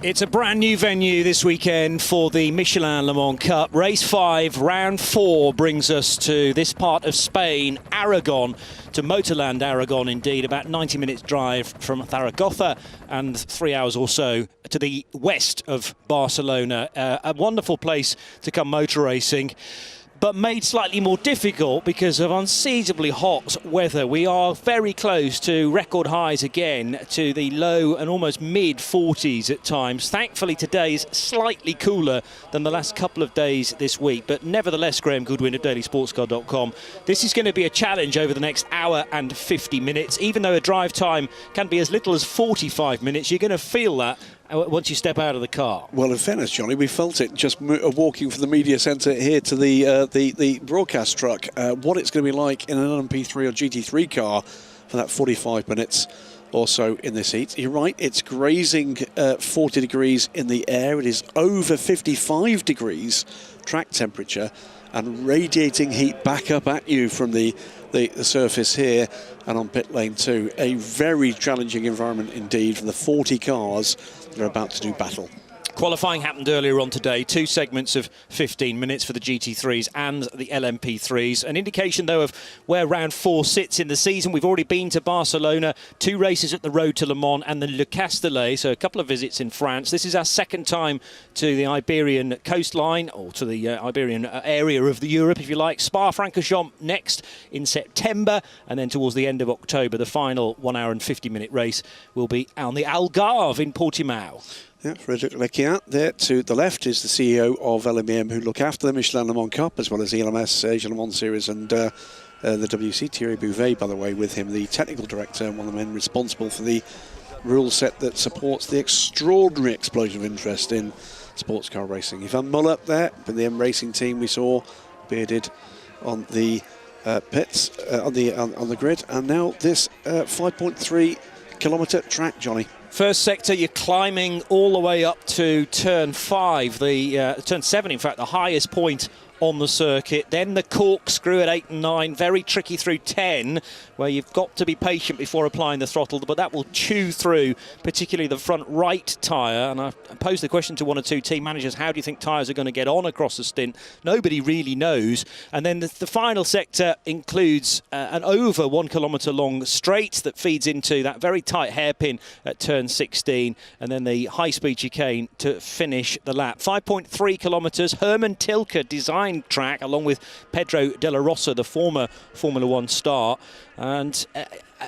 It's a brand new venue this weekend for the Michelin Le Mans Cup. Race 5, round 4 brings us to this part of Spain, Aragon, to Motorland Aragon indeed, about 90 minutes drive from Zaragoza and 3 hours or so to the west of Barcelona. A wonderful place to come motor racing, but made slightly more difficult because of unseasonably hot weather. We are very close to record highs again, to the low and almost mid-40s at times. Thankfully, today is slightly cooler than the last couple of days this week, but nevertheless, Graham Goodwin at dailysportscar.com, this is going to be a challenge over the next hour and 50 minutes. Even though a drive time can be as little as 45 minutes, you're going to feel that once you step out of the car. Well, in fairness, Johnny, we felt it just walking from the media centre here to the broadcast truck. What it's going to be like in an LMP3 or GT3 car for that 45 minutes or so in this heat. You're right, it's grazing 40 degrees in the air. It is over 55 degrees track temperature and radiating heat back up at you from the surface here and on pit lane too. A very challenging environment indeed for the 40 cars that are about to do battle. Qualifying happened earlier on today, 2 segments of 15 minutes for the GT3s and the LMP3s. An indication, though, of where round 4 sits in the season. We've already been to Barcelona, 2 races at the Road to Le Mans and the Le Castellet, so a couple of visits in France. This is our second time to the Iberian coastline, or to the Iberian area of the Europe, if you like. Spa-Francorchamps next in September, and then towards the end of October, the final 1 hour and 50-minute race will be on the Algarve in Portimao. Yeah, Frédéric Leclerc there to the left is the CEO of LMM, who look after the Michelin Le Mans Cup as well as the LMS Asia Le Mans Series and the WC. Thierry Bouvet, by the way, with him, the technical director and one of the men responsible for the rule set that supports the extraordinary explosion of interest in sports car racing. Yvan Muller there with the M Racing team we saw bearded on the pits on the grid, and now this 5.3 kilometre track, Johnny. First sector, you're climbing all the way up to turn 5, turn 7, in fact, the highest point on the circuit. Then the corkscrew at 8 and 9, very tricky through 10, where you've got to be patient before applying the throttle, but that will chew through, particularly the front right tyre. And I posed the question to 1 or 2 team managers, how do you think tyres are going to get on across the stint? Nobody really knows. And then the final sector includes an over 1 kilometre long straight that feeds into that very tight hairpin at turn 16, and then the high-speed chicane to finish the lap. 5.3 kilometres, Herman Tilke designed track along with Pedro de la Rosa, the former Formula 1 star, and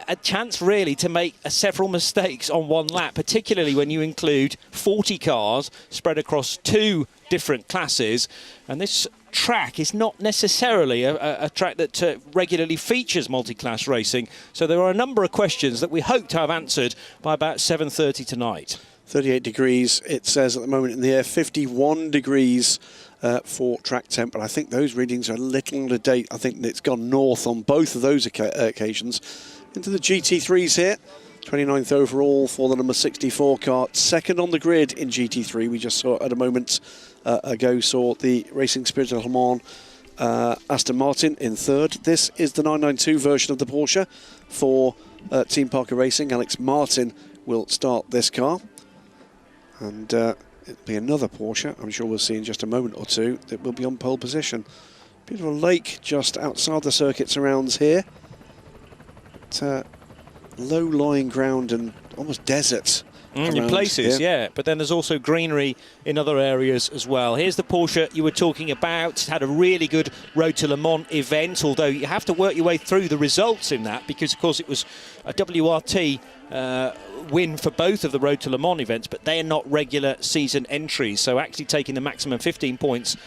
a chance really to make several mistakes on one lap, particularly when you include 40 cars spread across 2 different classes. And this track is not necessarily a track that regularly features multi-class racing, so there are a number of questions that we hope to have answered by about 7:30 tonight. 38 degrees it says at the moment in the air, 51 degrees for track temp, but I think those readings are a little out of date. I think it's gone north on both of those occasions. Into the GT3s here, 29th overall for the number 64 car, second on the grid in GT3. We just saw at a moment ago, saw the Racing Spirit of Le Mans Aston Martin in third. This is the 992 version of the Porsche for Team Parker Racing. Alex Martin will start this car, and it'll be another Porsche, I'm sure we'll see in just a moment or two, that will be on pole position. Beautiful lake just outside the circuit surrounds here. It's low-lying ground and almost desert. In places, yeah, but then there's also greenery in other areas as well. Here's the Porsche you were talking about. It's had a really good Road to Le Mans event, although you have to work your way through the results in that because, of course, it was a WRT win for both of the Road to Le Mans events, but they are not regular season entries, so actually taking the maximum 15 points,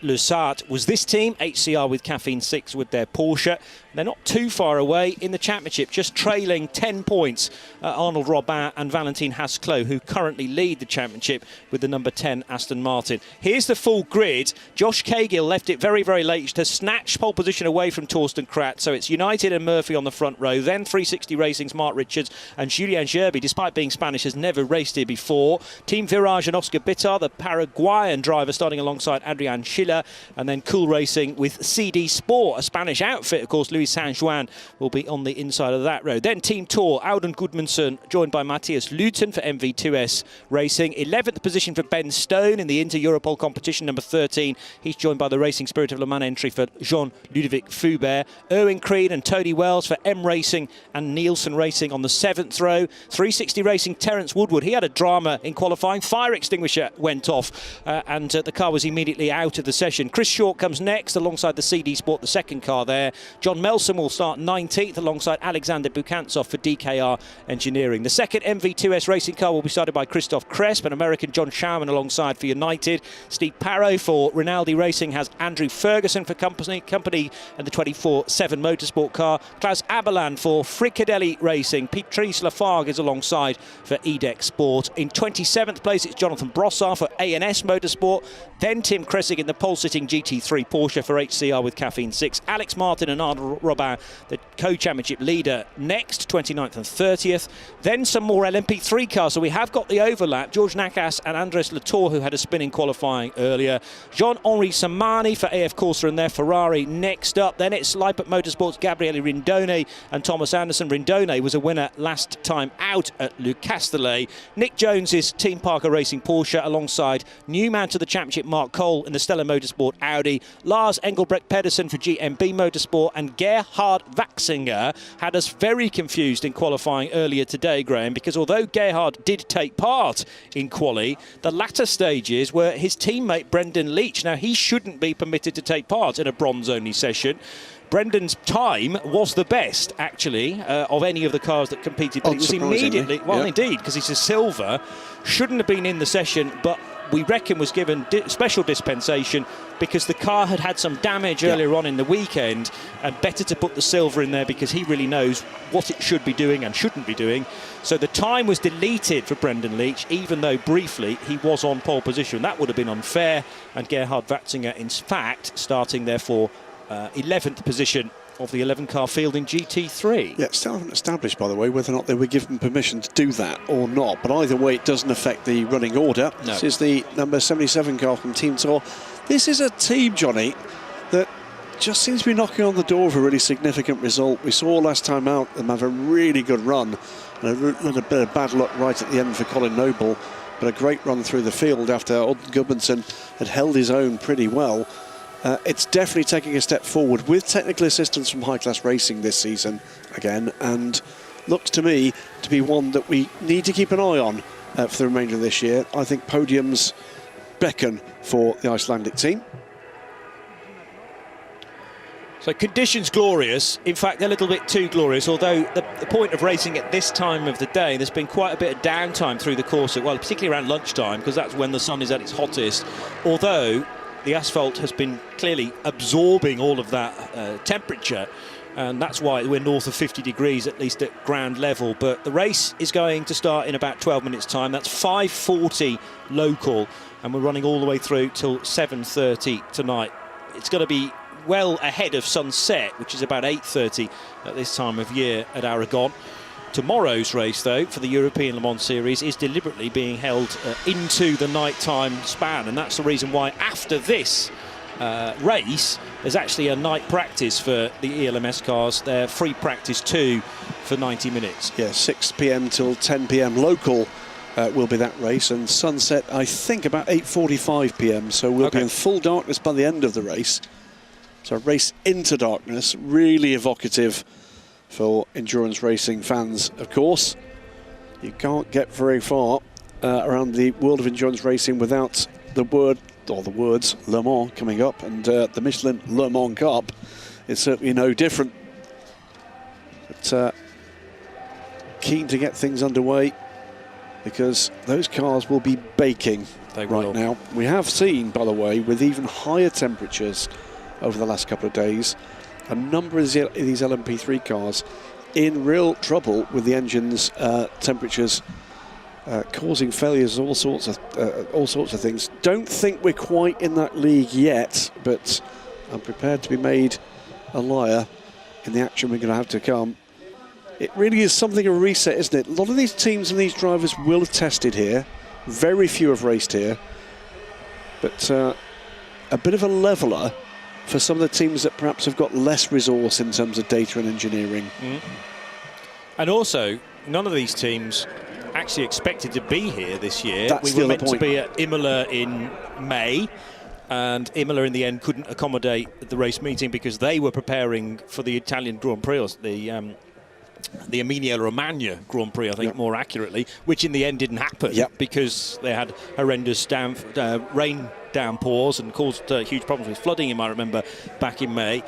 Le Sart was this team, HCR with Caffeine 6 with their Porsche. They're not too far away in the championship, just trailing 10 points Arnold Robin and Valentin Hasclot, who currently lead the championship with the number 10 Aston Martin. Here's the full grid. Josh Cagill left it very, very late to snatch pole position away from Torsten Krat, so it's United and Murphy on the front row, then 360 Racing's Mark Richards and Julien Gerby, despite being Spanish, has never raced here before. Team Virage and Oscar Bitar, the Paraguayan driver, starting alongside Adrian Schiller, and then Cool Racing with CD Sport, a Spanish outfit, of course. Luis Saint-Juin will be on the inside of that road. Then Team Tour, Auden Gudmundsson, joined by Matthias Luton for MV2S Racing. 11th position for Ben Stone in the Inter-Europol competition, number 13. He's joined by the Racing Spirit of Le Mans entry for Jean-Ludovic Foubert. Erwin Creed and Tony Wells for M Racing and Nielsen Racing on the 7th row. 360 Racing, Terence Woodward. He had a drama in qualifying. Fire extinguisher went off and the car was immediately out of the session. Chris Short comes next alongside the CD Sport, the second car there. John Melson will start 19th alongside Alexander Bukantsov for DKR Engineering. The second MV2S Racing car will be started by Christoph Cresp, an American John Schauman alongside for United. Steve Parrow for Rinaldi Racing has Andrew Ferguson for company and the 24/7 Motorsport car. Klaus Aberland for Fricadelli Racing. Patrice Lafargue is alongside for EDEC Sport. In 27th place, it's Jonathan Brossard for ANS Motorsport. Then Tim Kressig in the pole-sitting GT3 Porsche for HCR with Caffeine 6. Alex Martin and Arnaud Robin, the co-championship leader, next, 29th and 30th. Then some more LMP3 cars. So we have got the overlap. George Nakas and Andres Latour, who had a spin in qualifying earlier. Jean-Henri Samani for AF Corsa and their Ferrari next up. Then it's Leipert Motorsports, Gabriele Rindone and Thomas Anderson. Rindone was a winner last time out at Le Castellet. Nick Jones's Team Parker Racing Porsche alongside new man to the championship Mark Cole in the Stella Motorsport Audi. Lars Engelbrecht Pedersen for GMB Motorsport, and Gerhard Waxinger had us very confused in qualifying earlier today, Graham, because although Gerhard did take part in quali, the latter stages were his teammate Brendan Leach. Now, he shouldn't be permitted to take part in a bronze-only session. Brendan's time was the best, actually, of any of the cars that competed. But it was immediately, well, indeed, because he's a silver, shouldn't have been in the session, but we reckon was given special dispensation because the car had had some damage earlier on in the weekend, and better to put the silver in there because he really knows what it should be doing and shouldn't be doing. So the time was deleted for Brendan Leach, even though briefly he was on pole position. That would have been unfair, and Gerhard Watzinger, in fact, starting therefore 11th position of the 11-car field in GT3. Yeah, still haven't established, by the way, whether or not they were given permission to do that or not. But either way, it doesn't affect the running order. No. This is the number 77 car from Team Tour. This is a team, Johnny, that just seems to be knocking on the door of a really significant result. We saw last time out them have a really good run and a little bit of bad luck right at the end for Colin Noble, but a great run through the field after Auden Gudmundsson had held his own pretty well. It's definitely taking a step forward with technical assistance from High Class Racing this season again, and looks to me to be one that we need to keep an eye on for the remainder of this year. I think podiums beckon for the Icelandic team. So conditions glorious, in fact a little bit too glorious, although the point of racing at this time of the day, there's been quite a bit of downtime through the course, well, particularly around lunchtime, because that's when the sun is at its hottest, although the asphalt has been clearly absorbing all of that temperature, and that's why we're north of 50 degrees, at least at ground level. But the race is going to start in about 12 minutes' time. That's 5:40 local, and we're running all the way through till 7:30 tonight. It's going to be well ahead of sunset, which is about 8:30 at this time of year at Aragon. Tomorrow's race, though, for the European Le Mans Series is deliberately being held into the nighttime span, and that's the reason why after this race there's actually a night practice for the ELMS cars. They're free practice 2 for 90 minutes. Yeah, 6 p.m. till 10 p.m. local will be that race, and sunset I think about 8:45 p.m. so we'll be in full darkness by the end of the race. So a race into darkness, really evocative for endurance racing fans, of course. You can't get very far around the world of endurance racing without the word, or the words, Le Mans coming up, and the Michelin Le Mans Cup is certainly no different. But keen to get things underway, because those cars will be baking right now. We have seen, by the way, with even higher temperatures over the last couple of days, a number of these LMP3 cars in real trouble with the engines' temperatures causing failures, all sorts of things. Don't think we're quite in that league yet, but I'm prepared to be made a liar in the action we're going to have to come. It really is something of a reset, isn't it? A lot of these teams and these drivers will have tested here. Very few have raced here, but a bit of a leveller for some of the teams that perhaps have got less resource in terms of data and engineering. And also, none of these teams actually expected to be here this year. That's we were meant to be at Imola in May, and Imola in the end couldn't accommodate the race meeting because they were preparing for the Italian Grand Prix, or the Emilia-Romagna Grand Prix, I think, more accurately, which in the end didn't happen because they had horrendous rain downpours and caused huge problems with flooding, you might remember, back in May.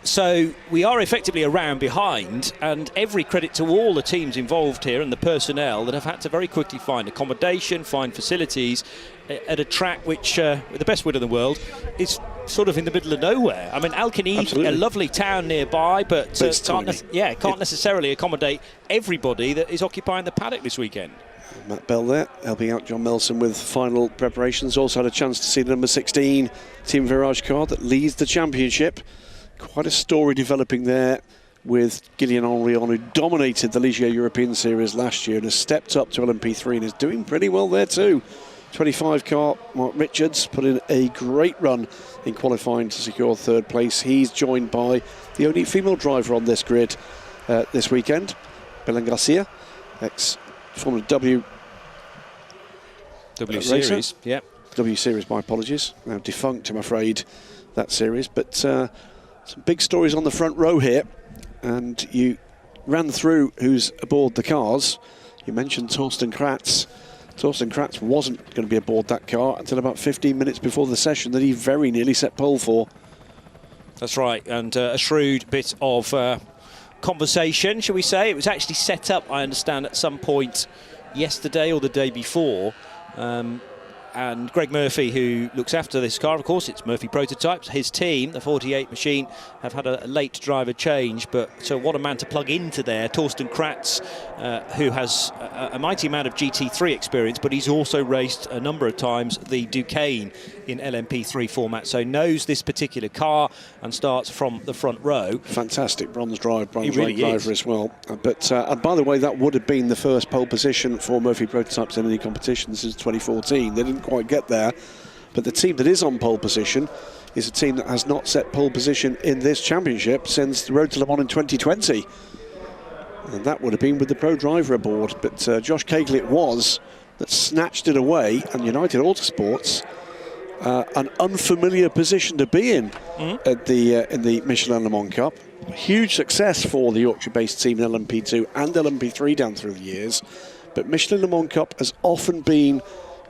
So we are effectively around behind, and every credit to all the teams involved here and the personnel that have had to very quickly find accommodation, find facilities at a track which, with the best wind in the world, is sort of in the middle of nowhere. I mean, Alcanid, a lovely town nearby, but can't necessarily accommodate everybody that is occupying the paddock this weekend. Matt Bell there, helping out John Melson with final preparations. Also had a chance to see the number 16 Team Virage car that leads the championship. Quite a story developing there with Guillaume Henrion, who dominated the Ligier European Series last year and has stepped up to LMP3 and is doing pretty well there too. 25 car, Mark Richards put in a great run in qualifying to secure third place. He's joined by the only female driver on this grid this weekend, Belen Garcia, ex-Formula W Series. W Series, my apologies. Now defunct, I'm afraid, that series. But some big stories on the front row here. And you ran through who's aboard the cars. You mentioned Torsten Kratz. Torsten Kratz wasn't going to be aboard that car until about 15 minutes before the session that he very nearly set pole for. That's right, and a shrewd bit of conversation, shall we say. It was actually set up, I understand, at some point yesterday or the day before. And Greg Murphy, who looks after this car, of course, it's Murphy Prototypes. His team, the 48 machine, have had a late driver change, but so what a man to plug into there. Torsten Kratz, who has a mighty amount of GT3 experience, but he's also raced a number of times the Duqueine in LMP3 format, so knows this particular car and starts from the front row. Fantastic bronze really driver as well. But and by the way, that would have been the first pole position for Murphy Prototypes in any competition since 2014. They didn't quite get there, but the team that is on pole position is a team that has not set pole position in this championship since the Road to Le Mans in 2020, and that would have been with the pro driver aboard. But Josh Cagle it was that snatched it away, and United Autosports, an unfamiliar position to be in at in the Michelin Le Mans Cup. Huge success for the Yorkshire-based team in LMP2 and LMP3 down through the years, but Michelin Le Mans Cup has often been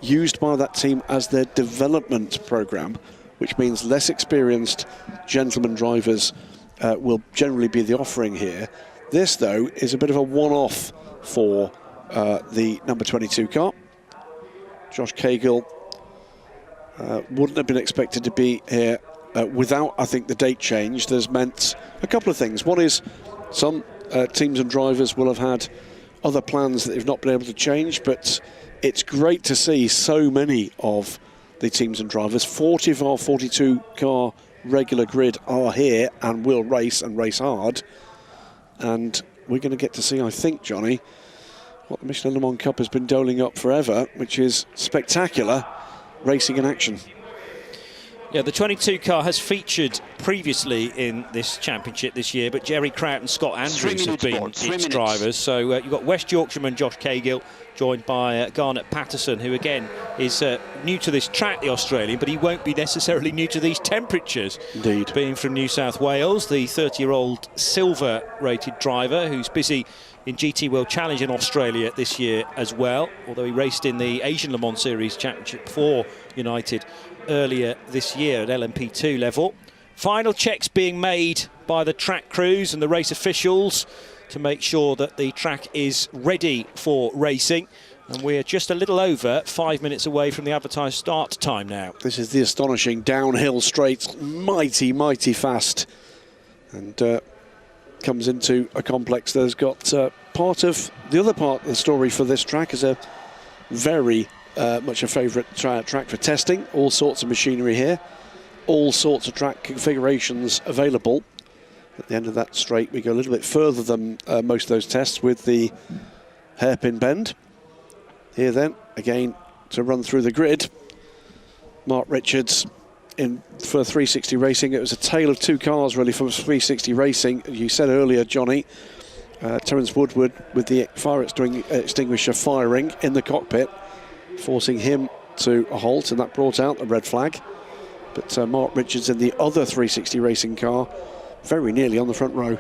used by that team as their development program, which means less experienced gentleman drivers will generally be the offering here. This, though, is a bit of a one-off for the number 22 car. Josh Cagle wouldn't have been expected to be here without, I think, the date change. There's meant a couple of things. One is some teams and drivers will have had other plans that they've not been able to change, but it's great to see so many of the teams and drivers. 40 of our 42 car regular grid are here and will race and race hard. And we're going to get to see, I think, Johnny, what the Michelin Le Mans Cup has been doling up forever, which is spectacular racing in action. Yeah, the 22 car has featured previously in this championship this year, but Jerry Kraut and Scott Andrews have been its drivers. So you've got West Yorkshireman Josh Cagle, joined by Garnet Patterson, who again is new to this track, the Australian, but he won't be necessarily new to these temperatures. Indeed. Being from New South Wales, the 30-year-old silver-rated driver who's busy in GT World Challenge in Australia this year as well, although he raced in the Asian Le Mans Series Championship for United earlier this year at LMP2 level. Final checks being made by the track crews and the race officials to make sure that the track is ready for racing, and we're just a little over 5 minutes away from the advertised start time now. This is the astonishing downhill straight, mighty fast, and comes into a complex that's got the other part of the story for this track is a very much a favourite track for testing. All sorts of machinery here, all sorts of track configurations available. At the end of that straight, we go a little bit further than most of those tests with the hairpin bend. Here then, again, to run through the grid, Mark Richards for 360 Racing. It was a tale of two cars really for 360 Racing. You said earlier, Johnny, Terence Woodward with the fire extinguisher firing in the cockpit, forcing him to a halt, and that brought out a red flag. But Mark Richards in the other 360 Racing car, very nearly on the front row.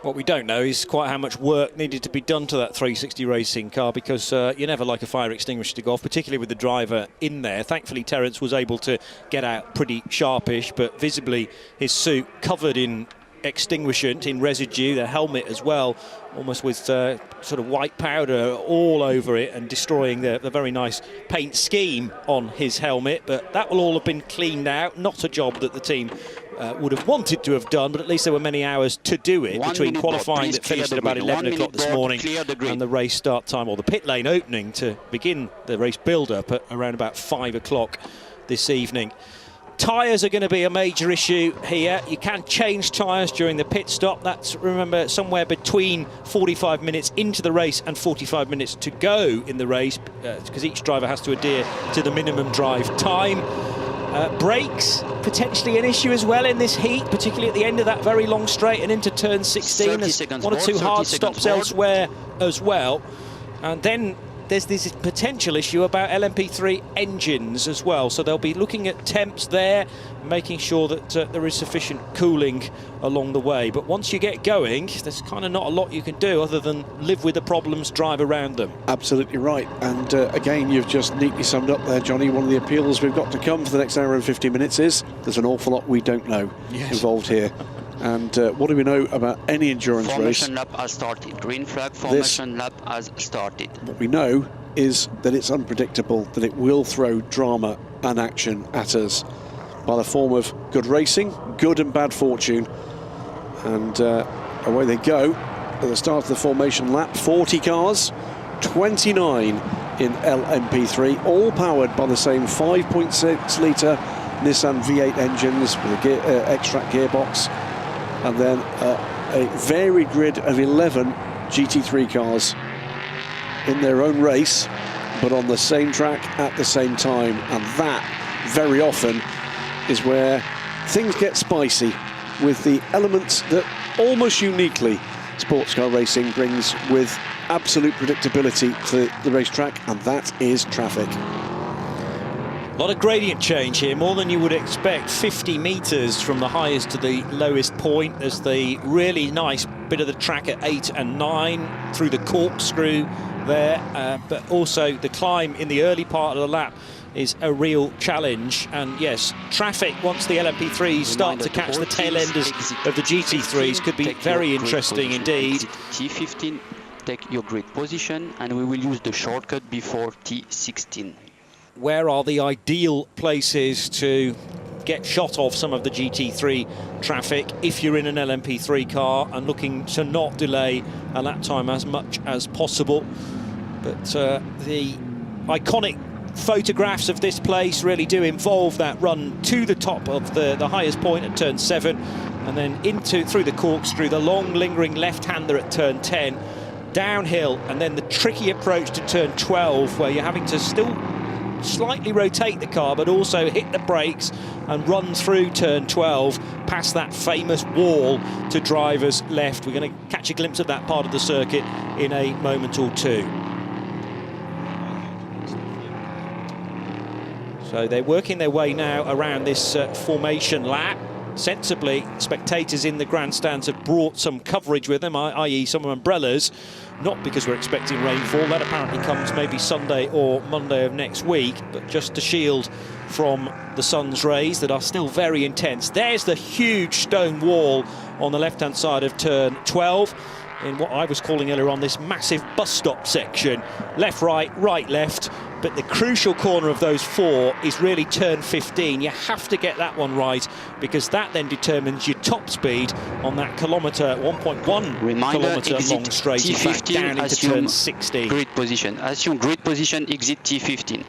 What we don't know is quite how much work needed to be done to that 360 Racing car, because you never like a fire extinguisher to go off, particularly with the driver in there. Thankfully, Terence was able to get out pretty sharpish, but visibly his suit covered in extinguishant, in residue, the helmet as well, almost with sort of white powder all over it and destroying the very nice paint scheme on his helmet. But that will all have been cleaned out. Not a job that the team would have wanted to have done, but at least there were many hours to do it between qualifying that finished at about 11 o'clock this morning and the race start time, or the pit lane opening to begin the race build-up at around about 5 o'clock this evening. Tyres are going to be a major issue here. You can change tyres during the pit stop. That's, remember, somewhere between 45 minutes into the race and 45 minutes to go in the race, because each driver has to adhere to the minimum drive time. Brakes, potentially an issue as well in this heat, particularly at the end of that very long straight and into turn 16. There's one or two hard stops elsewhere as well. And then there's this potential issue about LMP3 engines as well. So they'll be looking at temps there, making sure that there is sufficient cooling along the way. But once you get going, there's kind of not a lot you can do other than live with the problems, drive around them. Absolutely right. And again, you've just neatly summed up there, Johnny. One of the appeals we've got to come for the next hour and 50 minutes is there's an awful lot we don't know involved here. And what do we know about any endurance race? Formation lap has started. Green flag, formation lap has started. What we know is that it's unpredictable, that it will throw drama and action at us by the form of good racing, good and bad fortune. And away they go at the start of the formation lap. 40 cars, 29 in LMP3, all powered by the same 5.6 litre Nissan V8 engines with a X-Track gearbox. And then a varied grid of 11 GT3 cars in their own race, but on the same track at the same time. And that, very often, is where things get spicy, with the elements that almost uniquely sports car racing brings with absolute predictability to the racetrack, and that is traffic. A lot of gradient change here, more than you would expect. 50 metres from the highest to the lowest point. There's the really nice bit of the track at 8 and 9 through the corkscrew there, but also the climb in the early part of the lap is a real challenge. And yes, traffic, once the LMP3s start to catch the tail enders of the GT3s, could be very interesting indeed. T15, take your grid position, and we will use the shortcut before T16. Where are the ideal places to get shot of some of the GT3 traffic if you're in an LMP3 car and looking to not delay a lap time as much as possible? But the iconic photographs of this place really do involve that run to the top of the highest point at turn 7, and then through the corkscrew, the long lingering left-hander at turn 10, downhill, and then the tricky approach to turn 12, where you're having to still slightly rotate the car but also hit the brakes and run through turn 12 past that famous wall to driver's left. We're going to catch a glimpse of that part of the circuit in a moment or two. So they're working their way now around this formation lap. Sensibly, spectators in the grandstands have brought some coverage with them, i.e. some umbrellas, not because we're expecting rainfall. That apparently comes maybe Sunday or Monday of next week, but just to shield from the sun's rays that are still very intense. There's the huge stone wall on the left-hand side of turn 12 in what I was calling earlier on this massive bus stop section. Left, right, right, left. But the crucial corner of those four is really turn 15. You have to get that one right, because that then determines your top speed on that kilometre, 1.1 kilometre long straight, in fact, down into turn 16. Grid position. Assume grid position, exit T15.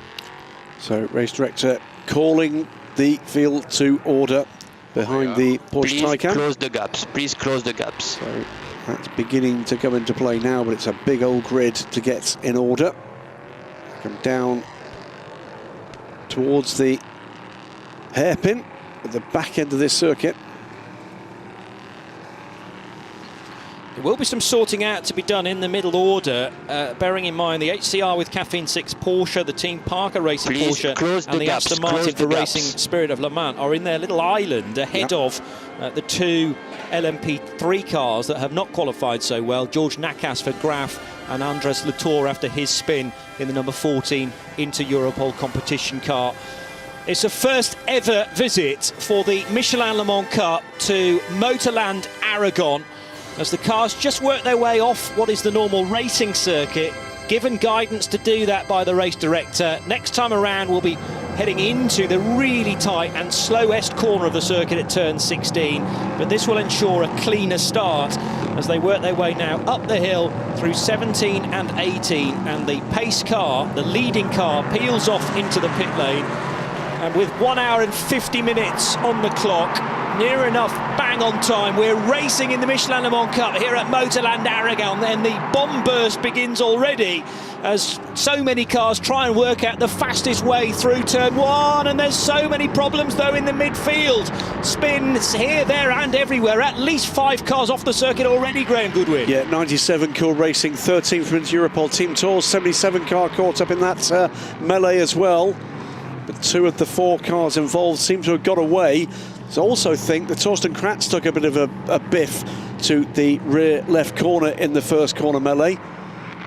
So race director calling the field to order behind the Porsche Taycan. Please close the gaps. Please close the gaps. So that's beginning to come into play now, but it's a big old grid to get in order. Come down towards the hairpin at the back end of this circuit. There will be some sorting out to be done in the middle order, bearing in mind the HCR with Caffeine 6 Porsche, the Team Parker Racing Porsche, and the Aston Martin for Racing Spirit of Le Mans are in their little island ahead of the two LMP3 cars that have not qualified so well. George Nakas for Graf and Andres Latour after his spin in the number 14 Inter Europol competition car. It's a first ever visit for the Michelin Le Mans Cup to Motorland Aragon, as the cars just work their way off what is the normal racing circuit, given guidance to do that by the race director. Next time around we'll be heading into the really tight and slowest corner of the circuit at turn 16, but this will ensure a cleaner start as they work their way now up the hill through 17 and 18, and the pace car, the leading car, peels off into the pit lane, and with 1 hour and 50 minutes on the clock, near enough bang on time, we're racing in the Michelin Le Mans Cup here at Motorland Aragon, and the bomb burst begins already as so many cars try and work out the fastest way through turn 1, and there's so many problems though in the midfield. Spins here, there and everywhere. At least 5 cars off the circuit already, Graham Goodwin. Yeah, 97 Cool Racing, 13 for Inter Europol Team Tours, 77 car caught up in that melee as well. But 2 of the 4 cars involved seem to have got away. So I also think that Torsten Kratz took a bit of a biff to the rear left corner in the first corner melee.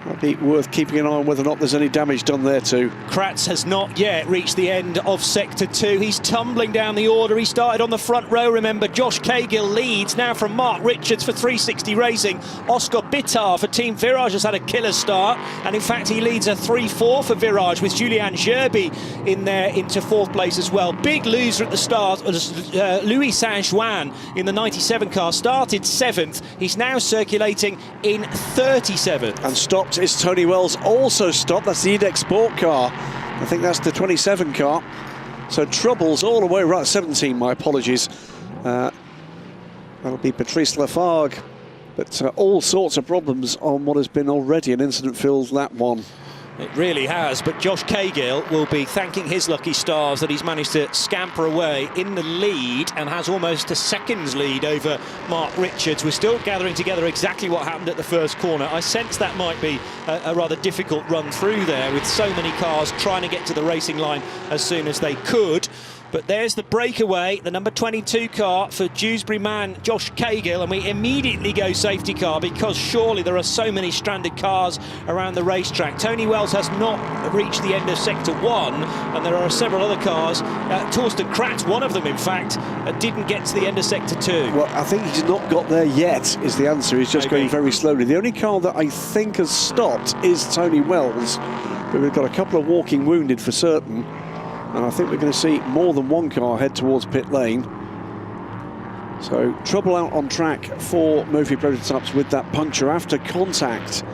Might be worth keeping an eye on whether or not there's any damage done there too. Kratz has not yet reached the end of Sector 2. He's tumbling down the order. He started on the front row, remember. Josh Cahill leads now from Mark Richards for 360 Racing. Oscar Bitar for Team Virage has had a killer start, and in fact he leads a 3-4 for Virage with Julian Gerby in there into 4th place as well. Big loser at the start was Louis Saint-Juan in the 97 car, started 7th. He's now circulating in 37th. And stopped is Tony Wells, also stopped. That's the Edex Sport car. I think that's the 27 car. So troubles all the way right. 17, my apologies. That'll be Patrice Lafargue. But all sorts of problems on what has been already an incident-filled lap 1. It really has, but Josh Cahill will be thanking his lucky stars that he's managed to scamper away in the lead and has almost a seconds lead over Mark Richards. We're still gathering together exactly what happened at the first corner. I sense that might be a rather difficult run through there with so many cars trying to get to the racing line as soon as they could. But there's the breakaway, the number 22 car for Dewsbury man Josh Cahill, and we immediately go safety car because surely there are so many stranded cars around the racetrack. Tony Wells has not reached the end of Sector 1, and there are several other cars. Torsten Kratz, one of them in fact, didn't get to the end of Sector 2. Well, I think he's not got there yet, is the answer. He's just going very slowly. The only car that I think has stopped is Tony Wells, but we've got a couple of walking wounded for certain. And I think we're going to see more than one car head towards pit lane. So trouble out on track for Murphy Prototypes with that puncture after contact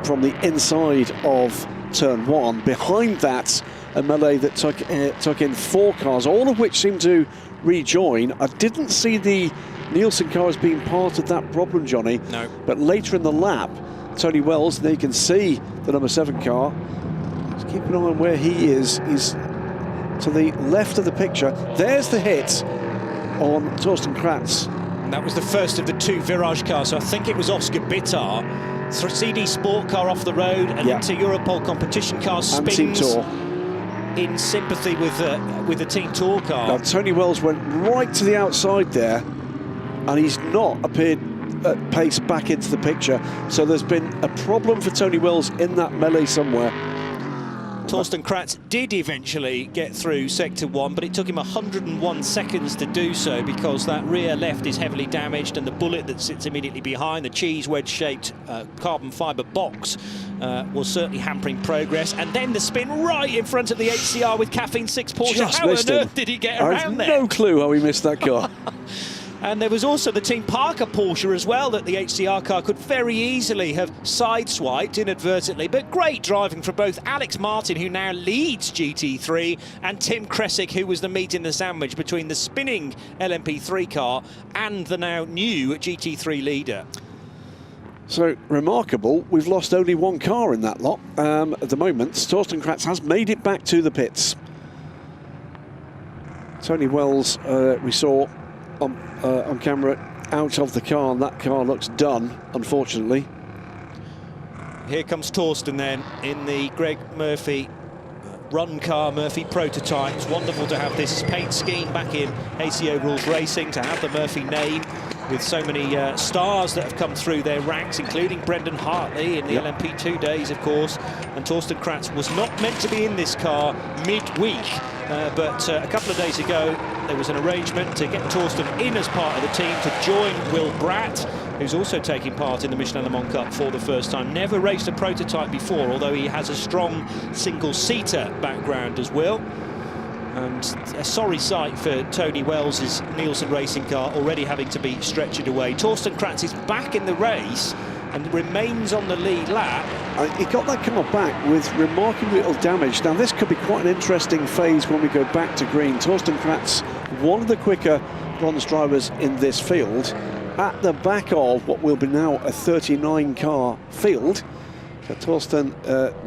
from the inside of turn 1. Behind that, a melee that took in 4 cars, all of which seem to rejoin. I didn't see the Nielsen car as being part of that problem, Johnny. No. But later in the lap, Tony Wells, and there you can see the number 7 car. Just keep an eye on where he is. He's to the left of the picture. There's the hit on Torsten Kratz. And that was the first of the 2 Virage cars, so I think it was Oscar Bitar. CD Sport car off the road, and Inter Europol competition car spins Team Tour in sympathy with the Team Tour car. Now, Tony Wells went right to the outside there, and he's not appeared at pace back into the picture. So there's been a problem for Tony Wells in that melee somewhere. Torsten Kratz did eventually get through Sector 1, but it took him 101 seconds to do so because that rear left is heavily damaged, and the bullet that sits immediately behind, the cheese wedge-shaped carbon fibre box, was certainly hampering progress. And then the spin right in front of the HCR with Caffeine 6 Porsche. How on earth did he get around there? I have no clue how he missed that car. And there was also the Team Parker Porsche as well that the HCR car could very easily have sideswiped inadvertently. But great driving from both Alex Martin, who now leads GT3, and Tim Kresick, who was the meat in the sandwich between the spinning LMP3 car and the now new GT3 leader. So remarkable, we've lost only 1 car in that lot. At the moment, Torsten Kratz has made it back to the pits. Tony Wells, we saw on camera out of the car, and that car looks done, unfortunately. Here comes Torsten then in the Greg Murphy run car, Murphy prototype. It's wonderful to have this paint scheme back in ACO Rules Racing, to have the Murphy name with so many stars that have come through their ranks, including Brendan Hartley in the LMP2 days, of course. And Torsten Kratz was not meant to be in this car midweek, but a couple of days ago there was an arrangement to get Torsten in as part of the team to join Will Bratt, who's also taking part in the Michelin Le Mans Cup for the first time. Never raced a prototype before, although he has a strong single-seater background as well. And a sorry sight for Tony Wells' Nielsen racing car already having to be stretchered away. Torsten Kratz is back in the race and remains on the lead lap. He got that car back with remarkably little damage. Now this could be quite an interesting phase when we go back to green. Torsten Kratz, one of the quicker bronze drivers in this field, at the back of what will be now a 39 car field. So Torsten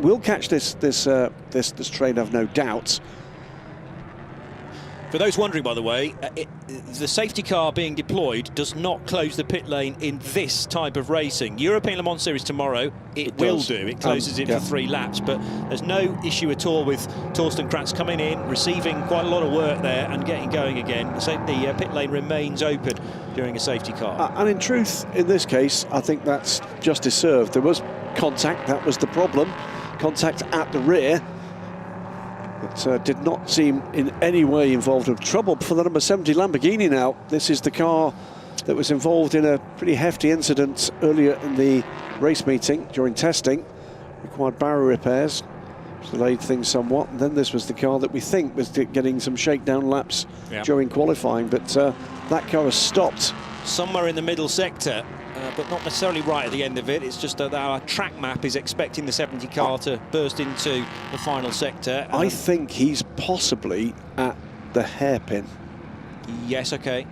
will catch this train, I've no doubt. For those wondering, by the way, the safety car being deployed does not close the pit lane in this type of racing. European Le Mans Series tomorrow, it will do. It closes it for 3 laps, but there's no issue at all with Torsten Kratz coming in, receiving quite a lot of work there and getting going again. So the pit lane remains open during a safety car. And in truth, in this case, I think that's justice served. There was contact, that was the problem. Contact at the rear. It did not seem in any way involved in trouble for the number 70 Lamborghini now. This is the car that was involved in a pretty hefty incident earlier in the race meeting during testing. Required barrier repairs, delayed things somewhat. And then this was the car that we think was getting some shakedown laps during qualifying. But that car has stopped. Somewhere in the middle sector, but not necessarily right at the end of it. It's just that our track map is expecting the 70 car to burst into the final sector. I think he's possibly at the hairpin. Yes, okay.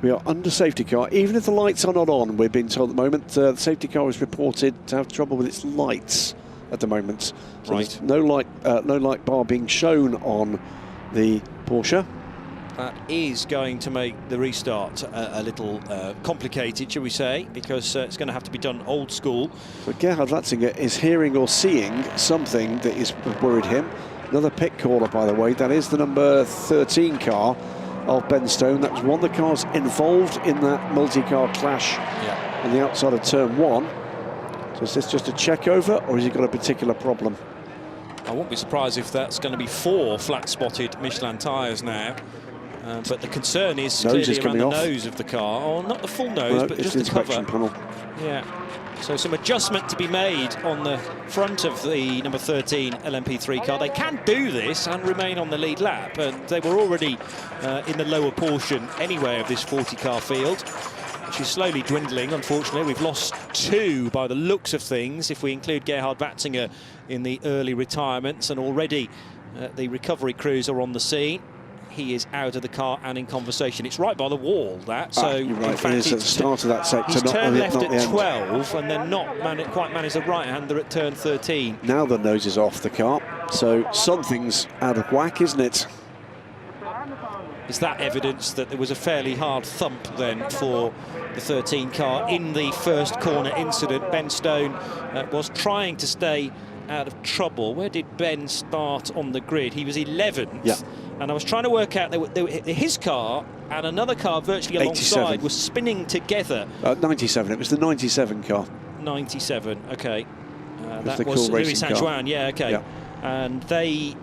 We are under safety car. Even if the lights are not on, we're being told at the moment, the safety car is reported to have trouble with its lights at the moment. So right. No light bar being shown on the Porsche. That is going to make the restart a little complicated, shall we say, because it's going to have to be done old school. So Gerhard Ratzinger is hearing or seeing something that is worried him. Another pit caller, by the way. That is the number 13 car of Ben Stone. That was one of the cars involved in that multi-car clash on the outside of turn 1. So is this just a check over, or has he got a particular problem? I won't be surprised if that's going to be 4 flat-spotted Michelin tyres now. But the concern is clearly around the nose of the car. Oh, not the full nose, but just the cover. Panel. Yeah. So some adjustment to be made on the front of the number 13 LMP3 car. They can do this and remain on the lead lap, and they were already in the lower portion anyway of this 40-car field, which is slowly dwindling, unfortunately. We've lost 2 by the looks of things, if we include Gerhard Ratzinger in the early retirements, and already the recovery crews are on the scene. He is out of the car and in conversation. It's right by the wall, that. So you're right. in fact, it is at the start of that sector. He's turned left not at 12 and then not quite managed the right-hander at turn 13. Now the nose is off the car, so something's out of whack, isn't it? Is that evidence that there was a fairly hard thump then for the 13 car in the first corner incident? Ben Stone was trying to stay out of trouble. Where did Ben start on the grid? He was 11th. Yeah. And I was trying to work out, his car and another car virtually alongside were spinning together. 97, it was the 97 car. 97, okay. That the was cool Louis Saint-Juan, yeah, okay. Yeah. And they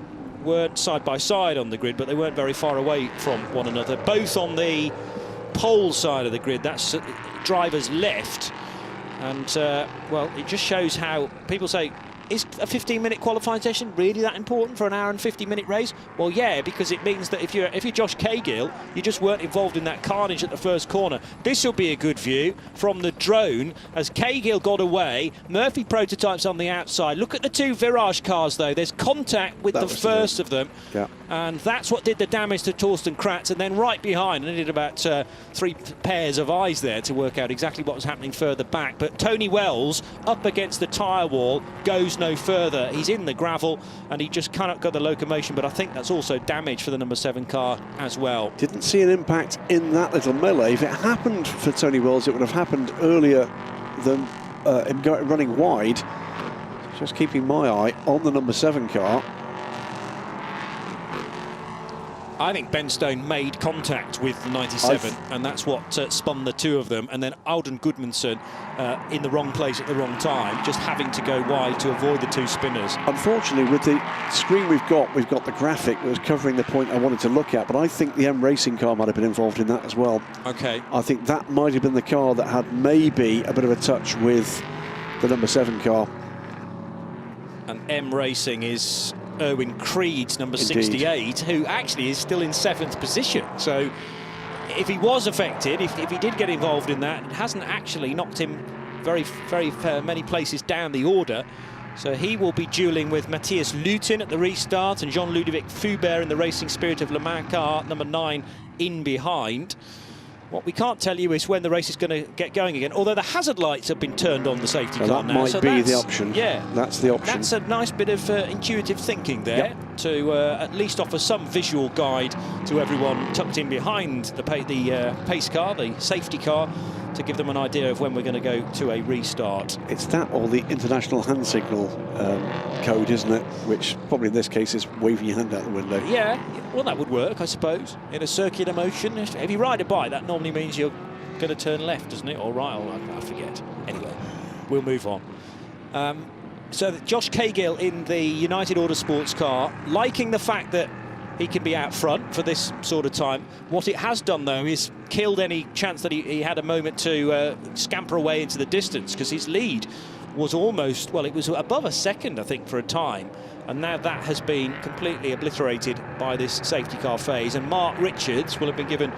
weren't side by side on the grid, but they weren't very far away from one another. Both on the pole side of the grid, that's driver's left. And, well, it just shows how people say, is a 15-minute qualifying session really that important for an hour and 50-minute race? Well, yeah, because it means that if you're Josh Cahill, you just weren't involved in that carnage at the first corner. This will be a good view from the drone as Cahill got away. Murphy prototypes on the outside. Look at the 2 Virage cars, though. There's contact with the first of them. Yeah. And that's what did the damage to Torsten Kratz. And then right behind, I needed about 3 pairs of eyes there to work out exactly what was happening further back. But Tony Wells, up against the tyre wall, goes goes no further. He's in the gravel and he just cannot go the locomotion, but I think that's also damage for the number 7 car as well. Didn't see an impact in that little melee. If it happened for Tony Wells, it would have happened earlier than him running wide. Just keeping my eye on the number 7 car. I think Ben Stone made contact with the 97, and that's what spun the two of them. And then Alden Goodmanson in the wrong place at the wrong time, just having to go wide to avoid the two spinners. Unfortunately, with the screen we've got the graphic that was covering the point I wanted to look at, but I think the M Racing car might have been involved in that as well. Okay. I think that might have been the car that had maybe a bit of a touch with the number 7 car. And M Racing is Erwin Creed's number Indeed. 68, who actually is still in 7th position. So if he was affected, if he did get involved in that, it hasn't actually knocked him very many places down the order. So he will be duelling with Matthias Lutin at the restart and Jean-Ludovic Foubert in the Racing Spirit of Le Mans car, number 9, in behind. What we can't tell you is when the race is going to get going again, although the hazard lights have been turned on the safety car now. That might be the option. Yeah. That's the option. That's a nice bit of intuitive thinking there, to at least offer some visual guide to everyone tucked in behind the pace car, the safety car, to give them an idea of when we're going to go to a restart. It's that or the international hand signal code, isn't it? Which probably in this case is waving your hand out the window. Yeah, well, that would work, I suppose, in a circular motion. If you ride a bike, that normally means you're going to turn left, doesn't it? Or right, or I forget. Anyway, we'll move on. So Josh Cahill in the United Auto Sports car, liking the fact that he can be out front for this sort of time. What it has done, though, is killed any chance that he had a moment to scamper away into the distance, because his lead was almost, well, it was above a second, I think, for a time. And now that has been completely obliterated by this safety car phase. And Mark Richards will have been given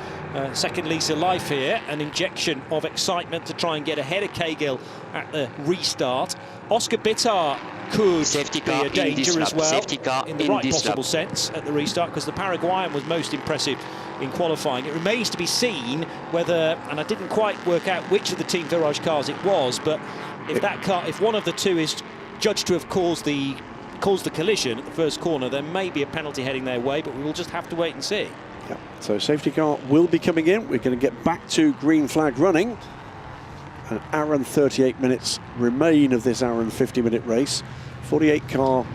second lease of life here, an injection of excitement to try and get ahead of Cahill at the restart. Oscar Bitar could be a danger as well, in the right possible sense at the restart, because the Paraguayan was most impressive in qualifying. It remains to be seen whether, and I didn't quite work out which of the Team Virage cars it was, but if that car, if one of the two is judged to have caused the collision at the first corner, there may be a penalty heading their way, but we will just have to wait and see. Yeah. So safety car will be coming in. We're going to get back to green flag running. An hour and 38 minutes remain of this hour and 50-minute race. 48 car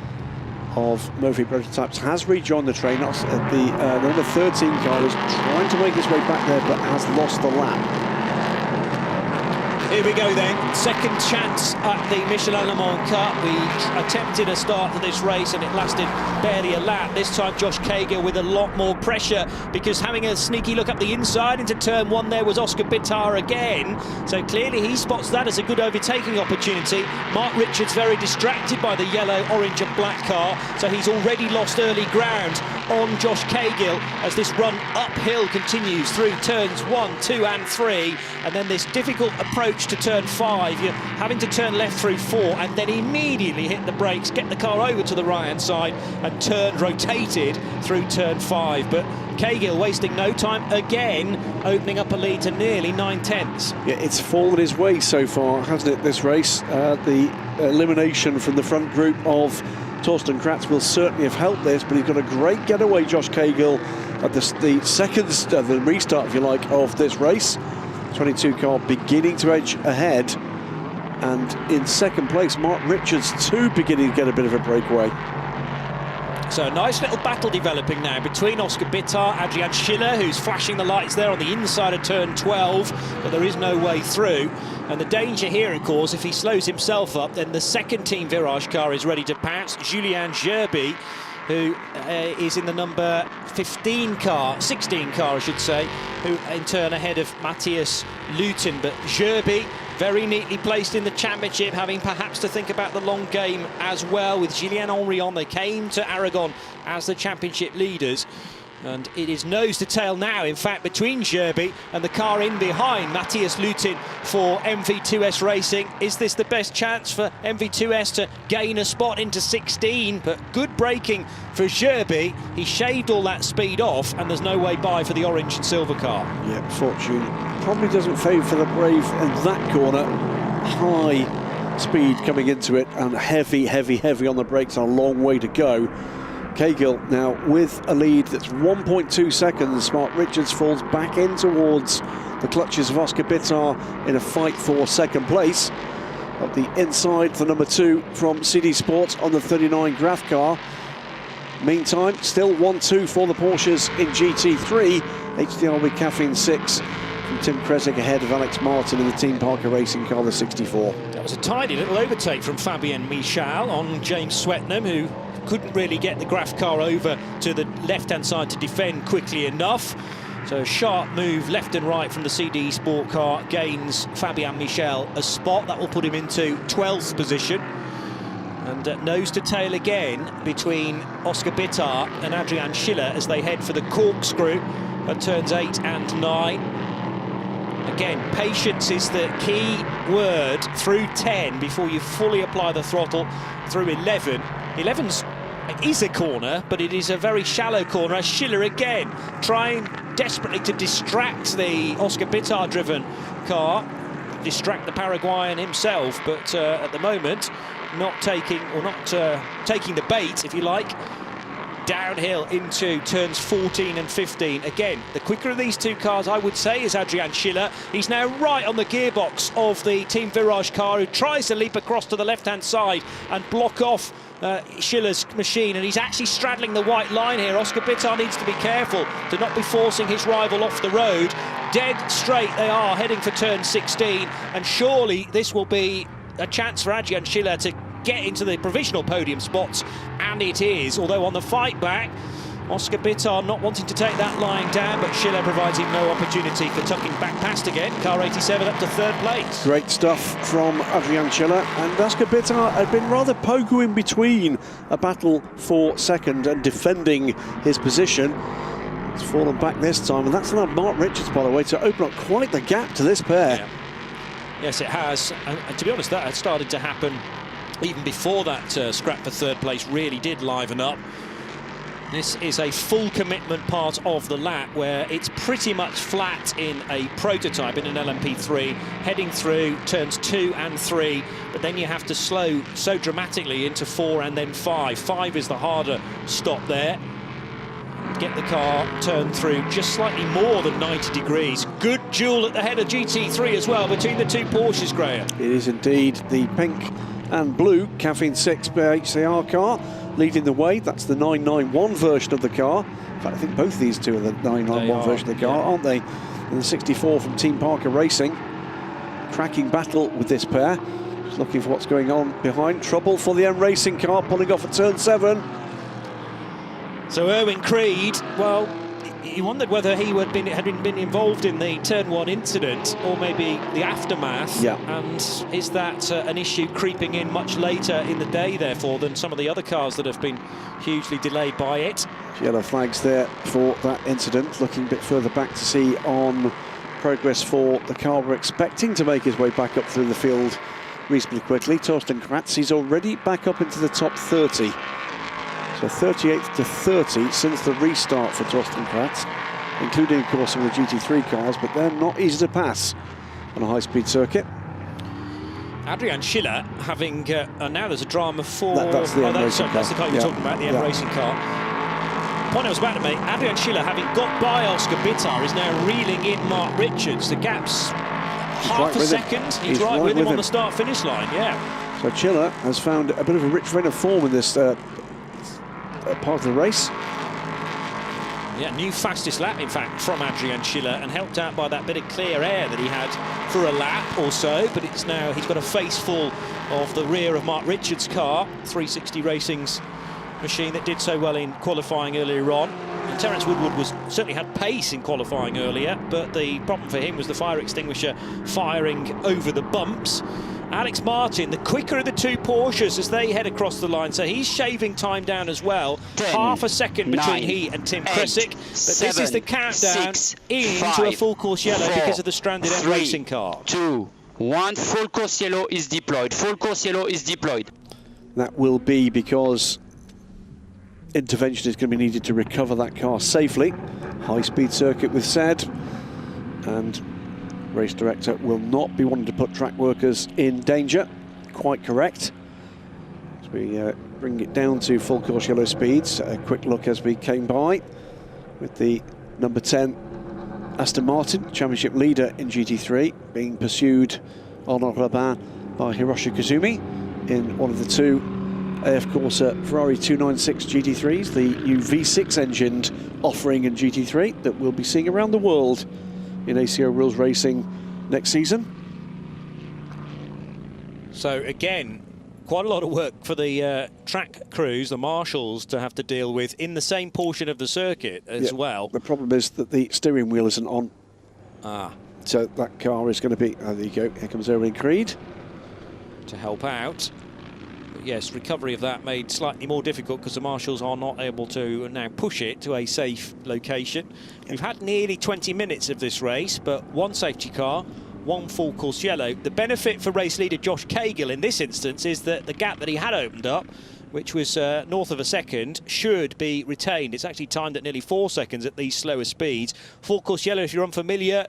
of Murphy Prototypes has rejoined the train. The number 13 car is trying to make its way back there, but has lost the lap. Here we go then, second chance at the Michelin Le Mans Cup. We attempted a start to this race and it lasted barely a lap. This time Josh Cahill with a lot more pressure, because having a sneaky look up the inside into turn 1 there was Oscar Bitar again. So clearly he spots that as a good overtaking opportunity. Mark Richards very distracted by the yellow, orange and black car, so he's already lost early ground on Josh Cahill as this run uphill continues through turns 1, 2 and 3, and then this difficult approach to turn 5. You're having to turn left through 4 and then immediately hit the brakes, get the car over to the right hand side and rotated through turn 5. But Cahill wasting no time again, opening up a lead to nearly 9/10. Yeah, it's fallen his way so far, hasn't it, this race? The elimination from the front group of Torsten Kratz will certainly have helped this, but he's got a great getaway, Josh Cahill, at the second, the restart, if you like, of this race. 22 car beginning to edge ahead, and in second place Mark Richards too beginning to get a bit of a breakaway. So a nice little battle developing now between Oscar Bitar, Adrian Schiller, who's flashing the lights there on the inside of turn 12, but there is no way through. And the danger here, of course, if he slows himself up, then the second Team Virage car is ready to pounce. Julien Gerby, who is in the number 16 car, I should say, who in turn ahead of Matthias Lutin. But Gerby very neatly placed in the championship, having perhaps to think about the long game as well. With Julien Henrion, they came to Aragon as the championship leaders. And it is nose to tail now, in fact, between Gerby and the car in behind, Matthias Lutin for MV2S Racing. Is this the best chance for MV2S to gain a spot into 16? But good braking for Gerby. He shaved all that speed off, and there's no way by for the orange and silver car. Yeah, fortune probably doesn't favour for the brave in that corner. High top speed coming into it, and heavy on the brakes, and a long way to go. Cahill now with a lead that's 1.2 seconds. Mark Richards falls back in towards the clutches of Oscar Bittar in a fight for second place. Up the inside, the number 2 from CD Sports on the 39 Graf car. Meantime, still 1-2 for the Porsches in GT3. HDR with Caffeine 6 from Tim Kresick ahead of Alex Martin in the Team Parker Racing car, the 64. That was a tidy little overtake from Fabien Michel on James Swetnam, who couldn't really get the Graf car over to the left-hand side to defend quickly enough. So a sharp move left and right from the CD Sport car gains Fabien Michel a spot. That will put him into 12th position. And nose to tail again between Oscar Bittar and Adrian Schiller as they head for the corkscrew at turns 8 and 9. Again, patience is the key word through 10 before you fully apply the throttle through 11. 11's is a corner, but it is a very shallow corner. Schiller again trying desperately to distract the Oscar Bittar-driven car, distract the Paraguayan himself, but at the moment not taking the bait, if you like. Downhill into turns 14 and 15. Again, the quicker of these two cars, I would say, is Adrian Schiller. He's now right on the gearbox of the Team Virage car, who tries to leap across to the left-hand side and block off Schiller's machine, and he's actually straddling the white line here. Oscar Bittar needs to be careful to not be forcing his rival off the road. Dead straight they are, heading for turn 16, and surely this will be a chance for Adrian Schiller to get into the provisional podium spots, and it is, although on the fight back, Oscar Bittar not wanting to take that line down, but Schiller provides him no opportunity for tucking back past again. Car 87 up to 3rd place. Great stuff from Adrian Schiller, and Oscar Bittar had been rather pogo in between a battle for second and defending his position. He's fallen back this time, and that's allowed Mark Richards, by the way, to open up quite the gap to this pair. Yeah. Yes, it has, and to be honest, that had started to happen even before that scrap for 3rd place really did liven up. This is a full commitment part of the lap where it's pretty much flat in a prototype, in an LMP3, heading through turns 2 and 3, but then you have to slow so dramatically into 4 and then 5. 5 is the harder stop there. Get the car turned through just slightly more than 90 degrees. Good duel at the head of GT3 as well between the two Porsches, Graham. It is indeed the pink and blue Caffeine 6 HCR car leading the way. That's the 991 version of the car. In fact, I think both these two are the 991 version of the car, yeah, aren't they? And the 64 from Team Parker Racing. Cracking battle with this pair. Just looking for what's going on behind. Trouble for the M Racing car, pulling off at turn 7. So Erwin Creed, well, he wondered whether he had been involved in the turn 1 incident or maybe the aftermath. Yeah. And is that an issue creeping in much later in the day, therefore, than some of the other cars that have been hugely delayed by it? Yellow flags there for that incident. Looking a bit further back to see on progress for the car we're expecting to make his way back up through the field reasonably quickly. Torsten Kratz, he's already back up into the top 30. So 38th to 30 since the restart for Torsten Kratz, including, of course, some of the GT3 cars, but they're not easy to pass on a high-speed circuit. Adrian Schiller having, now there's a drama for... That's the M Racing car. That's the car you're talking about, the M Racing car. Point I was about to make, Adrian Schiller, having got by Oscar Bittar, is now reeling in Mark Richards. The gap's half a second. He's right with him on the start-finish line, yeah. So Schiller has found a bit of a rich vein of form in this part of the race. Yeah, new fastest lap, in fact, from Adrian Schiller, and helped out by that bit of clear air that he had for a lap or so, but it's now, he's got a face full of the rear of Mark Richards' car, 360 Racing's machine that did so well in qualifying earlier on. And Terence Woodward certainly had pace in qualifying earlier, but the problem for him was the fire extinguisher firing over the bumps. Alex Martin, the quicker of the two Porsches as they head across the line, so he's shaving time down as well. 10, half a second between 9, he and Tim 8, Kresick. But 7, this is the countdown 6, into 5, a full course yellow 4, because of the stranded M 3, Racing car. 2, 1, full course yellow is deployed. Full course yellow is deployed. That will be because intervention is going to be needed to recover that car safely. High-speed circuit with said, and race director will not be wanting to put track workers in danger. quite correct. As we bring it down to full course yellow speeds, a quick look as we came by with the number 10 Aston Martin, championship leader in GT3, being pursued on Le Mans by Hiroshi Kazumi in one of the two AF Corsa Ferrari 296 GT3s, the new V6 engined offering in GT3 that we'll be seeing around the world in ACO Rules Racing next season. So again, quite a lot of work for the track crews, the marshals, to have to deal with in the same portion of the circuit as well. The problem is that the steering wheel isn't on. Ah. So that car is going to be, there you go, here comes Owen Creed. To help out. But yes, recovery of that made slightly more difficult because the marshals are not able to now push it to a safe location. We've had nearly 20 minutes of this race, but one safety car, one full course yellow. The benefit for race leader Josh Cahill in this instance is that the gap that he had opened up, which was north of a second, should be retained. It's actually timed at nearly 4 seconds at these slower speeds. Full course yellow, if you're unfamiliar,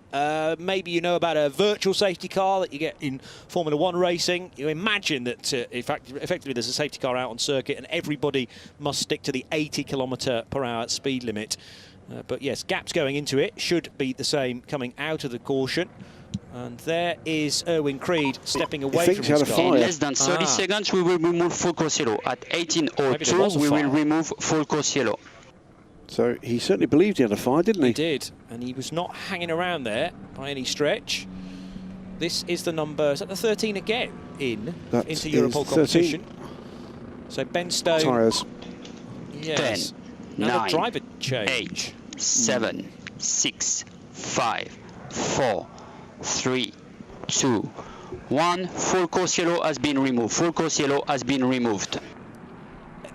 maybe you know about a virtual safety car that you get in Formula One racing. You imagine that, in fact, effectively there's a safety car out on circuit and everybody must stick to the 80 km/h speed limit. But yes, gaps going into it should be the same coming out of the caution. And there is Erwin Creed stepping away from his car. In less than 30 seconds, we will remove full course yellow. At 18:02, we will remove full course yellow. So he certainly believed he had a fire, didn't he? He did, and he was not hanging around there by any stretch. This is the number, is that the 13 again into Europol competition? So Ben Stone. Tyres. Yes. 10, now 9, the driver change. 8, 7, 6, 5, 4, 3, 2, 1. Full course yellow has been removed. Full course yellow has been removed.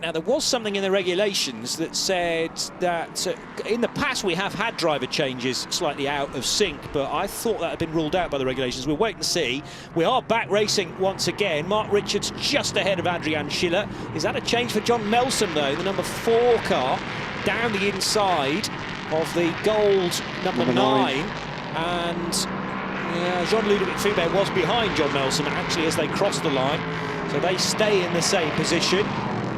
Now, there was something in the regulations that said that in the past we have had driver changes slightly out of sync, but I thought that had been ruled out by the regulations. We'll wait and see. We are back racing once again. Mark Richards just ahead of Adrian Schiller. Is that a change for John Melson, though? The number 4 car down the inside of the gold number 9. And Jean-Ludovic Fubert was behind John Melson, actually, as they crossed the line. So they stay in the same position.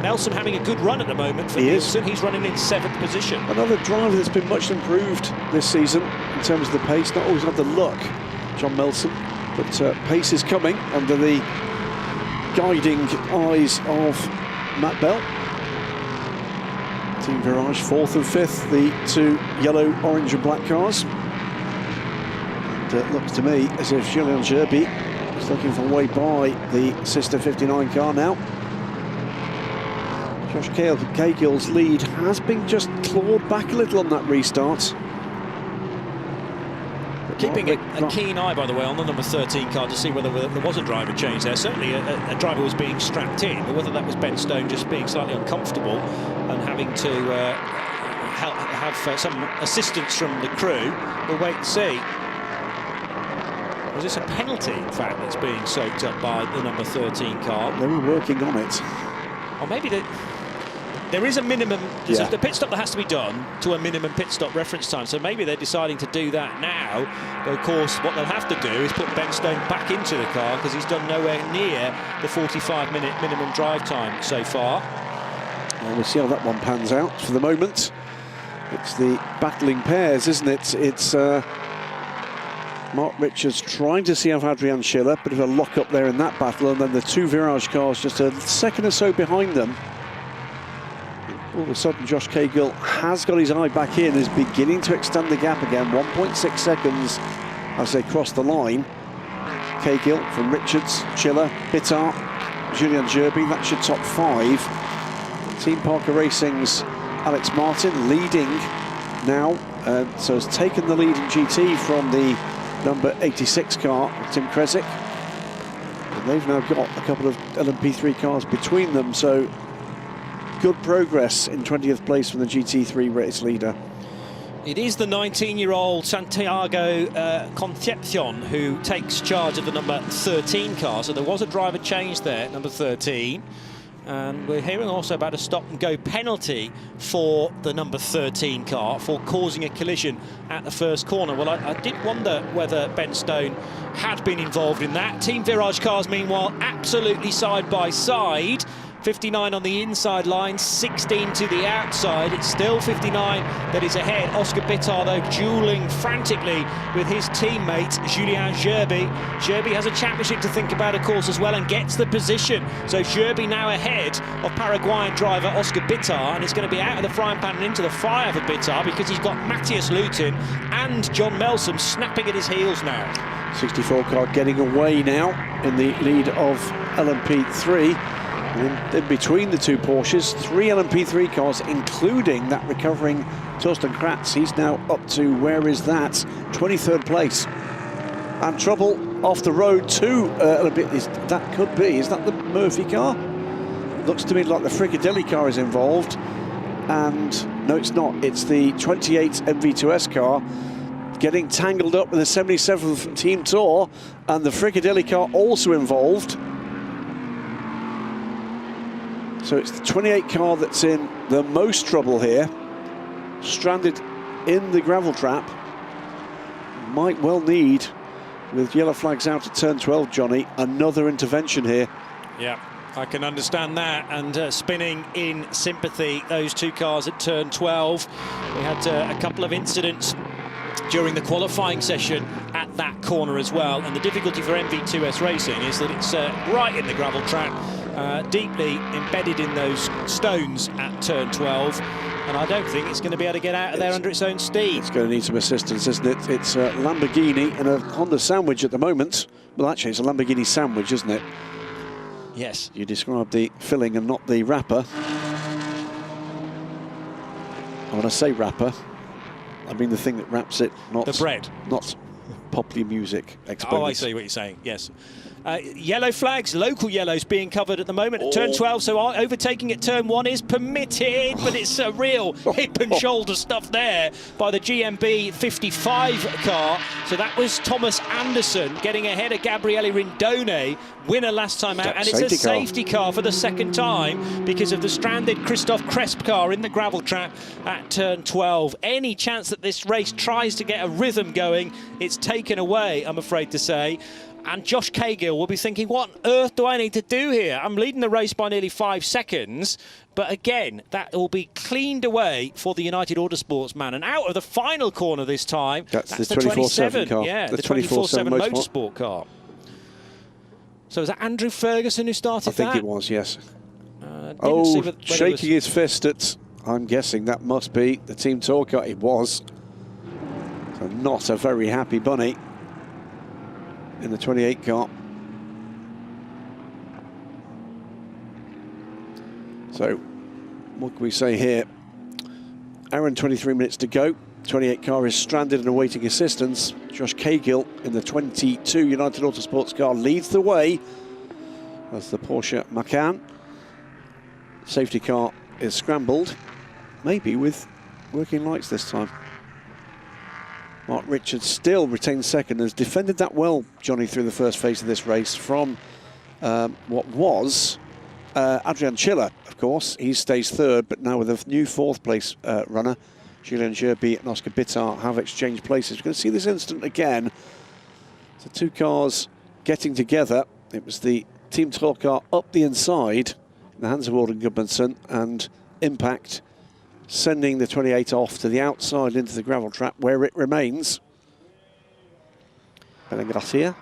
Nelson having a good run at the moment for Nielsen. He's running in 7th position. Another driver that's been much improved this season in terms of the pace. Not always had the luck, John Melson, but pace is coming under the guiding eyes of Matt Bell. Team Virage 4th and 5th, the 2 yellow, orange and black cars. And it looks to me as if Julien Gerby is looking for a way by the sister 59 car now. Josh Cahill's lead has been just clawed back a little on that restart. Keeping a keen eye, by the way, on the number 13 car to see whether there was a driver change there. Certainly a driver was being strapped in, but whether that was Ben Stone just being slightly uncomfortable and having to have some assistance from the crew, we'll wait and see. Was this a penalty, in fact, that's being soaked up by the number 13 car? They were working on it. Or maybe there is a minimum, there's a pit stop that has to be done to a minimum pit stop reference time, so maybe they're deciding to do that now. But of course, what they'll have to do is put Ben Stone back into the car because he's done nowhere near the 45-minute minimum drive time so far. Well, we'll see how that one pans out. For the moment, it's the battling pairs, isn't it? It's Mark Richards trying to see out Adrian Schiller, bit of a lock up there in that battle, and then the 2 Virage cars just a second or so behind them. All of a sudden, Josh Cahill has got his eye back in, is beginning to extend the gap again, 1.6 seconds as they cross the line. Cahill from Richards, Schiller, Bittart, Julien Gerby, that should top 5. Team Parker Racing's Alex Martin leading now, so has taken the lead in GT from the number 86 car, Tim Kresick. And they've now got a couple of LMP3 cars between them, so good progress in 20th place from the GT3 race leader. It is the 19-year-old Santiago Concepcion who takes charge of the number 13 car, so there was a driver change there, number 13. And we're hearing also about a stop-and-go penalty for the number 13 car for causing a collision at the first corner. Well, I did wonder whether Ben Stone had been involved in that. Team Virage cars, meanwhile, absolutely side by side. 59 on the inside line, 16 to the outside. It's still 59 that is ahead. Oscar Bittard, though, duelling frantically with his teammate, Julien Gerby. Gerby has a championship to think about, of course, as well, and gets the position. So Gerby now ahead of Paraguayan driver Oscar Bittard, and it's going to be out of the frying pan and into the fire for Bittard because he's got Matthias Lutin and John Melsom snapping at his heels now. 64 car getting away now in the lead of LMP3. And in between the two Porsches, 3 LMP3 cars, including that recovering Torsten Kratz. He's now up to, where is that? 23rd place. And trouble off the road too. That could be. Is that the Murphy car? Looks to me like the Fricadelli car is involved. And no, it's not. It's the 28 MV2S car getting tangled up with the 77th Team Tour, and the Fricadelli car also involved. So it's the 28 car that's in the most trouble here, stranded in the gravel trap. Might well need, with yellow flags out at turn 12, Johnny, another intervention here. Yeah, I can understand that, and spinning in sympathy, those two cars at turn 12. We had a couple of incidents during the qualifying session at that corner as well, and the difficulty for MV2S Racing is that it's right in the gravel trap, deeply embedded in those stones at turn 12, and I don't think it's going to be able to get out of there under its own steam. It's going to need some assistance, isn't it? It's a Lamborghini and a Honda sandwich at the moment. Well, actually, it's a Lamborghini sandwich, isn't it? Yes. You described the filling and not the wrapper. When I say wrapper, I mean the thing that wraps it, not the bread, not popular music exponents. Oh, I see what you're saying. Yes. Yellow flags, local yellows being covered at the moment at turn 12, so overtaking at turn 1 is permitted, but it's a real hip and shoulder stuff there by the GMB 55 car. So that was Thomas Anderson getting ahead of Gabriele Rindone, winner last time out, and it's a safety car for the second time because of the stranded Christoph Cresp car in the gravel trap at turn 12. Any chance that this race tries to get a rhythm going, it's taken away, I'm afraid to say. And Josh Cahill will be thinking, what on earth do I need to do here? I'm leading the race by nearly 5 seconds. But again, that will be cleaned away for the United Autosports man. And out of the final corner this time, that's the 24/7 car. Yeah, the 24/7 motorsport car. So is that Andrew Ferguson who started that? I think it was, yes. Shaking his fist at, I'm guessing that must be the Team Tour car. It was. So not a very happy bunny in the 28 car. So what can we say here? Aaron, 23 minutes to go. 28 car is stranded and awaiting assistance. Josh Cahill in the 22 United Autosports car leads the way as the Porsche Macan. Safety car is scrambled, maybe with working lights this time. Mark Richards still retains second, has defended that well, Johnny, through the first phase of this race from what was Adrian Chiller, of course. He stays third, but now with a new fourth place runner, Julien Gerby and Oscar Bittard have exchanged places. We're going to see this incident again. So two cars getting together. It was the Team Tour car up the inside in the hands of Alden Gudmundsson, and impact sending the 28 off to the outside into the gravel trap, where it remains. Bellingracia.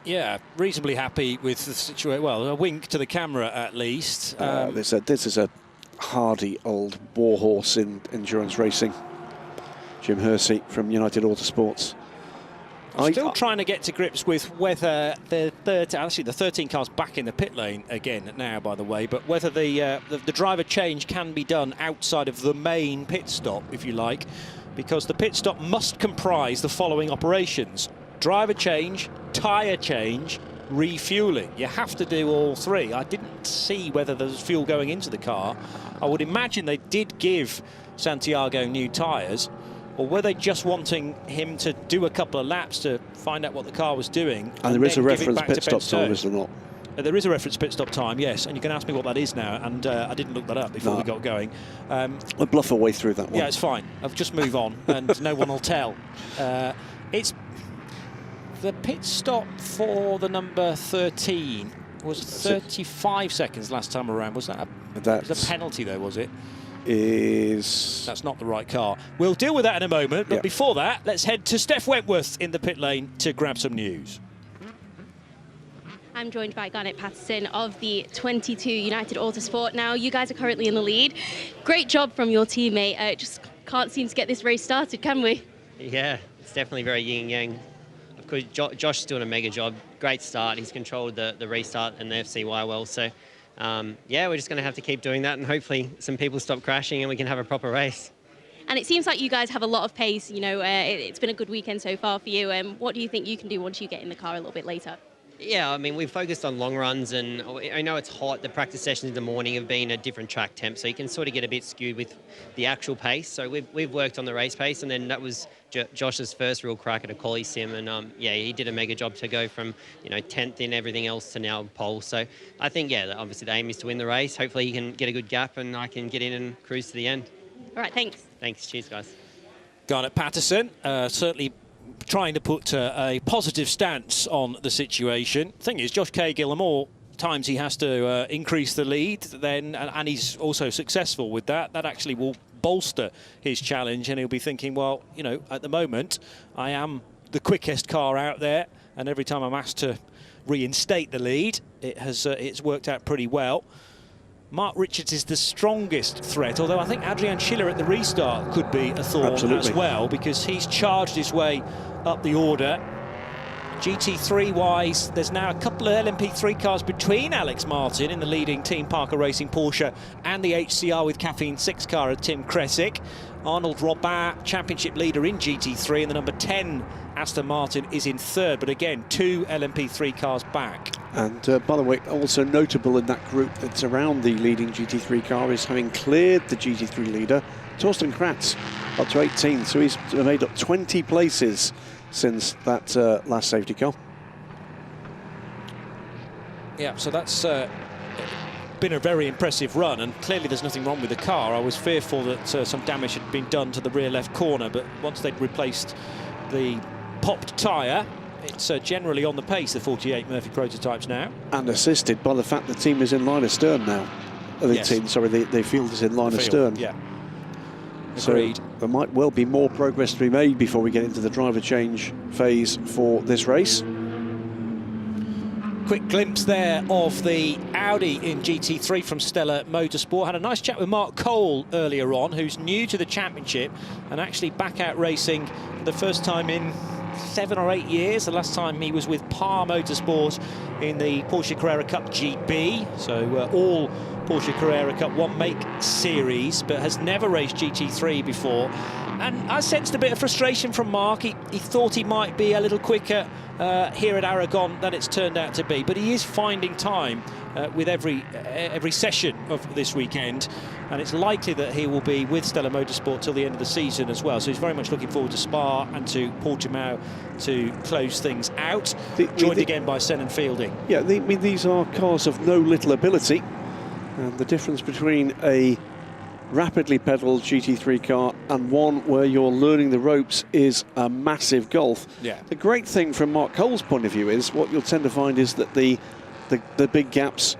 Yeah, reasonably happy with the situation. Well, a wink to the camera at least. This is a hardy old warhorse in endurance racing. Jim Hersey from United Autosports. Still trying to get to grips with whether the 13 cars back in the pit lane again now, by the way, but whether the driver change can be done outside of the main pit stop, if you like, because the pit stop must comprise the following operations: driver change, tyre change, refueling. You have to do all three. I didn't see whether there's fuel going into the car. I would imagine they did give Santiago new tyres. Or were they just wanting him to do a couple of laps to find out what the car was doing? And there is a reference pit stop time, is there not? There is a reference pit stop time, yes, and you can ask me what that is now, and I didn't look that up before we got going. I'll bluff our way through that one. Yeah, it's fine. I'll just move on, and no one will tell. It's the pit stop for the number 13 was 35 seconds last time around. Was that a penalty, though, was it? That's not the right car. We'll deal with that in a moment, but before that, let's head to Steph Wentworth in the pit lane to grab some news. I'm joined by Garnet Patterson of the 22 United Autosport. Now, you guys are currently in the lead. Great job from your teammate. Just can't seem to get this race started, can we? Yeah, it's definitely very yin and yang. Of course, Josh is doing a mega job. Great start. He's controlled the restart and the FCY well. So, yeah, we're just going to have to keep doing that, and hopefully some people stop crashing and we can have a proper race. And it seems like you guys have a lot of pace. You know, it's been a good weekend so far for you. What do you think you can do once you get in the car a little bit later? Yeah, I mean, we've focused on long runs, and I know it's hot. The practice sessions in the morning have been a different track temp, so you can sort of get a bit skewed with the actual pace. So we've worked on the race pace, and then that was Josh's first real crack at a quali sim, and yeah, he did a mega job to go from 10th in everything else to now pole. So I think, yeah, obviously the aim is to win the race. Hopefully he can get a good gap, and I can get in and cruise to the end. All right, thanks. Thanks, cheers, guys. Garnet Patterson certainly trying to put a positive stance on the situation. Thing is, Josh Cahill, the more times he has to increase the lead, then, and he's also successful with that, that actually will bolster his challenge, and he'll be thinking, well, at the moment, I am the quickest car out there, and every time I'm asked to reinstate the lead, it's worked out pretty well. Mark Richards is the strongest threat, although I think Adrian Schiller at the restart could be a thorn as well, because he's charged his way up the order. GT3-wise, there's now a couple of LMP3 cars between Alex Martin in the leading Team Parker Racing Porsche and the HCR with Caffeine 6 car of Tim Kresick. Arnold Robin, championship leader in GT3, and the number 10 Aston Martin is in third, but again, 2 LMP3 cars back. And by the way, also notable in that group that's around the leading GT3 car is having cleared the GT3 leader, Torsten Kratz, up to 18th, so he's made up 20 places since that last safety car. Yeah, so that's been a very impressive run, and clearly there's nothing wrong with the car. I was fearful that some damage had been done to the rear left corner, but once they'd replaced the popped tyre, it's generally on the pace, the 48 Murphy prototypes now. And assisted by the fact the team is in line astern now. The field is in line astern. Yeah. Agreed. So there might well be more progress to be made before we get into the driver change phase for this race. Quick glimpse there of the Audi in GT3 from Stella Motorsport. Had a nice chat with Mark Cole earlier on, who's new to the championship and actually back out racing for the first time in 7 or 8 years. The last time he was with Par Motorsport in the Porsche Carrera Cup GB, so all Porsche Carrera Cup 1 Make series, but has never raced GT3 before. And I sensed a bit of frustration from Mark. He thought he might be a little quicker here at Aragon than it's turned out to be, but he is finding time with every session of this weekend, and it's likely that he will be with Stella Motorsport till the end of the season as well. So he's very much looking forward to Spa and to Portimao to close things out. Joined again by Senan Fielding. Yeah, these are cars of no little ability, and the difference between a rapidly pedalled GT3 car and one where you're learning the ropes is a massive gulf. Yeah. The great thing from Mark Cole's point of view is what you'll tend to find is that the big gaps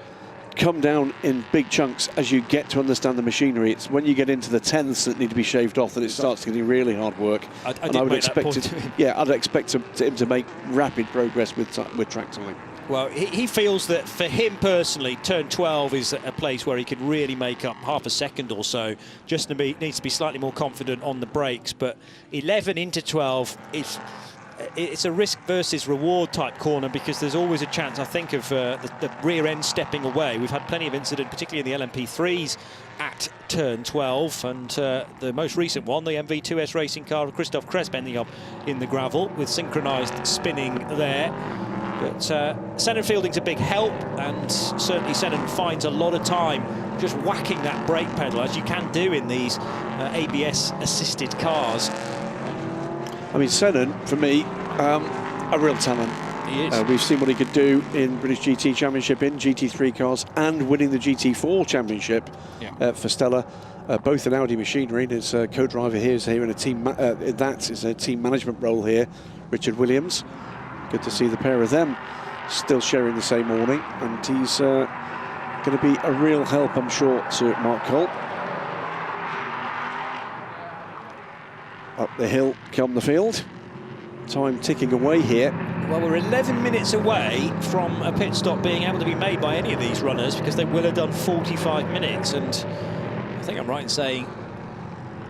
come down in big chunks as you get to understand the machinery. It's when you get into the tenths that need to be shaved off that it starts getting really hard work. I would expect I'd expect him to make rapid progress with track time. Well, he feels that for him personally, turn 12 is a place where he could really make up half a second or so. Just needs to be slightly more confident on the brakes. But 11 into 12, it's a risk versus reward type corner, because there's always a chance, I think, of the rear end stepping away. We've had plenty of incident, particularly in the LMP3s at turn 12, and the most recent one, the MV2S racing car of Christoph Kresp ending up in the gravel with synchronised spinning there. But Senan Fielding's a big help, and certainly Senan finds a lot of time just whacking that brake pedal, as you can do in these ABS-assisted cars. I mean, Senan, for me, a real talent. He is. We've seen what he could do in British GT Championship in GT3 cars and winning the GT4 Championship for Stella. Both in Audi machinery, and his co-driver here is here in a team. That is a team management role here, Richard Williams. Good to see the pair of them still sharing the same awning, and he's going to be a real help, I'm sure, to Mark Cole. Up the hill come the field. Time ticking away here. Well, we're 11 minutes away from a pit stop being able to be made by any of these runners, because they will have done 45 minutes, and I think I'm right in saying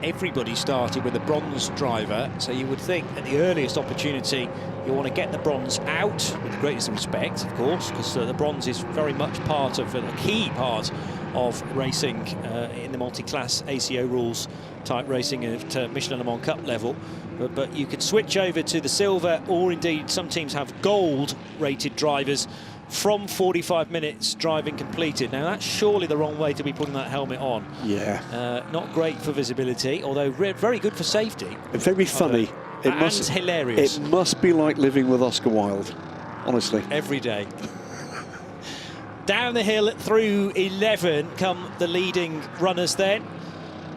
everybody started with a bronze driver, so you would think at the earliest opportunity you want to get the bronze out, with the greatest respect, of course, because the bronze is very much part of, a key part of racing in the multi-class ACO rules type racing at Michelin Le Mans Cup level. But you could switch over to the silver, or indeed some teams have gold rated drivers from 45 minutes driving completed. Now that's surely the wrong way to be putting that helmet on. Yeah. Not great for visibility, although very good for safety. Very funny. And hilarious. It must be like living with Oscar Wilde, honestly. Every day. Down the hill through 11 come the leading runners then.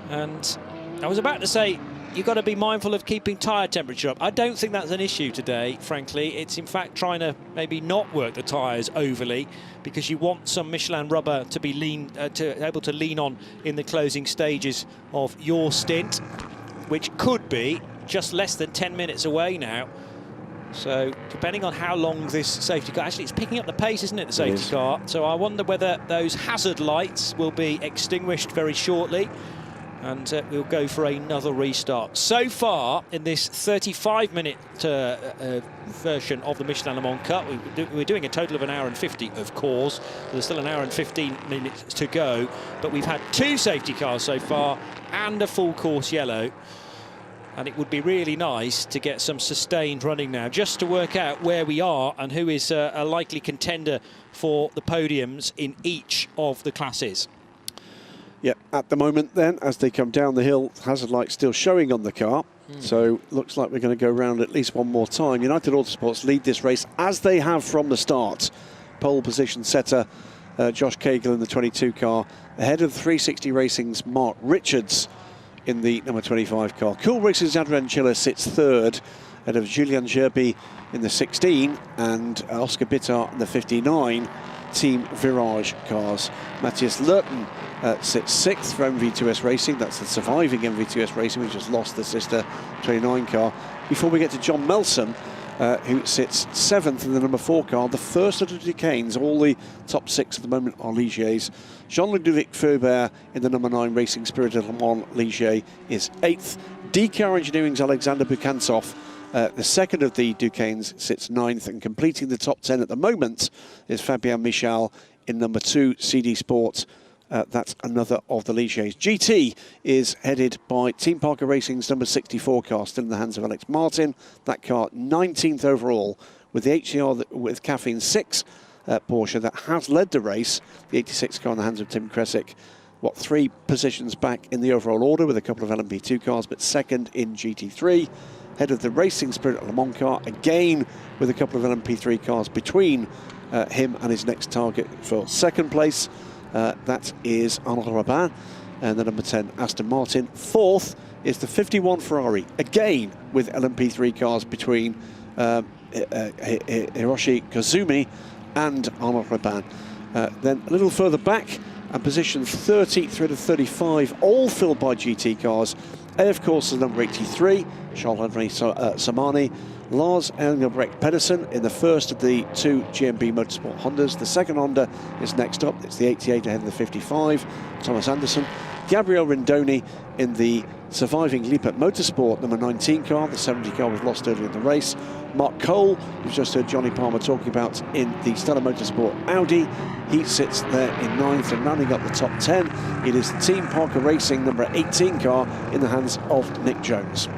And I was about to say, you've got to be mindful of keeping tyre temperature up. I don't think that's an issue today, frankly. It's in fact trying to maybe not work the tyres overly, because you want some Michelin rubber to be able to lean on in the closing stages of your stint, which could be just less than 10 minutes away now. So depending on how long this safety car, actually it's picking up the pace, isn't it, the safety car? So I wonder whether those hazard lights will be extinguished very shortly, and we'll go for another restart. So far in this 35-minute version of the Michelin Le Mans Cup, we're doing a total of an hour and 50, of course. There's still an hour and 15 minutes to go, but we've had 2 safety cars so far and a full course yellow. And it would be really nice to get some sustained running now, just to work out where we are and who is a likely contender for the podiums in each of the classes. Yeah, at the moment then, as they come down the hill, hazard light still showing on the car. So looks like we're going to go round at least one more time. United Autosports lead this race, as they have from the start. Pole position setter Josh Cagle in the 22 car, ahead of 360 Racing's Mark Richards in the number 25 car. Cool Racing's Adrian Chiller sits third, ahead of Julian Gerby in the 16 and Oscar Bitter in the 59 Team Virage cars. Matthias Lerton sits sixth for MV2S Racing. That's the surviving MV2S Racing, which just lost the sister 29 car. Before we get to John Melson, who sits seventh in the number 4 car, the first of the Duquesnes. All the top 6 at the moment are Ligiers. Jean-Ludovic Faubert in the number 9 Racing Spirit of Le Mans Ligier is 8th. DCAR Engineering's Alexander Bukantsov, the second of the Duquesnes, sits 9th, and completing the top 10 at the moment is Fabien Michal in number 2 CD Sports. That's another of the Ligiers. GT is headed by Team Parker Racing's number 64 car, still in the hands of Alex Martin. That car 19th overall, with the HCR with Caffeine 6 Porsche that has led the race. The 86 car in the hands of Tim Kresick. 3 positions back in the overall order with a couple of LMP2 cars, but second in GT3. Head of the Racing Spirit Le Mans car, again with a couple of LMP3 cars between him and his next target for second place. That is Arnaud Rabin and the number 10 Aston Martin. Fourth is the 51 Ferrari, again with LMP3 cars between Hiroshi Kazumi and Arnaud Rabin. Then a little further back, and positions 30 through to 35, all filled by GT cars. Of course, the number 83, Charles-Henri Samani. Lars Engelbrecht Pedersen in the first of the 2 GMB Motorsport Hondas. The second Honda is next up. It's the 88 ahead of the 55, Thomas Anderson. Gabriel Rindoni in the surviving Lippert Motorsport number 19 car. The 70 car was lost earlier in the race. Mark Cole, who's just heard Johnny Palmer talking about, in the Stella Motorsport Audi. He sits there in 9th, and rounding up the top 10, it is the Team Parker Racing number 18 car in the hands of Nick Jones.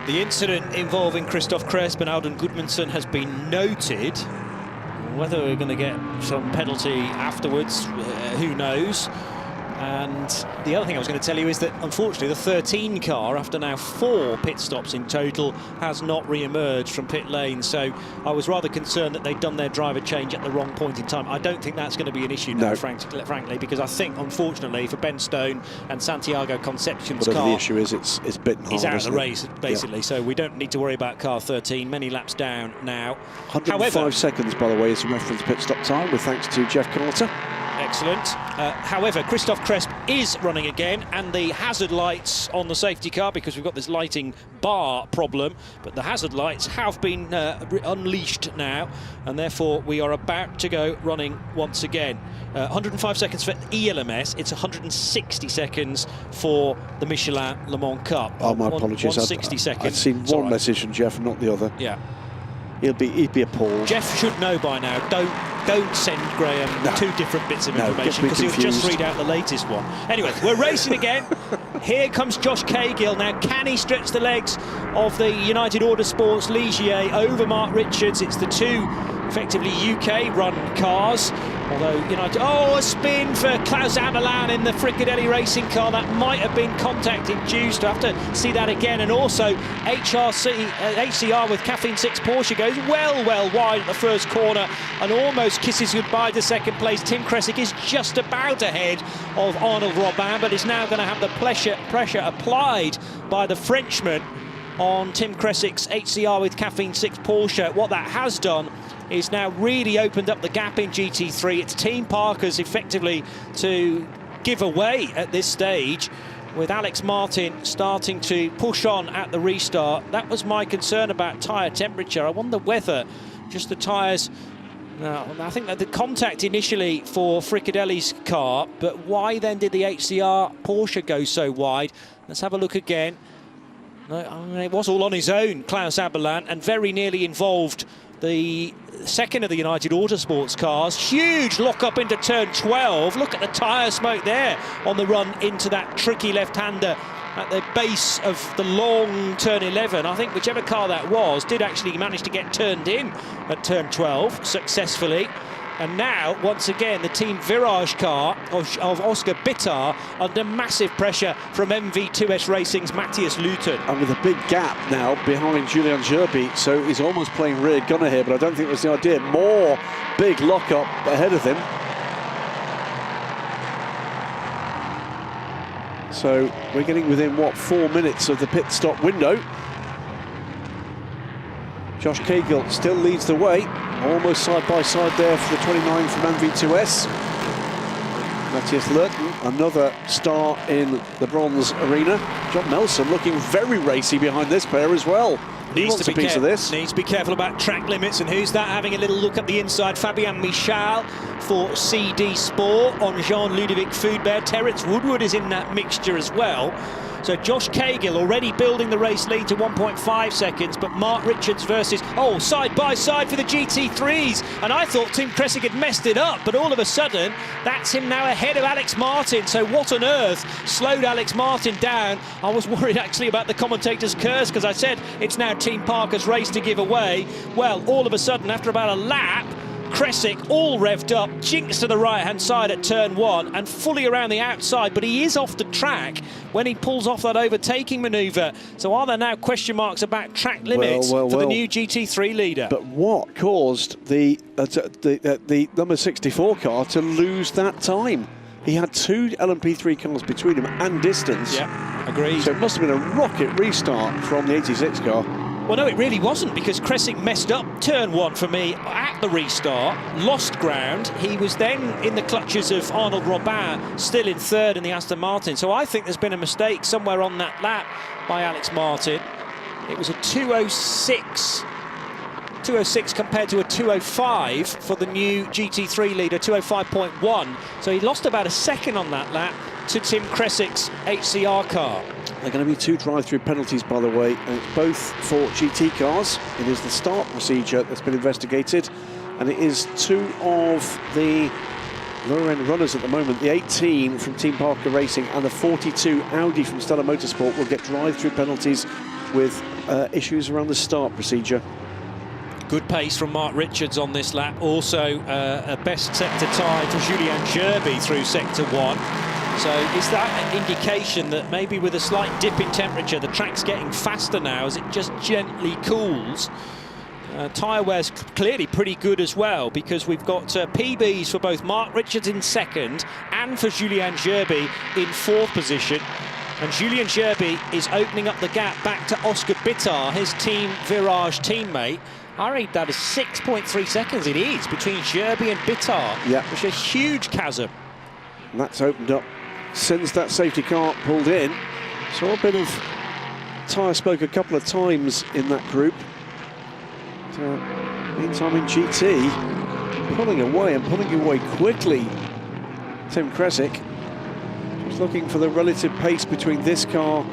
The incident involving Christoph Kresp and Alden Gudmundsson has been noted. Whether we're going to get some penalty afterwards, who knows? And the other thing I was going to tell you is that, unfortunately, the 13 car, after now 4 pit stops in total, has not re-emerged from pit lane. So I was rather concerned that they'd done their driver change at the wrong point in time. I don't think that's going to be an issue now, frankly, because I think, unfortunately, for Ben Stone and Santiago Concepcion's whatever car, the issue is, it's bitten hard. he's out of the race, basically. Yeah. So we don't need to worry about car 13. Many laps down now. 105 seconds, by the way, is the reference pit stop time, with thanks to Jeff Carter. Excellent. However, Christophe Cresp is running again, and the hazard lights on the safety car, because we've got this lighting bar problem, but the hazard lights have been unleashed now, and therefore we are about to go running once again. 105 seconds for ELMS, it's 160 seconds for the Michelin Le Mans Cup. Oh, my apologies. 160 seconds. I've seen one message from Jeff and not the other. Yeah. He'd be appalled. Jeff should know by now. Don't send Graham 2 different bits of information, because he'll just read out the latest one. Anyway, we're racing again. Here comes Josh Cahill. Now, can he stretch the legs of the United Autosports Ligier over Mark Richards? It's the 2 effectively UK-run cars. Although United... Oh, a spin for Klaus Amelan in the Fricadelli racing car. That might have been contact induced. I have to see that again. And also HCR with Caffeine 6 Porsche goes well wide at the first corner and almost kisses goodbye to second place. Tim Kresick is just about ahead of Arnold Robin, but is now going to have the pressure applied by the Frenchman on Tim Kresick's HCR with Caffeine 6 Porsche. What that has done is now really opened up the gap in GT3. It's Team Parker's effectively to give away at this stage, with Alex Martin starting to push on at the restart. That was my concern about tyre temperature. I wonder whether just the tyres... No, I think that the contact initially for Fricadelli's car, but why then did the HCR Porsche go so wide? Let's have a look again. It was all on his own, Klaus Amelan, and very nearly involved the second of the United Autosports cars. Huge lock-up into turn 12. Look at the tyre smoke there on the run into that tricky left-hander at the base of the long turn 11. I think whichever car that was did actually manage to get turned in at turn 12 successfully. And now, once again, the Team Virage car of Oscar Bitter under massive pressure from MV2S Racing's Matthias Luton. And with a big gap now behind Julian Gerby, so he's almost playing rear gunner here, but I don't think that's the idea. More big lock-up ahead of him. So we're getting within, what, 4 minutes of the pit stop window. Josh Cahill still leads the way, almost side by side there for the 29 from MV2S. Matthias Lurton, another star in the bronze arena. John Nelson looking very racy behind this pair as well. Needs to be careful. Needs to be careful about track limits. And who's that? Having a little look at the inside. Fabien Michal for CD Sport on Jean-Ludovic Foudbert. Terence Woodward is in that mixture as well. So Josh Cahill already building the race lead to 1.5 seconds, but Mark Richards versus, side by side for the GT3s. And I thought Tim Kresick had messed it up, but all of a sudden, that's him now ahead of Alex Martin. So what on earth slowed Alex Martin down? I was worried actually about the commentator's curse, because I said it's now Team Parker's race to give away. Well, all of a sudden, after about a lap, Kresick all revved up, jinks to the right-hand side at turn 1 and fully around the outside, but he is off the track when he pulls off that overtaking manoeuvre. So are there now question marks about track limits for the new GT3 leader? But what caused the number 64 car to lose that time? He had 2 LMP3 cars between him and distance. Yeah, agreed. So it must have been a rocket restart from the 86 car. Well, no, it really wasn't, because Kresick messed up turn 1 for me at the restart, lost ground. He was then in the clutches of Arnold Robin, still in third in the Aston Martin. So I think there's been a mistake somewhere on that lap by Alex Martin. It was a 206 compared to a 205 for the new GT3 leader, 205.1. So he lost about a second on that lap to Tim Kresick's HCR car. There are going to be 2 drive-through penalties, by the way, and it's both for GT cars. It is the start procedure that's been investigated, and it is 2 of the lower-end runners at the moment. The 18 from Team Parker Racing and the 42 Audi from Stella Motorsport will get drive-through penalties with issues around the start procedure. Good pace from Mark Richards on this lap. Also a best sector tie for Julien Gerby through sector 1. So is that an indication that maybe with a slight dip in temperature, the track's getting faster now as it just gently cools? Tyre wear's clearly pretty good as well, because we've got PBs for both Mark Richards in second and for Julien Gerby in fourth position. And Julien Gerby is opening up the gap back to Oscar Bitar, his Team Virage teammate. I rate that as 6.3 seconds it is between Gerby and Bitar, which is a huge chasm. And that's opened up since that safety car pulled in. Saw a bit of tyre smoke a couple of times in that group. Meantime in GT, pulling away quickly. Tim Kresick just looking for the relative pace between this car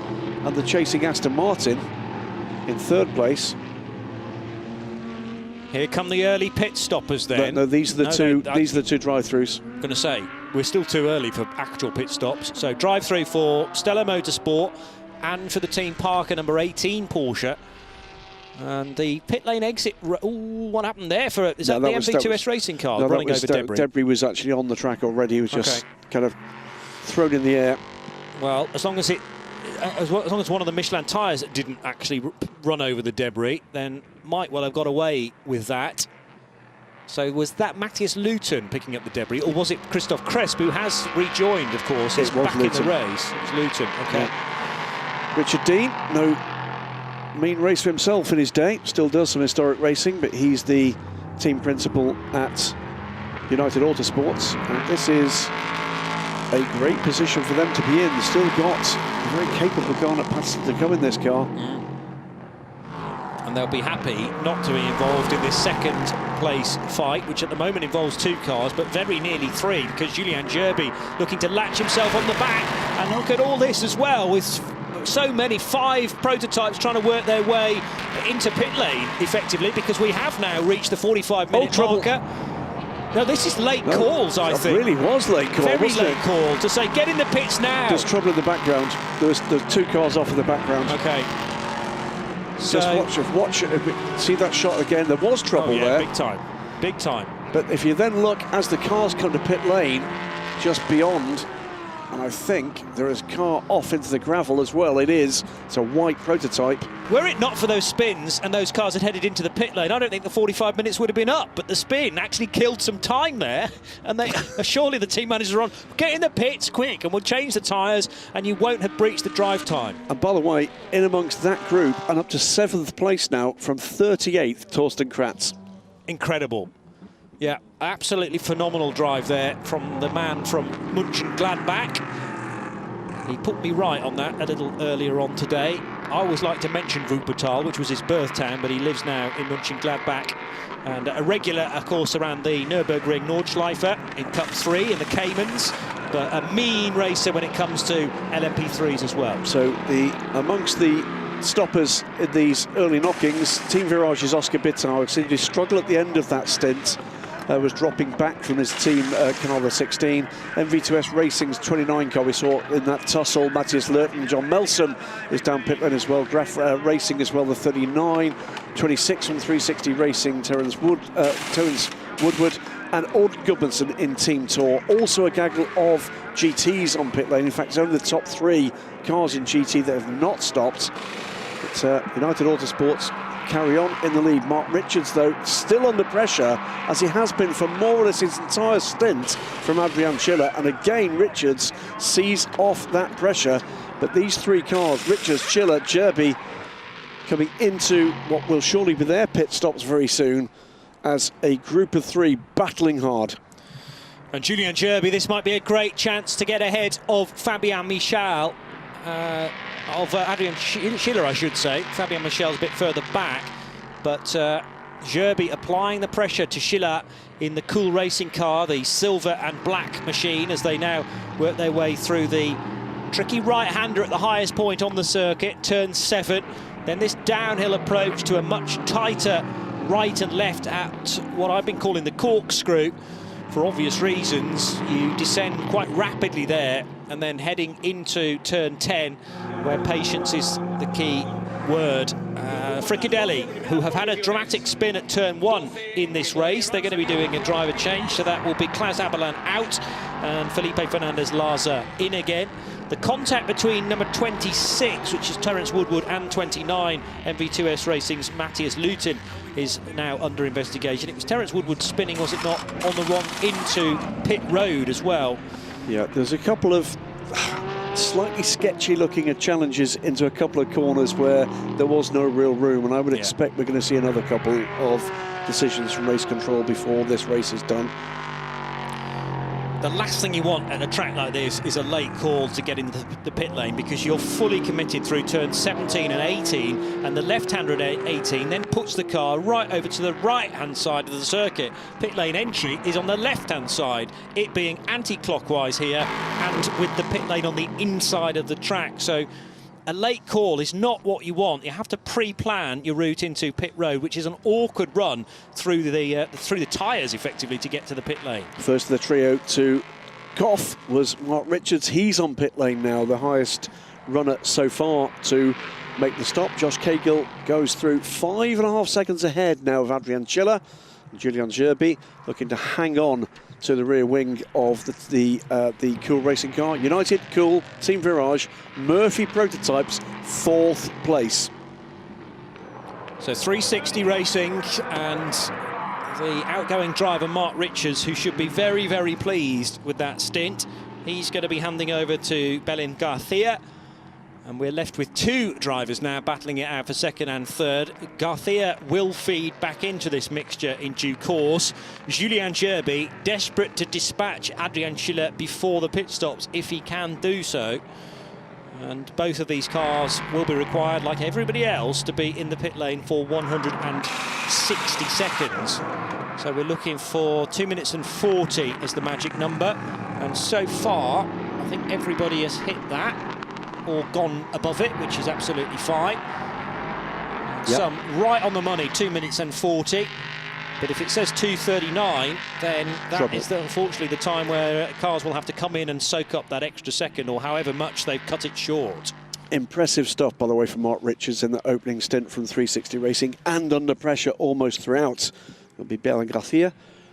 and the chasing Aston Martin in third place. Here come the early pit stoppers then. No, these are the two. These are the two drive-throughs. I'm going to say we're still too early for actual pit stops. So drive-through for Stella Motorsport and for the team Parker number 18 Porsche. And the pit lane exit. Ooh, what happened there? Is that the MV2S racing car running over debris? Debris was actually on the track already. He was just kind of thrown in the air. Well, as long as one of the Michelin tyres didn't actually run over the debris, then might well have got away with that. So was that Matthias Luton picking up the debris, or was it Christoph Cresp, who has rejoined, of course, is back in the race? It was Luton, okay. Yeah. Richard Dean, no mean racer himself in his day, still does some historic racing, but he's the team principal at United Autosports, and this is a great position for them to be in. They've still got a very capable Garnet Patterson to come in this car. And they'll be happy not to be involved in this second place fight, which at the moment involves two cars, but very nearly three, because Julien Gerby looking to latch himself on the back. And look at all this as well, with so many, 5 prototypes trying to work their way into pit lane effectively, because we have now reached the 45-minute marker. No, this is late calls, I think. It really was late call, very late call to say, get in the pits now. There's trouble in the background. There's 2 cars off in the background. Okay. So, just watch it. See that shot again. There was trouble there. Big time. Big time. But if you then look as the cars come to pit lane, just beyond, and I think there is a car off into the gravel as well. It's a white prototype. Were it not for those spins and those cars had headed into the pit lane, I don't think the 45 minutes would have been up. But the spin actually killed some time there. And they surely the team managers are on, get in the pits quick and we'll change the tyres and you won't have breached the drive time. And by the way, in amongst that group and up to 7th place now from 38th, Torsten Kratz. Incredible. Yeah, absolutely phenomenal drive there from the man from Mönchengladbach. He put me right on that a little earlier on today. I always like to mention Wuppertal, which was his birth town, but he lives now in Mönchengladbach. And a regular, of course, around the Nürburgring Nordschleife in Cup 3 in the Caymans, but a mean racer when it comes to LMP3s as well. So amongst the stoppers in these early knockings, Team Virage's Oscar Bitar seemed to struggle at the end of that stint. Was dropping back from his team, Canova 16. MV2S Racing's 29 car we saw in that tussle. Matthias Lurton, John Melson is down pit lane as well. Graf Racing as well, the 39. 26 from 360 Racing, Terence Woodward, and Ord Gudmundsson in Team Tour. Also a gaggle of GTs on pit lane. In fact, it's only the top 3 cars in GT that have not stopped. But United Autosports carry on in the lead. Mark Richards, though, still under pressure, as he has been for more or less his entire stint from Adrian Schiller. And again, Richards sees off that pressure. But these 3 cars, Richards, Schiller, Gerby, coming into what will surely be their pit stops very soon, as a group of 3 battling hard. And Julien Gerby, this might be a great chance to get ahead of Fabien Michel. Adrian Schiller, I should say. Fabien Michel's a bit further back, but Gerby applying the pressure to Schiller in the cool racing car, the silver and black machine, as they now work their way through the tricky right-hander at the highest point on the circuit, turn 7. Then this downhill approach to a much tighter right and left at what I've been calling the corkscrew. For obvious reasons, you descend quite rapidly there, and then heading into turn 10, where patience is the key word. Fricadelli, who have had a dramatic spin at turn 1 in this race. They're going to be doing a driver change, so that will be Klaus Abelan out and Felipe Fernandez-Laza in again. The contact between number 26, which is Terence Woodward, and 29, MV2S Racing's Matthias Lutin, is now under investigation. It was Terence Woodward spinning, was it not, on the run into pit road as well? Yeah, there's a couple of slightly sketchy looking at challenges into a couple of corners where there was no real room, and I would expect we're going to see another couple of decisions from race control before this race is done. The last thing you want at a track like this is a late call to get into the pit lane, because you're fully committed through turns 17 and 18, and the left-hander at 18 then puts the car right over to the right-hand side of the circuit. Pit lane entry is on the left-hand side, it being anti-clockwise here, and with the pit lane on the inside of the track. So a late call is not what you want. You have to pre-plan your route into pit road, which is an awkward run through the tyres, effectively, to get to the pit lane. First of the trio to cough was Mark Richards. He's on pit lane now, the highest runner so far to make the stop. Josh Cahill goes through 5.5 seconds ahead now of Adrian Schiller. Julian Gerby looking to hang on to the rear wing of the Cool Racing car. United, Cool, Team Virage, Murphy Prototypes, 4th place. So 360 Racing and the outgoing driver Mark Richards, who should be very, very pleased with that stint. He's going to be handing over to Belin Garcia, and we're left with 2 drivers now battling it out for 2nd and 3rd. Garcia will feed back into this mixture in due course. Julian Gerby desperate to dispatch Adrian Schiller before the pit stops, if he can do so. And both of these cars will be required, like everybody else, to be in the pit lane for 160 seconds. So we're looking for 2 minutes and 40 is the magic number. And so far, I think everybody has hit that, or gone above it, which is absolutely fine. Some right on the money, 2 minutes and 40. But if it says 2:39, then that is unfortunately the time where cars will have to come in and soak up that extra second, or however much they've cut it short. Impressive stuff, by the way, from Mark Richards in the opening stint from 360 Racing, and under pressure almost throughout. It'll be Belin Garcia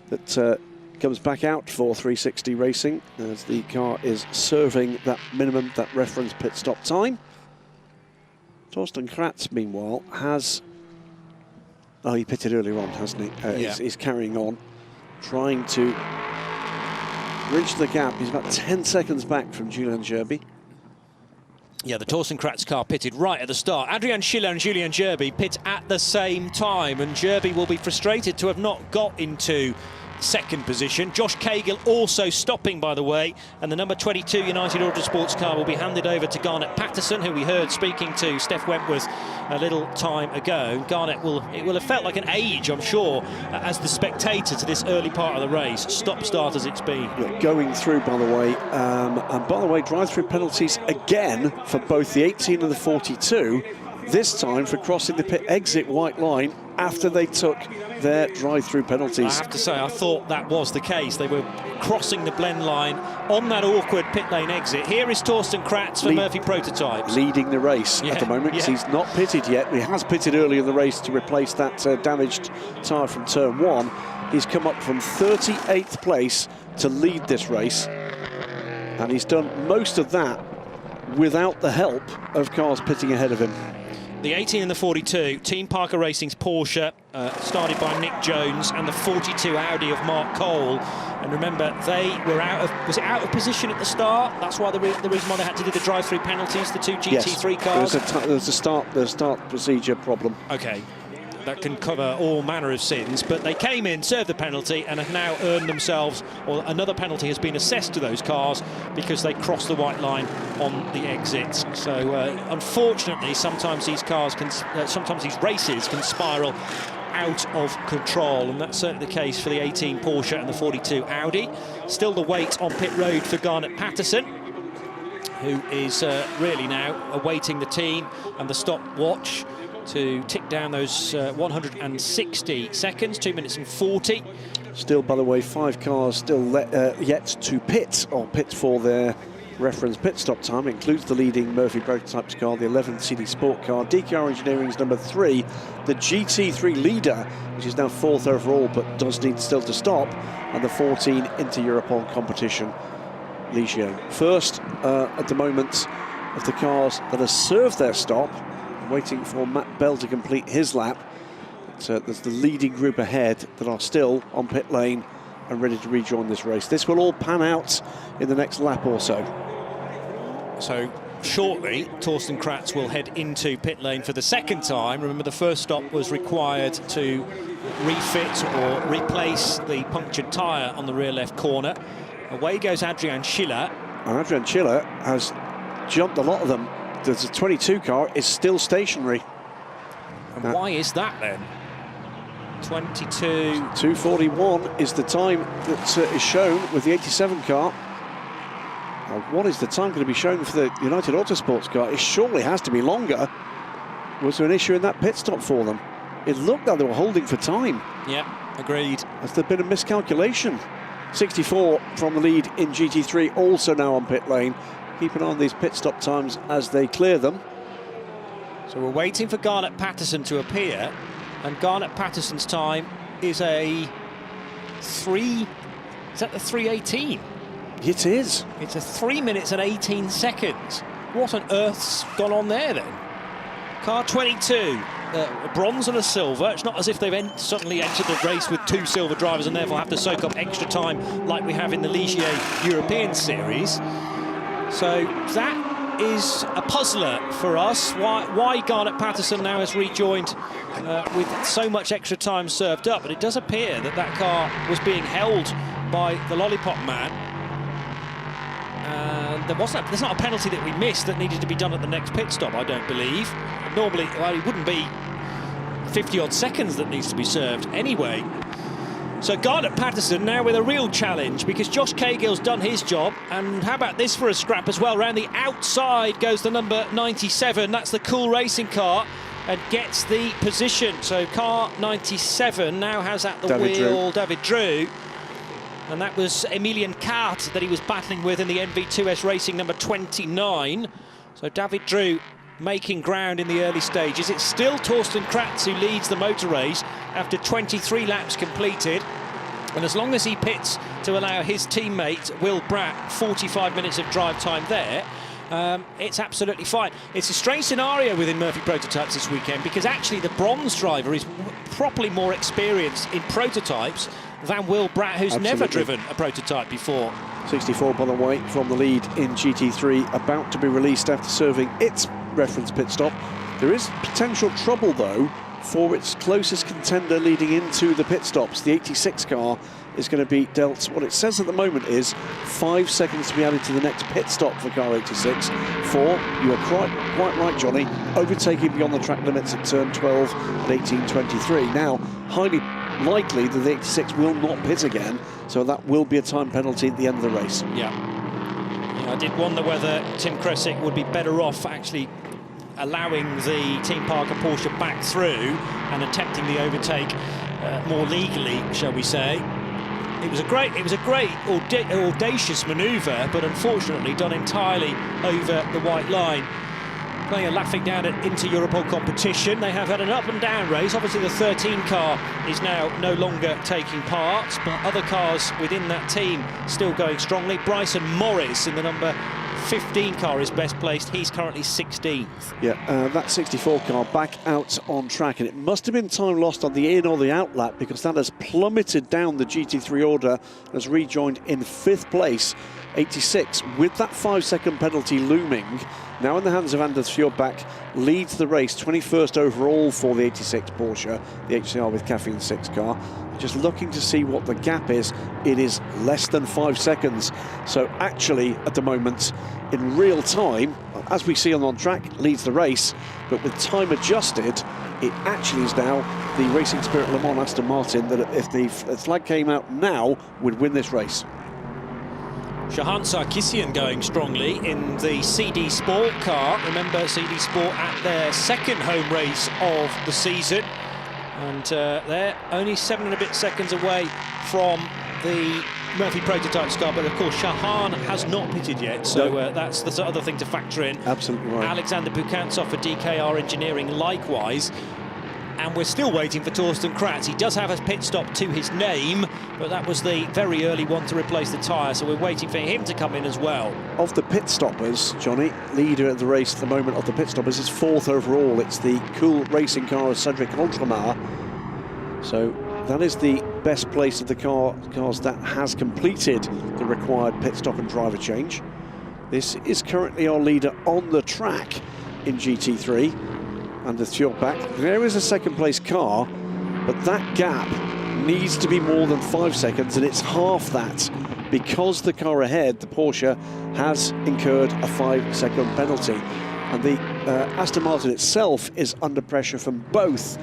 that comes back out for 360 Racing as the car is serving that minimum, that reference pit stop time. Torsten Kratz, meanwhile, has... Oh, he pitted earlier on, hasn't he? He's carrying on, trying to bridge the gap. He's about 10 seconds back from Julian Gerby. Yeah, the Torsten Kratz car pitted right at the start. Adrian Schiller and Julian Gerby pit at the same time, and Gerby will be frustrated to have not got into 2nd position. Josh Cahill also stopping, by the way, and the number 22 United Autosports car will be handed over to Garnet Patterson, who we heard speaking to Steph Wentworth a little time ago. Garnet will have felt like an age, I'm sure, as the spectator to this early part of the race, stop-start as it's been. Yeah, going through, by the way, and by the way, drive-through penalties again for both the 18 and the 42, this time for crossing the pit exit white line after they took their drive-through penalties. I have to say, I thought that was the case. They were crossing the blend line on that awkward pit lane exit. Here is Torsten Kratz for Murphy Prototypes. Leading the race at the moment, because he's not pitted yet. He has pitted early in the race to replace that damaged tyre from turn 1. He's come up from 38th place to lead this race, and he's done most of that without the help of cars pitting ahead of him. The 18 and the 42, Team Parker Racing's Porsche, started by Nick Jones, and the 42 Audi of Mark Cole. And remember, they were was it out of position at the start? That's why the reason why they had to do the drive-through penalties, the 2 GT3 cars? There was a start procedure problem. Okay. That can cover all manner of sins, but they came in, served the penalty, and have now earned themselves, or another penalty has been assessed to those cars because they crossed the white line on the exits. So unfortunately, sometimes these cars can, sometimes these races can spiral out of control, and that's certainly the case for the 18 Porsche and the 42 Audi. Still the wait on pit road for Garnet Patterson, who is really now awaiting the team and the stopwatch to tick down those 160 seconds, 2 minutes and 40. Still, by the way, 5 cars still yet to pit, or pit for their reference pit stop time. It includes the leading Murphy Prototypes car, the 11th CD Sport car, DKR Engineering's number 3, the GT3 leader, which is now 4th overall but does need still to stop, and the 14 Inter-Europol competition, Ligier. First, at the moment, of the cars that have served their stop, waiting for Matt Bell to complete his lap. There's the leading group ahead that are still on pit lane and ready to rejoin this race. This will all pan out in the next lap or so. So shortly, Torsten Kratz will head into pit lane for the second time. Remember, the first stop was required to refit or replace the punctured tyre on the rear left corner. Away goes Adrian Schiller. And Adrian Schiller has jumped a lot of them. There's a 22 car is still stationary. And why is that then? 22. 2:41 is the time that is shown with the 87 car. Now, what is the time going to be shown for the United Autosports car? It surely has to be longer. Was there an issue in that pit stop for them? It looked like they were holding for time. Yeah, agreed. Has there been a miscalculation? 64 from the lead in GT3, also now on pit lane. Keep an eye on these pit stop times as they clear them. So we're waiting for Garnet Patterson to appear, and Garnet Patterson's time is a 3. Is that the 3:18? It is. It's a 3 minutes and 18 seconds. What on earth's gone on there then? Car 22, a bronze and a silver. It's not as if they've suddenly entered the race with 2 silver drivers and therefore have to soak up extra time like we have in the Ligier European Series. So that is a puzzler for us. Why Garnet Patterson now has rejoined with so much extra time served up, but it does appear that that car was being held by the Lollipop Man. And there's not a penalty that we missed that needed to be done at the next pit stop, I don't believe. Normally, well, it wouldn't be 50-odd seconds that needs to be served anyway. So Garnet Patterson now with a real challenge, because Josh Cagill's done his job. And how about this for a scrap as well? Round the outside goes the number 97. That's the Cool Racing car, and gets the position. So car 97 now has at the wheel David Drew. And that was Emilian Cart that he was battling with in the MV2S Racing number 29. So David Drew making ground in the early stages. It's still Torsten Kratz who leads the motor race after 23 laps completed. And as long as he pits to allow his teammate Will Bratt 45 minutes of drive time there, it's absolutely fine. It's a strange scenario within Murphy Prototypes this weekend, because actually the bronze driver is properly more experienced in prototypes than Will Bratt, who's never driven a prototype before. 64 by the way from the lead in GT3, about to be released after serving its reference pit stop. There is potential trouble though for its closest contender leading into the pit stops. The 86 car is going to be dealt, what it says at the moment is 5 seconds to be added to the next pit stop for car 86. You are quite right, Johnny, overtaking beyond the track limits at turn 12 at 18:23. Now, highly likely that the 86 will not pit again, so that will be a time penalty at the end of the race. Yeah, I did wonder whether Tim Kresick would be better off actually allowing the Team Parker Porsche back through and attempting the overtake more legally, shall we say. It was a great audacious manoeuvre, but unfortunately done entirely over the white line. Playing a laughing down at Inter-Europol competition. They have had an up and down race. Obviously the 13 car is now no longer taking part, but other cars within that team still going strongly. Bryson Morris in the number 15 car is best placed. He's currently 16th. Yeah, that 64 car back out on track, and it must have been time lost on the in or the out lap, because that has plummeted down the GT3 order and has rejoined in 5th place. 86 with that 5-second penalty looming. Now in the hands of Anders Fjordbach, leads the race, 21st overall for the 86 Porsche, the HCR with Caffeine 6 car. Just looking to see what the gap is. It is less than 5 seconds. So actually, at the moment, in real time, as we see on track, leads the race, but with time adjusted, it actually is now the Racing Spirit Le Mans Aston Martin that, if the flag came out now, would win this race. Shahan Sarkisian going strongly in the CD Sport car. Remember, CD Sport at their second home race of the season. And they're only 7 and a bit seconds away from the Murphy Prototypes car, but of course Shahan has not pitted yet, so that's the other thing to factor in. Absolutely right. Alexander Bukantsov for DKR Engineering likewise. And we're still waiting for Torsten Kratz. He does have a pit stop to his name, but that was the very early one to replace the tyre, so we're waiting for him to come in as well. Of the pit stoppers, Johnny, leader of the race at the moment of the pit stoppers is 4th overall. It's the cool racing car of Cedric Lontremar. So that is the best place of the cars that has completed the required pit stop and driver change. This is currently our leader on the track in GT3. And the Fjordback. There is a second place car, but that gap needs to be more than 5 seconds, and it's half that because the car ahead, the Porsche, has incurred a 5-second penalty. And the Aston Martin itself is under pressure from both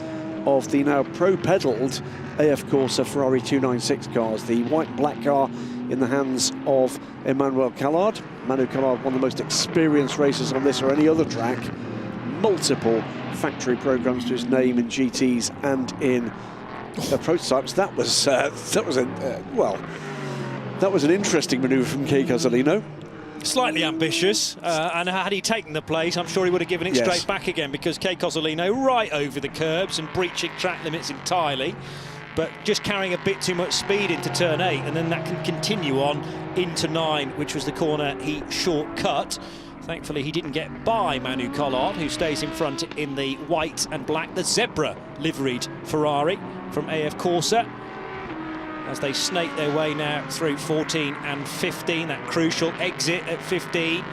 of the now pro-pedalled AF Corsa Ferrari 296 cars. The white and black car in the hands of Emmanuel Callard. Manu Callard, one of the most experienced racers on this or any other track. Multiple factory programs to his name in GTs and in prototypes. That was an interesting manoeuvre from Kei Cozzolino. Slightly ambitious, and had he taken the place, I'm sure he would have given it straight back again, because Kei Cozzolino right over the curbs and breaching track limits entirely, but just carrying a bit too much speed into turn 8, and then that can continue on into 9, which was the corner he shortcut. Thankfully, he didn't get by Manu Collard, who stays in front in the white and black, the zebra liveried Ferrari from AF Corsa, as they snake their way now through 14 and 15, that crucial exit at 15.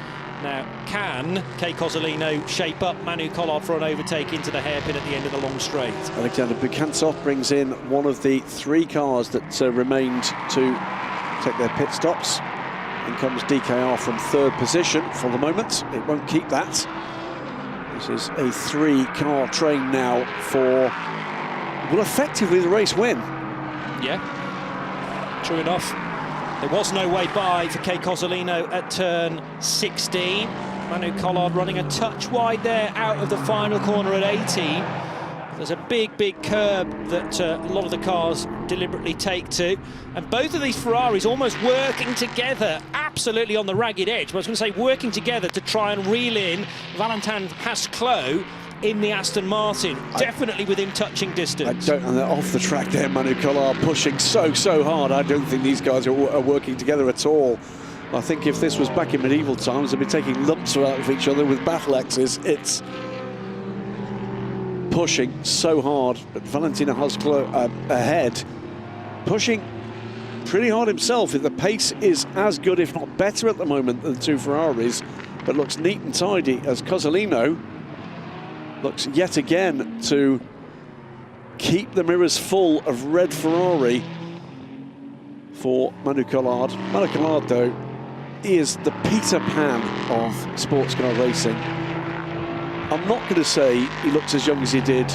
Now, can Kei Cozzolino shape up Manu Collard for an overtake into the hairpin at the end of the long straight? Alexander Bukantsov brings in one of the 3 cars that remained to take their pit stops. In comes DKR from 3rd position for the moment. It won't keep that. This is a 3-car train now for, well, effectively the race win. Yeah, true enough. There was no way by for Kei Cozzolino at turn 16. Manu Collard running a touch wide there out of the final corner at 18. There's a big curb that a lot of the cars deliberately take to. And both of these Ferraris almost working together, absolutely on the ragged edge. But I was going to say working together to try and reel in Valentin Hasclot in the Aston Martin, definitely within touching distance. And they're off the track there, Manu Collard pushing so hard. I don't think these guys are working together at all. I think if this was back in medieval times, they'd be taking lumps out of each other with battle axes. It's pushing so hard, but Valentin Hasclot ahead, pushing pretty hard himself. The pace is as good, if not better at the moment, than the 2 Ferraris, but looks neat and tidy as Cozzolino looks yet again to keep the mirrors full of red Ferrari for Manu Collard. Manu Collard, though, is the Peter Pan of sports car racing. I'm not going to say he looks as young as he did,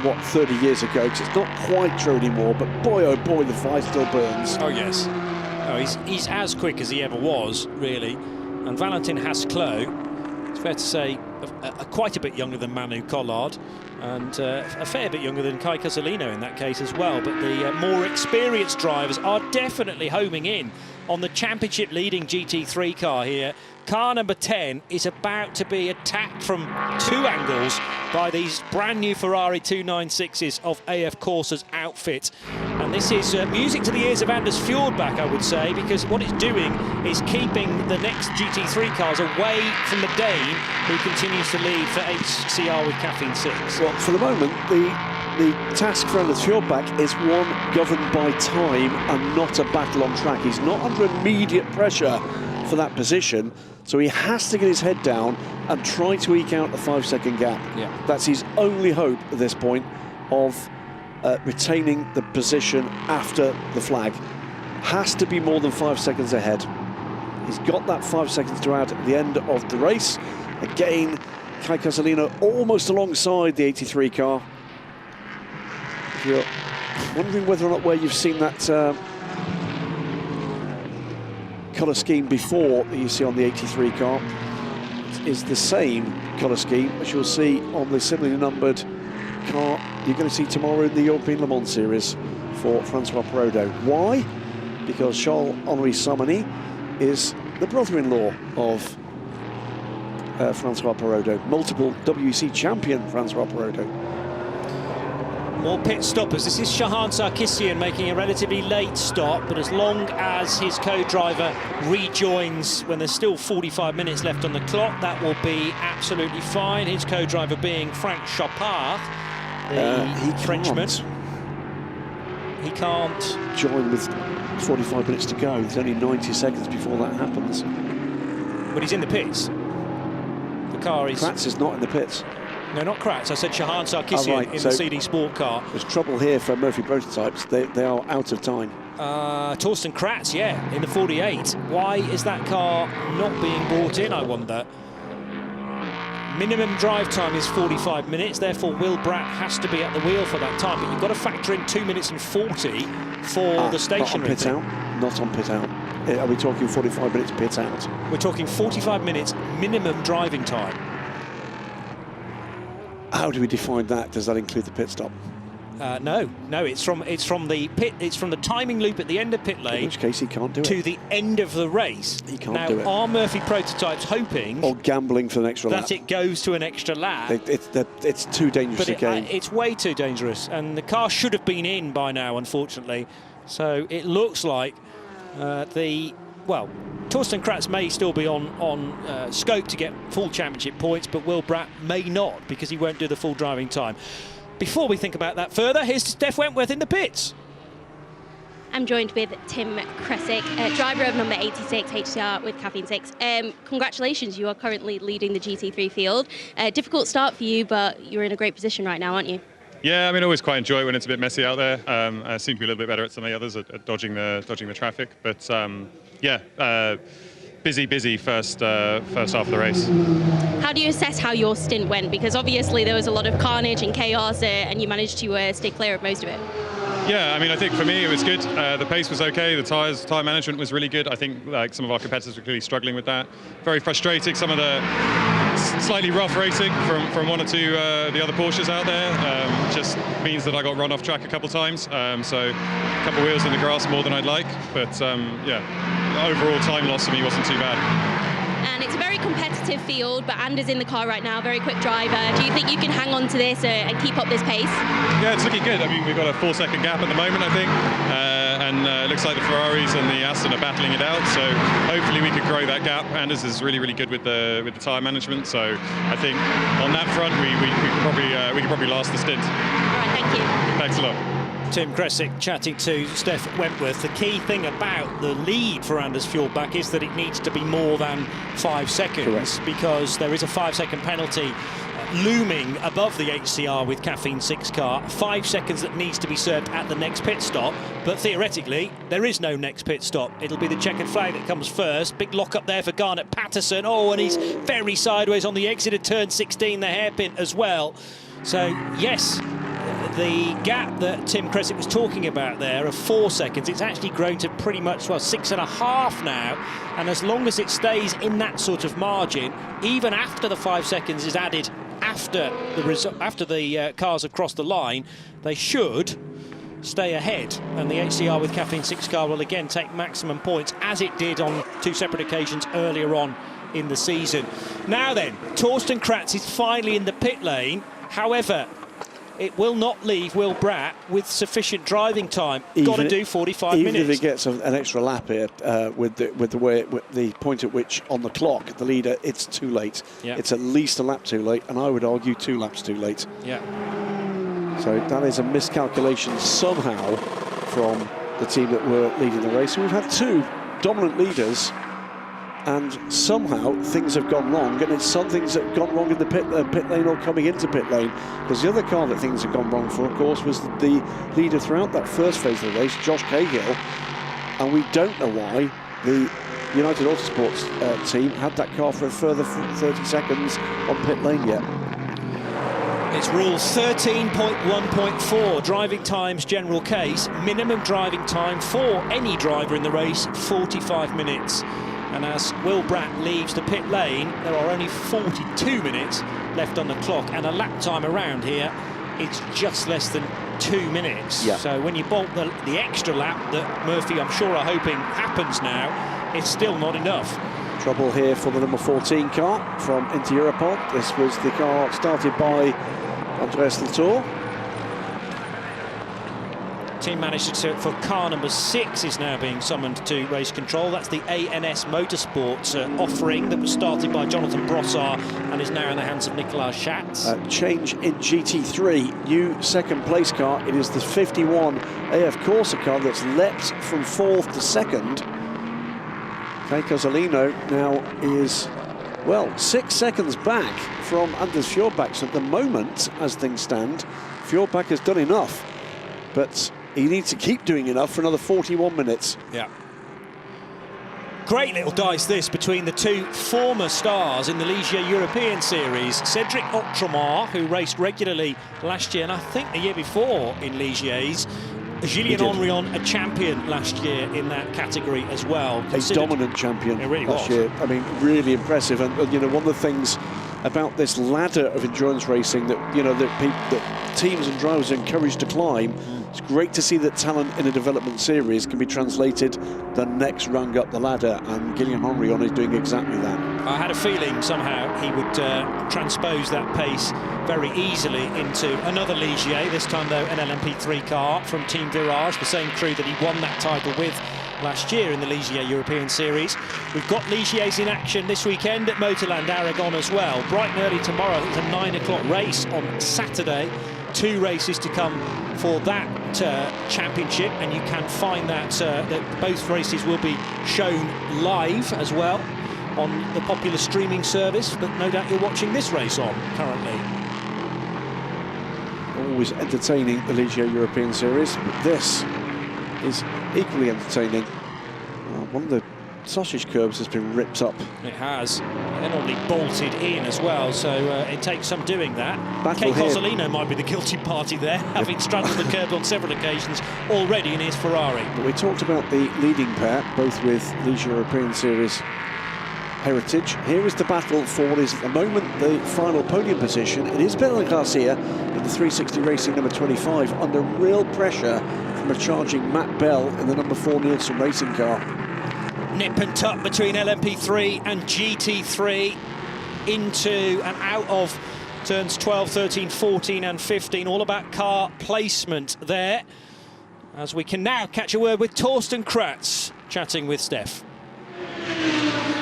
what, 30 years ago, because it's not quite true anymore, but boy, oh boy, the fire still burns. Oh, yes. Oh, he's as quick as he ever was, really. And Valentin Hasclot, it's fair to say, quite a bit younger than Manu Collard, and a fair bit younger than Kei Cozzolino in that case as well. But the more experienced drivers are definitely homing in on the championship-leading GT3 car here. Car number 10 is about to be attacked from 2 angles by these brand new Ferrari 296s of AF Corsa's outfit. And this is music to the ears of Anders Fjordback, I would say, because what it's doing is keeping the next GT3 cars away from the Dane, who continues to lead for HCR with caffeine 6. Well, for the moment, the task for Anders Fjordback is one governed by time and not a battle on track. He's not under immediate pressure for that position, so he has to get his head down and try to eke out the 5-second gap. Yeah. That's his only hope at this point of retaining the position after the flag. Has to be more than 5 seconds ahead. He's got that 5 seconds to out at the end of the race. Again, Kei Cozzolino almost alongside the 83 car. If you're wondering whether or not where you've seen that colour scheme before that you see on the 83 car, it is the same colour scheme as you'll see on the similarly numbered car you're going to see tomorrow in the European Le Mans Series for Francois Perraudot. Why? because Charles-Henri Samani is the brother-in-law of Francois Perraudot, multiple WEC champion Francois Perraudot. More pit stoppers. This is Shahan Sarkisian making a relatively late stop, but as long as his co-driver rejoins when there's still 45 minutes left on the clock, that will be absolutely fine. His co-driver being Frank Chopard, the Frenchman. He can't join with 45 minutes to go. There's only 90 seconds before that happens. But he's in the pits. The car is... Kratz is not in the pits. No, not Kratz. I said Shahan Sarkisian in the CD Sport car. There's trouble here for Murphy Prototypes. They are out of time. Torsten Kratz, yeah, in the 48. Why is that car not being brought in, I wonder? Minimum drive time is 45 minutes, therefore Will Bratt has to be at the wheel for that time, but you've got to factor in 2 minutes and 40 for the stationary not on pit out. Not on pit out. Are we talking 45 minutes pit out? We're talking 45 minutes minimum driving time. How do we define that? Does that include the pit stop? No, it's from the pit. It's from the timing loop at the end of pit lane. In which case he can't do it. To the end of the race. He can't do it. Now, are Murphy Prototypes hoping or gambling for an extra lap? That it goes to an extra lap. It's too dangerous a game. It's way too dangerous, and the car should have been in by now, unfortunately. So it looks like Torsten Kratz may still be on scope to get full championship points, but Will Bratt may not because he won't do the full driving time. Before we think about that further, here's Steph Wentworth in the pits. I'm joined with Tim Kresick, driver of number 86 HCR with Caffeine 6. Congratulations, you are currently leading the GT3 field. Difficult start for you, but you're in a great position right now, aren't you? Yeah, I mean, I always quite enjoy it when it's a bit messy out there. I seem to be a little bit better at some of the others at dodging the traffic, but busy first half of the race. How do you assess how your stint went? Because obviously there was a lot of carnage and chaos, and you managed to stay clear of most of it. Yeah, I mean, I think for me it was good. The pace was okay. The tyre management was really good. I think some of our competitors were clearly struggling with that. Very frustrating. Some of the slightly rough racing from one or two the other Porsches out there just means that I got run off track a couple times. So a couple wheels in the grass more than I'd like. But overall time loss for me wasn't too bad. And it's a very competitive field, but Anders in the car right now, very quick driver. Do you think you can hang on to this and keep up this pace? Yeah, it's looking good. I mean, we've got a 4-second gap at the moment, I think. It looks like the Ferraris and the Aston are battling it out. So hopefully we could grow that gap. Anders is really, really good with the tyre management. So I think on that front, we could probably last the stint. All right, thank you. Thanks a lot. Tim Kresick chatting to Steph Wentworth. The key thing about the lead for Anders Fjordbach is that it needs to be more than 5 seconds. Correct. Because there is a 5-second penalty looming above the HCR with Caffeine 6 car. 5 seconds that needs to be served at the next pit stop, but theoretically there is no next pit stop. It'll be the checkered flag that comes first. Big lock up there for Garnet Patterson. Oh, and he's very sideways on the exit of turn 16, the hairpin as well. So yes, the gap that Tim Kresick was talking about there of 4 seconds, it's actually grown to pretty much, 6.5 now. And as long as it stays in that sort of margin, even after the 5 seconds is added after the cars have crossed the line, they should stay ahead. And the HCR with Caffeine 6 car will again take maximum points, as it did on 2 separate occasions earlier on in the season. Now then, Torsten Kratz is finally in the pit lane. However, it will not leave Will Bratt with sufficient driving time. Got to do 45 minutes. Even if he gets an extra lap here, with the point at which on the clock, the leader, it's too late. Yeah. It's at least a lap too late, and I would argue 2 laps too late. Yeah. So that is a miscalculation somehow from the team that were leading the race. We've had 2 dominant leaders, and somehow things have gone wrong, and it's some things that have gone wrong in the pit lane or coming into pit lane. Because the other car that things have gone wrong for, of course, was the leader throughout that first phase of the race, Josh Cahill, and we don't know why the United Autosports team had that car for a further 30 seconds on pit lane yet. It's rule 13.1.4, driving times general case, minimum driving time for any driver in the race, 45 minutes. And as Will Bratt leaves the pit lane, there are only 42 minutes left on the clock, and a lap time around here it's just less than 2 minutes. Yeah. So when you bolt the extra lap that Murphy, I'm sure, are hoping happens now, it's still not enough. Trouble here for the number 14 car from Inter Europol. This was the car started by Andreas Latour. Team manager for car number 6 is now being summoned to race control. That's the ANS Motorsports offering that was started by Jonathan Brossard and is now in the hands of Nicolas Schatz. Change in GT3, new second place car. It is the 51 AF Corsa car that's leapt from 4th to 2nd. Kay Cozzolino now is, well, 6 seconds back from Anders Fjordbach. So at the moment, as things stand, Fjordbach has done enough, but he needs to keep doing enough for another 41 minutes. Yeah. Great little dice this between the two former stars in the Ligier European Series. Cedric Otremar, who raced regularly last year and I think the year before in Ligier's. Julien Henrion, a champion last year in that category as well. A dominant champion last year. I mean, really impressive. And you know, one of the things about this ladder of endurance racing that, you know, that teams and drivers are encouraged to climb, it's great to see that talent in a development series can be translated the next rung up the ladder, and Julien Henrion is doing exactly that. I had a feeling somehow he would transpose that pace very easily into another Ligier, this time though an LMP3 car from Team Virage, the same crew that he won that title with last year in the Ligier European Series. We've got Ligiers in action this weekend at Motorland Aragon as well. Bright and early tomorrow, it's a 9 o'clock race on Saturday. 2 races to come for that championship, and you can find that both races will be shown live as well on the popular streaming service, but no doubt you're watching this race on currently. Always entertaining, the Ligier European Series, but this is equally entertaining. One of the sausage curbs has been ripped up. It has. They're normally bolted in as well, so it takes some doing that. Kay Cozzolino might be the guilty party there, having straddled the curb on several occasions already in his Ferrari. But we talked about the leading pair, both with Ligier European Series heritage. Here is the battle for what is at the moment the final podium position. It is Belen Garcia in the 360 Racing number 25 under real pressure from a charging Matt Bell in the number 4 Nielsen Racing car. Nip and tuck between LMP3 and GT3 into and out of turns 12, 13, 14 and 15. All about car placement there. As we can now catch a word with Torsten Kratz, chatting with Steph.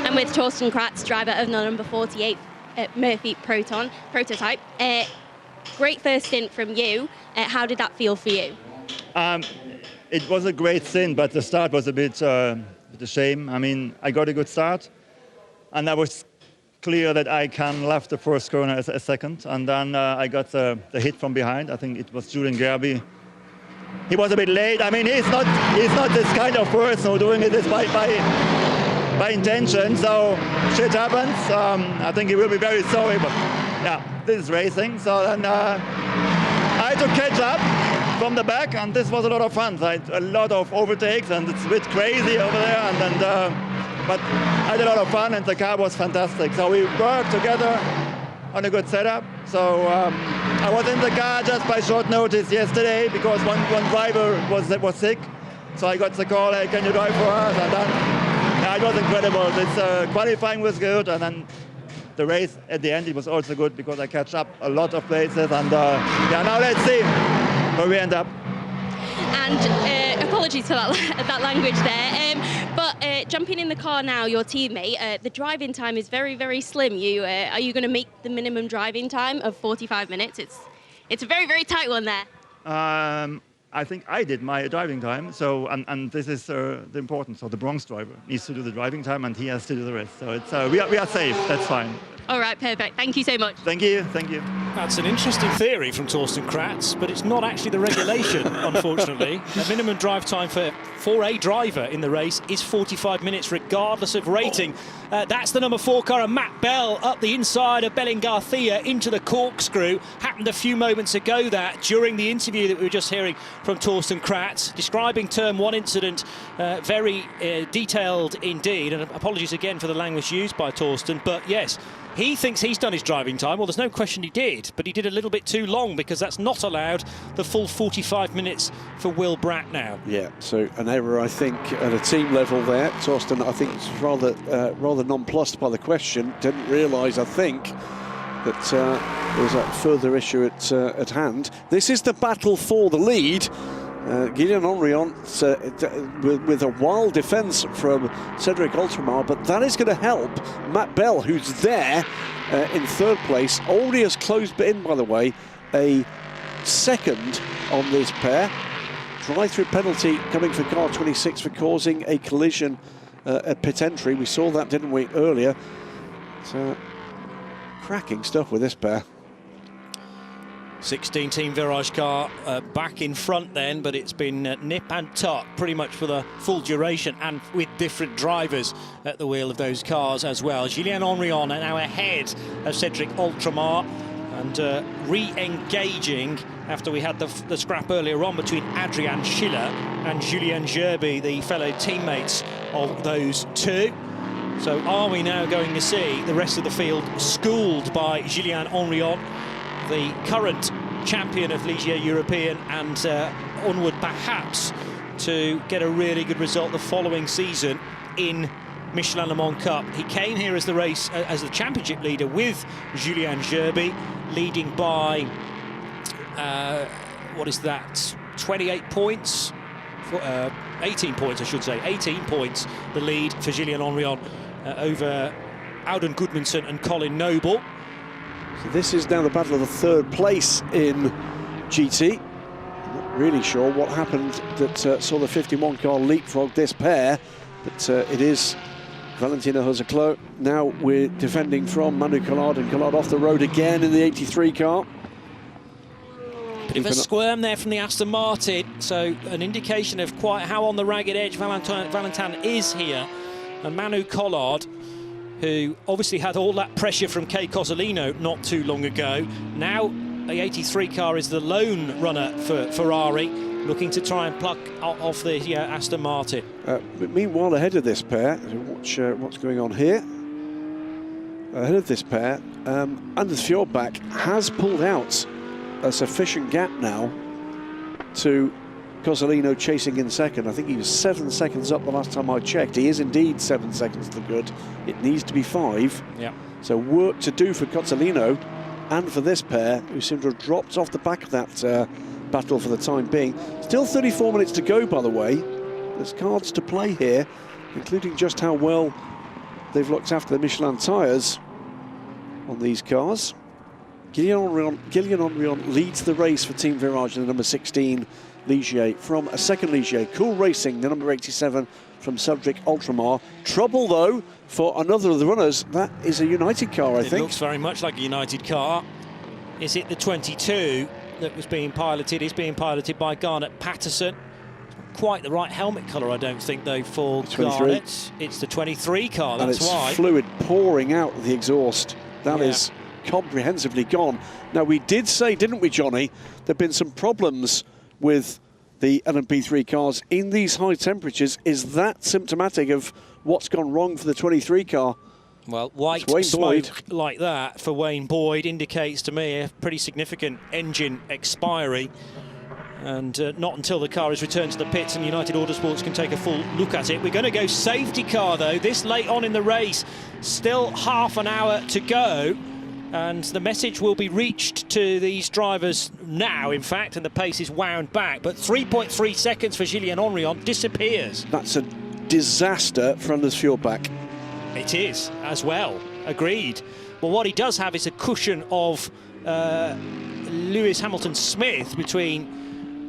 And with Torsten Kratz, driver of the number 48 Murphy prototype. Great first stint from you. How did that feel for you? It was a great stint, but the start was a bit a shame. I mean, I got a good start, and I was clear that I can left the first corner as a second, and then I got the hit from behind. I think it was Julian Gerby. He was a bit late. I mean, he's not this kind of person who doing it by intention, so shit happens. I think he will be very sorry, but yeah, this is racing. So then I had to catch up from the back, and this was a lot of fun. I had a lot of overtakes, and it's a bit crazy over there, but I had a lot of fun, and the car was fantastic. So we worked together on a good setup. So I was in the car just by short notice yesterday because one driver was sick. So I got the call, hey, can you drive for us? And then yeah, it was incredible. This qualifying was good, and then the race at the end, it was also good because I catch up a lot of places. And yeah, now let's see where we end up. And apologies for that language there. But jumping in the car now, your teammate, the driving time is very, very slim. Are you going to make the minimum driving time of 45 minutes? It's a very, very tight one there. I think I did my driving time, so and this is the important. So the Bronx driver needs to do the driving time, and he has to do the rest. So it's we are safe. That's fine. All right, perfect. Thank you so much. Thank you. Thank you. That's an interesting theory from Torsten Kratz, but it's not actually the regulation, unfortunately. The minimum drive time for a driver in the race is 45 minutes, regardless of rating. That's the number 4 car, and Matt Bell up the inside of Belen Garcia into the corkscrew. Happened a few moments ago, that during the interview that we were just hearing from Torsten Kratz, describing Turn 1 incident very detailed indeed, and apologies again for the language used by Torsten, but yes, he thinks he's done his driving time. Well, there's no question he did, but he did a little bit too long because that's not allowed the full 45 minutes for Will Bratt now. Yeah, so an error, I think, at a team level there. Torsten, I think, was rather nonplussed by the question. Didn't realise, I think, that there was a further issue at hand. This is the battle for the lead. Guillaume Henrion with a wild defence from Cedric Ultramar, but that is going to help Matt Bell, who's there in third place. Already has closed in, by the way, a second on this pair. Drive-through penalty coming for car 26 for causing a collision at pit entry. We saw that, didn't we, earlier? So, cracking stuff with this pair. 16 Team Virage car back in front then, but it's been nip and tuck pretty much for the full duration, and with different drivers at the wheel of those cars as well. Julien Henrion now ahead of Cedric Ultramar, and re-engaging after we had the scrap earlier on between Adrian Schiller and Julien Gerby, the fellow teammates of those two. So are we now going to see the rest of the field schooled by Julien Henrion, the current champion of Ligier European, and onward perhaps to get a really good result the following season in Michelin Le Mans Cup. He came here as the championship leader with Julien Gerby, leading by what is that, 28 points, 18 points I should say, 18 points the lead for Julien Henrion over Auden Gudmundsson and Colin Noble. So this is now the battle of the third place in GT. Not really sure what happened that saw the 51 car leapfrog this pair, but it is Valentina Hoseclo. Now we're defending from Manu Collard, and Collard off the road again in the 83 car. Bit of a squirm there from the Aston Martin, so an indication of quite how on the ragged edge Valentin is here. And Manu Collard, who obviously had all that pressure from Kay Cozzolino not too long ago. Now the 83 car is the lone runner for Ferrari, looking to try and pluck off the Aston Martin. But meanwhile, ahead of this pair, watch what's going on here. Ahead of this pair, Anders Fjordbach has pulled out a sufficient gap now to Cozzolino chasing in second. I think he was 7 seconds up the last time I checked. He is indeed 7 seconds to the good. It needs to be 5. Yeah. So work to do for Cozzolino and for this pair, who seem to have dropped off the back of that battle for the time being. Still 34 minutes to go, by the way. There's cards to play here, including just how well they've looked after the Michelin tyres on these cars. Guillaume Henrion leads the race for Team Virage in the number 16 Ligier from a second Ligier. Cool Racing, the number 87 from Cedric Ultramar. Trouble though for another of the runners. That is a United car, I think. It looks very much like a United car. Is it the 22 that was being piloted? Is being piloted by Garnet Patterson. Quite the right helmet colour, I don't think, though, for Garnet. It's the 23 car, that's why. And it's fluid pouring out of the exhaust. That is comprehensively gone. Now, we did say, didn't we, Johnny, there have been some problems with the LMP3 cars in these high temperatures. Is that symptomatic of what's gone wrong for the 23 car? Well, white smoke like that for Wayne Boyd indicates to me a pretty significant engine expiry. And not until the car is returned to the pits and United Autosports can take a full look at it. We're going to go safety car, though, this late on in the race. Still half an hour to go. And the message will be reached to these drivers now, in fact, and the pace is wound back. But 3.3 seconds for Julien Henrion disappears. That's a disaster for Anders Fjordbach. It is, as well. Agreed. Well, what he does have is a cushion of Lewis Hamilton-Smith between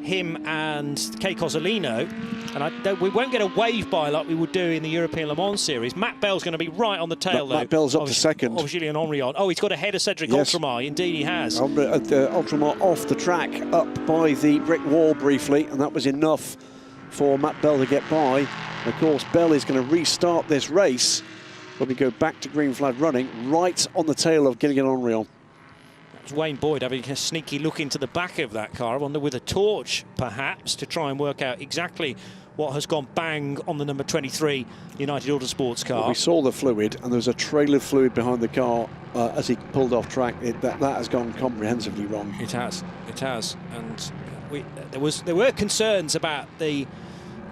him and Kay Cozzolino, and we won't get a wave by like we would do in the European Le Mans series. Matt Bell's going to be right on the tail, though. Matt Bell's up to second. Of Julien Henrion. Oh, he's got ahead of Cedric Ultramar. Indeed, he has. Ultramar off the track, up by the brick wall briefly, and that was enough for Matt Bell to get by. And of course, Bell is going to restart this race when we go back to green flag running, right on the tail of Guillaume Henrion. It's Wayne Boyd having a sneaky look into the back of that car, I wonder with a torch perhaps, to try and work out exactly what has gone bang on the number 23 United Autosports car. Well, we saw the fluid, and there was a trail of fluid behind the car as he pulled off track. That has gone comprehensively wrong. It has, and there were concerns about the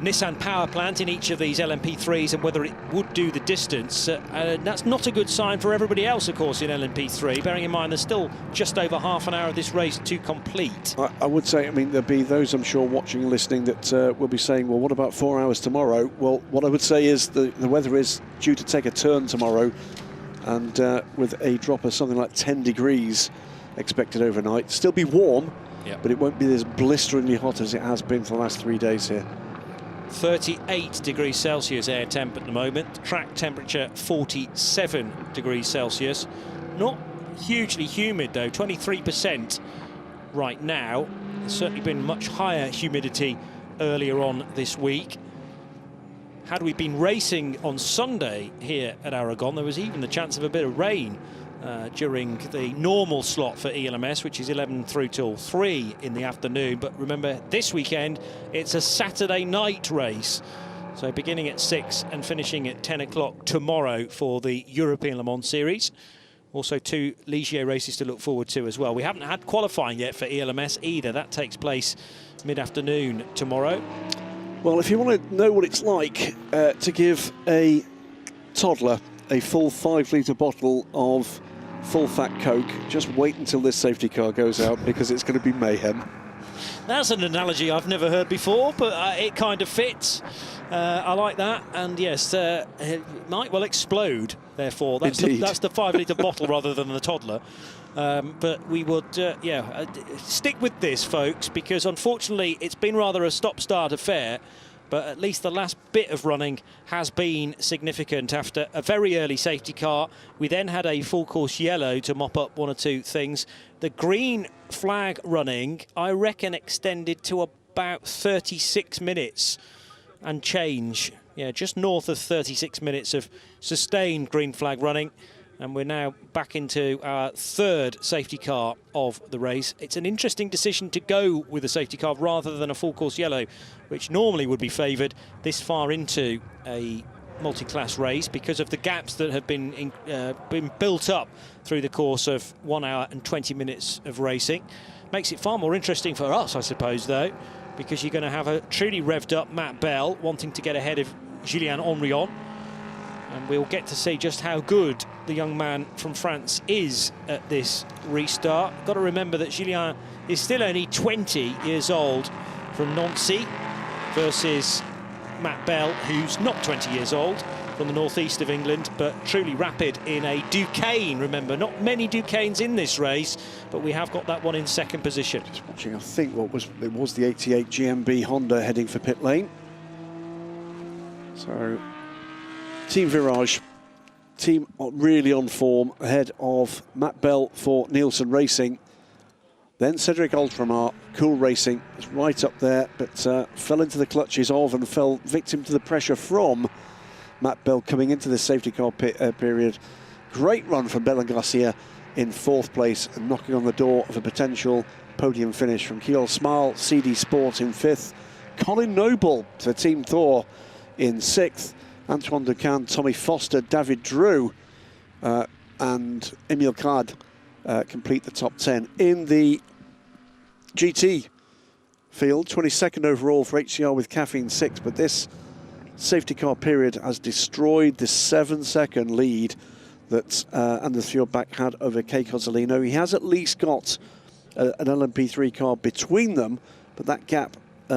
Nissan power plant in each of these LMP3s and whether it would do the distance. That's not a good sign for everybody else, of course, in LMP3, bearing in mind there's still just over half an hour of this race to complete. I would say, I mean, there'll be those, I'm sure, watching and listening that will be saying, well, what about 4 hours tomorrow? Well, what I would say is the weather is due to take a turn tomorrow, and with a drop of something like 10 degrees expected overnight. Still be warm, but it won't be as blisteringly hot as it has been for the last 3 days here. 38 degrees Celsius air temp at the moment. Track temperature 47 degrees Celsius. Not hugely humid though, 23% right now. There's certainly been much higher humidity earlier on this week. Had we been racing on Sunday here at Aragon, there was even the chance of a bit of rain during the normal slot for ELMS, which is 11 through till 3 in the afternoon. But remember, this weekend it's a Saturday night race, so beginning at 6 and finishing at 10 o'clock tomorrow for the European Le Mans Series. Also 2 Ligier races to look forward to as well. We haven't had qualifying yet for ELMS either. That takes place mid-afternoon tomorrow. Well, if you want to know what it's like to give a toddler a full 5-litre bottle of full-fat Coke, just wait until this safety car goes out, because it's going to be mayhem. That's an analogy I've never heard before, but it kind of fits. I like that, and yes, it might well explode, therefore. That's the 5-litre bottle rather than the toddler. But we would, stick with this, folks, because unfortunately it's been rather a stop-start affair. But at least the last bit of running has been significant. After a very early safety car, we then had a full course yellow to mop up 1 or 2 things. The green flag running, I reckon, extended to about 36 minutes and change. Yeah, just north of 36 minutes of sustained green flag running. And we're now back into our 3rd safety car of the race. It's an interesting decision to go with a safety car rather than a full course yellow, which normally would be favoured this far into a multi-class race because of the gaps that have been built up through the course of 1 hour and 20 minutes of racing. Makes it far more interesting for us, I suppose, though, because you're going to have a truly revved up Matt Bell wanting to get ahead of Julien Henrion. And we'll get to see just how good the young man from France is at this restart. Got to remember that Julien is still only 20 years old from Nancy versus Matt Bell, who's not 20 years old, from the northeast of England, but truly rapid in a Duquesne. Remember, not many Duquesnes in this race, but we have got that one in 2nd position. Just watching, I think it was the 88 GMB Honda heading for pit lane. So Team Virage, team really on form, ahead of Matt Bell for Nielsen Racing. Then Cedric Altremar, Cool Racing, is right up there, but fell into the clutches of and fell victim to the pressure from Matt Bell coming into this safety car period. Great run from Belen Garcia in 4th place and knocking on the door of a potential podium finish from Kiel Smile, CD Sport in 5th. Colin Noble for Team Thor in 6th. Antoine Ducan, Tommy Foster, David Drew and Emil Card complete the top 10. In the GT field, 22nd overall for HCR with Caffeine 6, but this safety car period has destroyed the 7-second lead that Anders Fjordbach had over Kei Cozzolino. He has at least got an LMP3 car between them, but that gap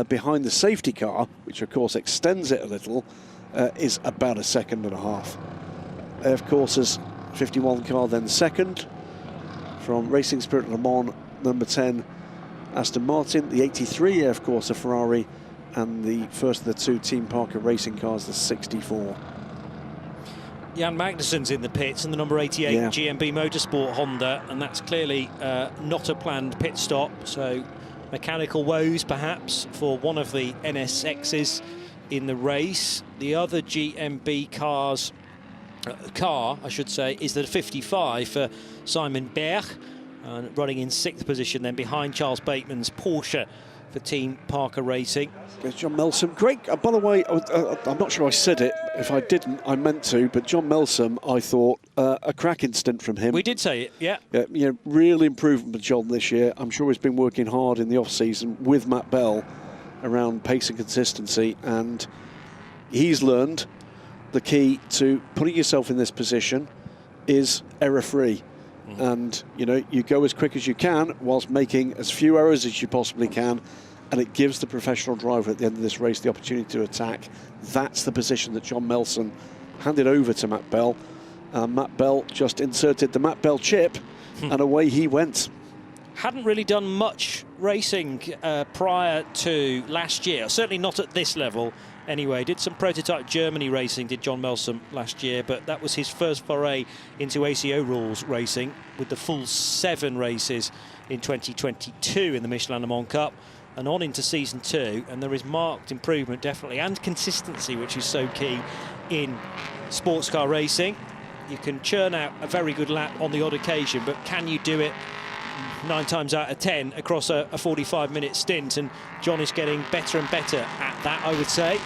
behind the safety car, which of course extends it a little, is about 1.5 seconds. AF Corsa's 51 car then 2nd. From Racing Spirit Le Mans, number 10, Aston Martin. The 83 AF Corsa Ferrari, and the first of the 2 Team Parker racing cars, the 64. Jan Magnussen's in the pits and the number 88 GMB Motorsport Honda, and that's clearly not a planned pit stop, so mechanical woes perhaps for one of the NSXs in the race. The other GMB car, I should say, is the 55 for Simon Berg. running in 6th position, then behind Charles Bateman's Porsche for Team Parker Racing. There's John Melsom. Great. By the way, I'm not sure I said it. If I didn't, I meant to. But John Melsom, I thought, a cracking stint from him. We did say it, yeah. You know, real improvement for John this year. I'm sure he's been working hard in the off-season with Matt Bell around pace and consistency. And he's learned the key to putting yourself in this position is error-free. And, you know, you go as quick as you can whilst making as few errors as you possibly can, and it gives the professional driver at the end of this race the opportunity to attack. That's the position that John Melson handed over to Matt Bell. Matt Bell just inserted the Matt Bell chip, and away he went. Hadn't really done much racing prior to last year, certainly not at this level. Anyway, did some prototype Germany racing, did John Melson last year, but that was his first foray into ACO rules racing with the full 7 races in 2022 in the Michelin Le Mans Cup, and on into season 2, and there is marked improvement definitely, and consistency, which is so key in sports car racing. You can churn out a very good lap on the odd occasion, but can you do it 9 times out of 10 across a 45-minute stint? And John is getting better and better at that, I would say,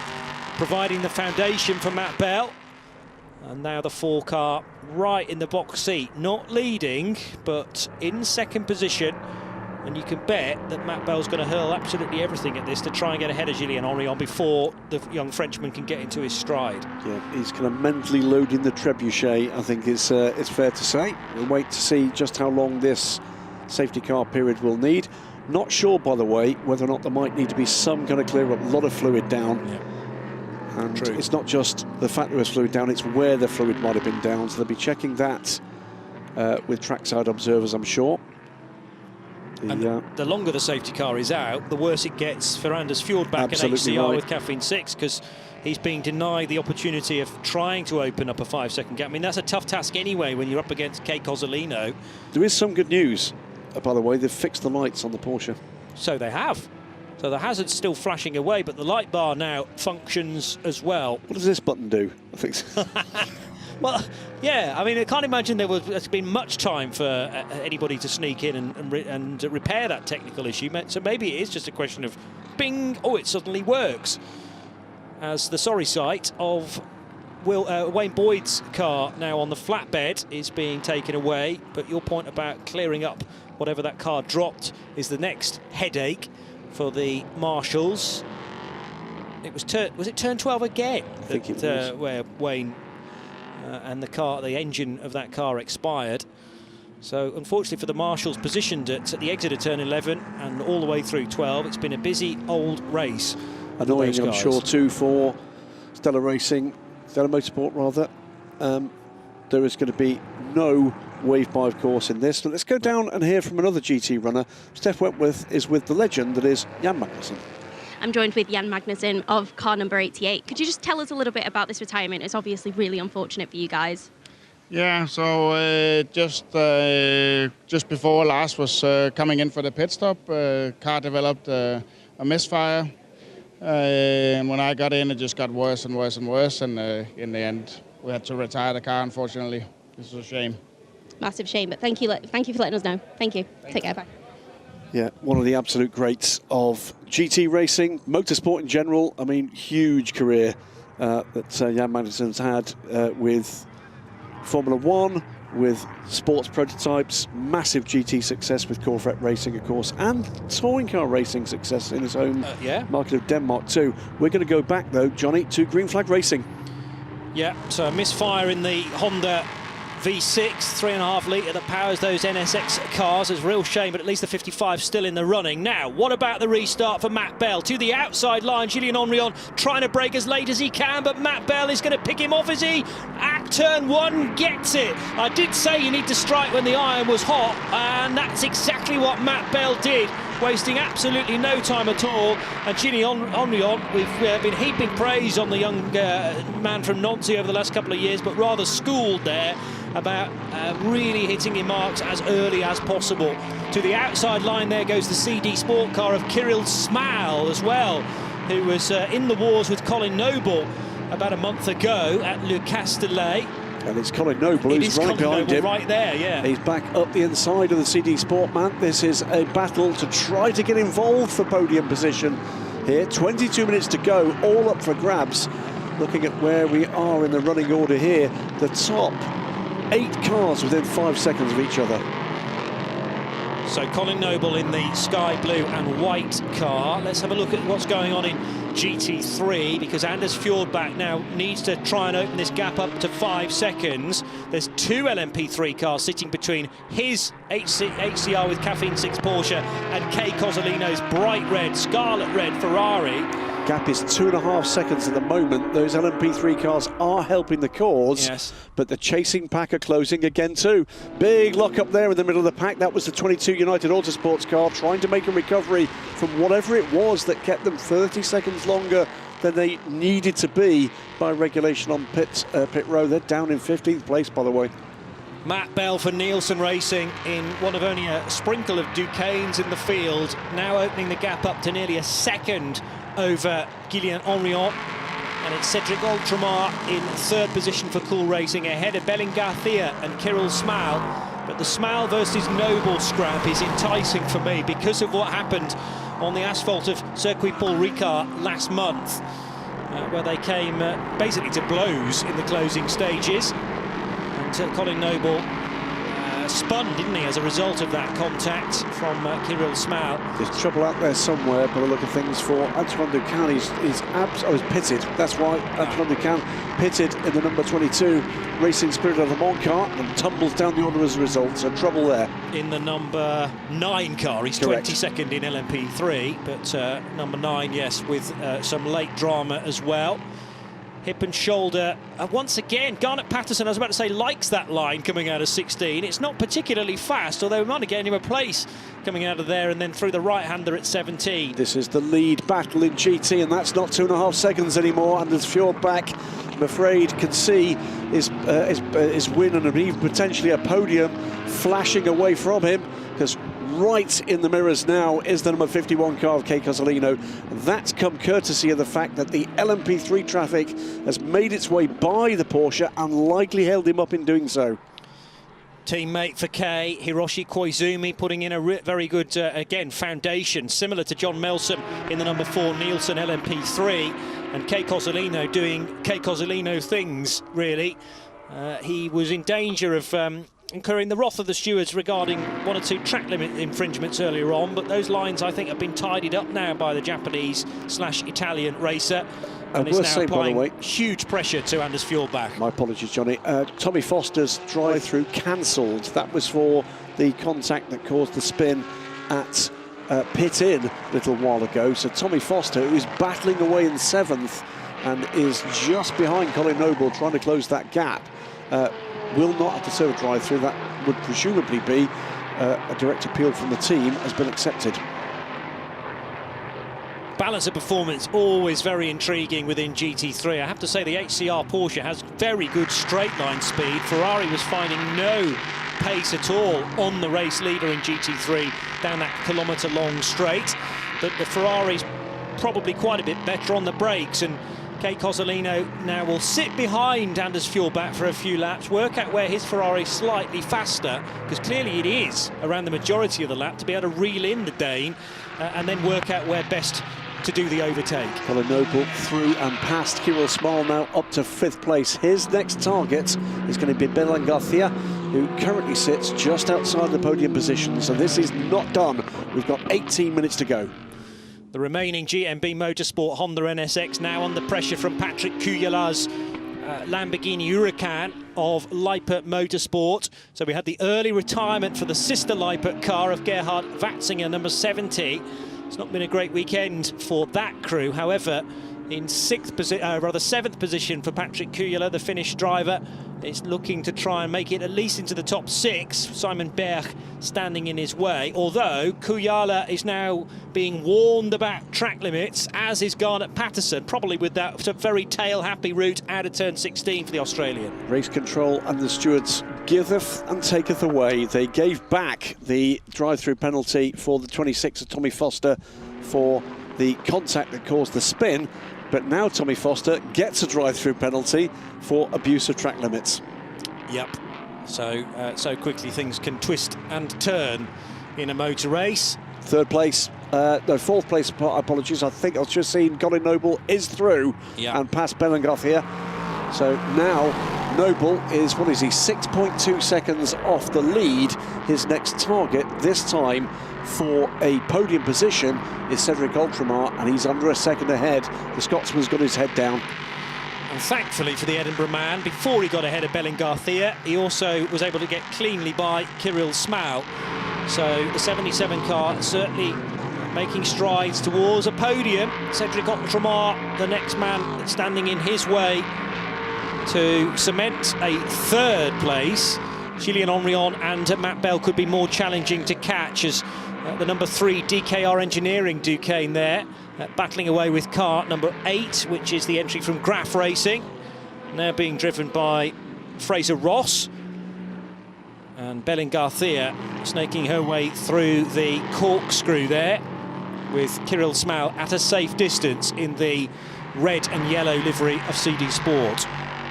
providing the foundation for Matt Bell. And now the 4 car right in the box seat, not leading, but in 2nd position. And you can bet that Matt Bell's going to hurl absolutely everything at this to try and get ahead of Julien Henrion before the young Frenchman can get into his stride. Yeah, he's kind of mentally loading the trebuchet, I think it's fair to say. We'll wait to see just how long this safety car period will need. Not sure, by the way, whether or not there might need to be some kind of clear up, a lot of fluid down. Yeah. And true. It's not just the fact there was fluid down, it's where the fluid might have been down. So they'll be checking that with trackside observers, I'm sure. The longer the safety car is out, the worse it gets for Anders Fjordbach and HCR right with caffeine 6, because he's being denied the opportunity of trying to open up a 5-second gap. I mean, that's a tough task anyway when you're up against Kei Cozzolino. There is some good news, by the way. They've fixed the lights on the Porsche. So they have. So the hazard's still flashing away, but the light bar now functions as well. What does this button do? I think so. Well, yeah, I mean, I can't imagine there's been much time for anybody to sneak in and repair that technical issue. So maybe it is just a question of bing, oh, it suddenly works. As the sorry sight of Wayne Boyd's car now on the flatbed is being taken away. But your point about clearing up whatever that car dropped is the next headache for the marshals. It was it turn 12 again? I think it was. Where Wayne and the engine of that car expired. So unfortunately for the marshals positioned at the exit of turn 11 and all the way through 12, it's been a busy old race. Annoying, I'm sure, too, for Stella Motorsport rather. There is going to be no wave by, of course, in this. But let's go down and hear from another GT runner. Steph Wentworth is with the legend that is Jan Magnussen. I'm joined with Jan Magnussen of car number 88. Could you just tell us a little bit about this retirement? It's obviously really unfortunate for you guys. Yeah, so just before Lars was coming in for the pit stop, car developed a misfire. And when I got in, it just got worse and worse and worse. And in the end, we had to retire the car, unfortunately. This was a shame. Massive shame, but thank you for letting us know. Thank you. Take care, bye. Yeah, one of the absolute greats of GT racing, motorsport in general. I mean, huge career that Jan Magnussen's had with Formula One, with sports prototypes, massive GT success with Corvette racing, of course, and touring car racing success in his home market of Denmark too. We're going to go back, though, Johnny, to Green Flag Racing. Yeah, so a misfire in the Honda V6, 3.5 litre that powers those NSX cars. It's a real shame, but at least the 55 still in the running. Now, what about the restart for Matt Bell? To the outside line, Julien Henrion trying to brake as late as he can, but Matt Bell is going to pick him off, is he? At turn 1, gets it. I did say you need to strike when the iron was hot, and that's exactly what Matt Bell did, wasting absolutely no time at all. And Julien Henrion, we've been heaping praise on the young man from Nancy over the last couple of years, but rather schooled there about really hitting in marks as early as possible. To the outside line there goes the CD sport car of Kirill Smal as well, who was in the wars with Colin Noble about a month ago at Le Castellet. And it's Colin Noble who's right behind him. Right there, yeah. He's back up the inside of the CD Sportman. This is a battle to try to get involved for podium position here. 22 minutes to go, all up for grabs. Looking at where we are in the running order here, the top 8 cars within 5 seconds of each other. So Colin Noble in the sky blue and white car. Let's have a look at what's going on in GT3, because Anders Fjordbach now needs to try and open this gap up to 5 seconds. There's 2 LMP3 cars sitting between his HCR with Caffeine 6 Porsche and Kay Cozzolino's bright red, scarlet red Ferrari. Gap is 2.5 seconds at the moment. Those LMP3 cars are helping the cause, yes, but the chasing pack are closing again too. Big lock up there in the middle of the pack. That was the 22 United Autosports car trying to make a recovery from whatever it was that kept them 30 seconds longer than they needed to be by regulation on pit row. They're down in 15th place, by the way. Matt Bell for Nielsen Racing in one of only a sprinkle of Duquesnes in the field, now opening the gap up to nearly a second over Guillaume Henriot, and it's Cedric Ultramar in 3rd position for Cool Racing, ahead of Belin Garcia and Kirill Smal. But the Smal versus Noble scrap is enticing for me because of what happened on the asphalt of Circuit Paul Ricard last month, where they came basically to blows in the closing stages. And Colin Noble spun, didn't he, as a result of that contact from Kirill Smal. There's trouble out there somewhere, by the look of things, for Antoine Ducan. He's pitted. That's why Antoine Ducan pitted in the number 22 Racing Spirit of Le Mans car and tumbles down the order as a result. So trouble there. In the number 9 car, he's correct. 22nd in LMP3, but number 9, yes, with some late drama as well. Hip and shoulder. Once again, Garnet Patterson, I was about to say, likes that line coming out of 16. It's not particularly fast, although we might have given him a place coming out of there and then through the right-hander at 17. This is the lead battle in GT, and that's not 2.5 seconds anymore. Anders Fjordbach, I'm afraid, can see his win and even potentially a podium flashing away from him, because right in the mirrors now is the number 51 car of Kay Cozzolino. That's come courtesy of the fact that the LMP3 traffic has made its way by the Porsche and likely held him up in doing so. Teammate for Kay, Hiroshi Koizumi, putting in a very good, again, foundation, similar to John Melsom in the number 4 Nielsen LMP3. And Kay Cozzolino doing Kay Cozzolino things, really. He was in danger of incurring the wrath of the stewards regarding 1 or 2 track limit infringements earlier on, but those lines, I think, have been tidied up now by the Japanese/Italian racer. And it's now applying huge pressure to Anders Fjordbach. My apologies, Johnny. Tommy Foster's drive-through cancelled. That was for the contact that caused the spin at pit in a little while ago. So Tommy Foster, who is battling away in 7th and is just behind Colin Noble trying to close that gap, will not have to serve a drive-through. That would presumably be a direct appeal from the team has been accepted. Balance of performance always very intriguing within GT3. I have to say the HCR Porsche has very good straight line speed. Ferrari was finding no pace at all on the race leader in GT3 down that kilometre-long straight. But the Ferrari's probably quite a bit better on the brakes, and Kay Cozzolino now will sit behind Anders Fjordbach for a few laps, work out where his Ferrari is slightly faster, because clearly it is around the majority of the lap, to be able to reel in the Dane, and then work out where best to do the overtake. Colin Noble through and past Kirill Smal, now up to 5th place. His next target is going to be Belin Garcia, who currently sits just outside the podium position. So this is not done. We've got 18 minutes to go. The remaining GMB Motorsport Honda NSX now under pressure from Patrick Cuyala's Lamborghini Huracan of Lippert Motorsport. So we had the early retirement for the sister Lippert car of Gerhard Watzinger, number 70. It's not been a great weekend for that crew. However, in 7th position for Patrick Cuyala, the Finnish driver, is looking to try and make it at least into the top 6. Simon Berg standing in his way, although Cuyala is now being warned about track limits, as is Garnet Patterson, probably with that very tail-happy route out of turn 16 for the Australian. Race control and the stewards giveth and taketh away. They gave back the drive-through penalty for the 26 of Tommy Foster for the contact that caused the spin, but now Tommy Foster gets a drive-through penalty for abuse of track limits. Yep. So quickly things can twist and turn in a motor race. Third place, no, fourth place, apologies. I think I've just seen Colin Noble is through and past Bellingoff here. So now Noble is, what is he, 6.2 seconds off the lead. His next target this time for a podium position is Cedric Ultramar, and he's under a second ahead. The Scotsman's got his head down. And thankfully for the Edinburgh man, before he got ahead of Bellingarthia, he also was able to get cleanly by Kirill Smau. So the 77 car certainly making strides towards a podium. Cedric Ultramar, the next man standing in his way to cement a third place. Julien Henrion and Matt Bell could be more challenging to catch as the number 3 DKR Engineering Duquesne there, battling away with car number 8, which is the entry from Graf Racing, now being driven by Fraser Ross. And Bellingarthia snaking her way through the corkscrew there, with Kirill Smau at a safe distance in the red and yellow livery of CD Sport.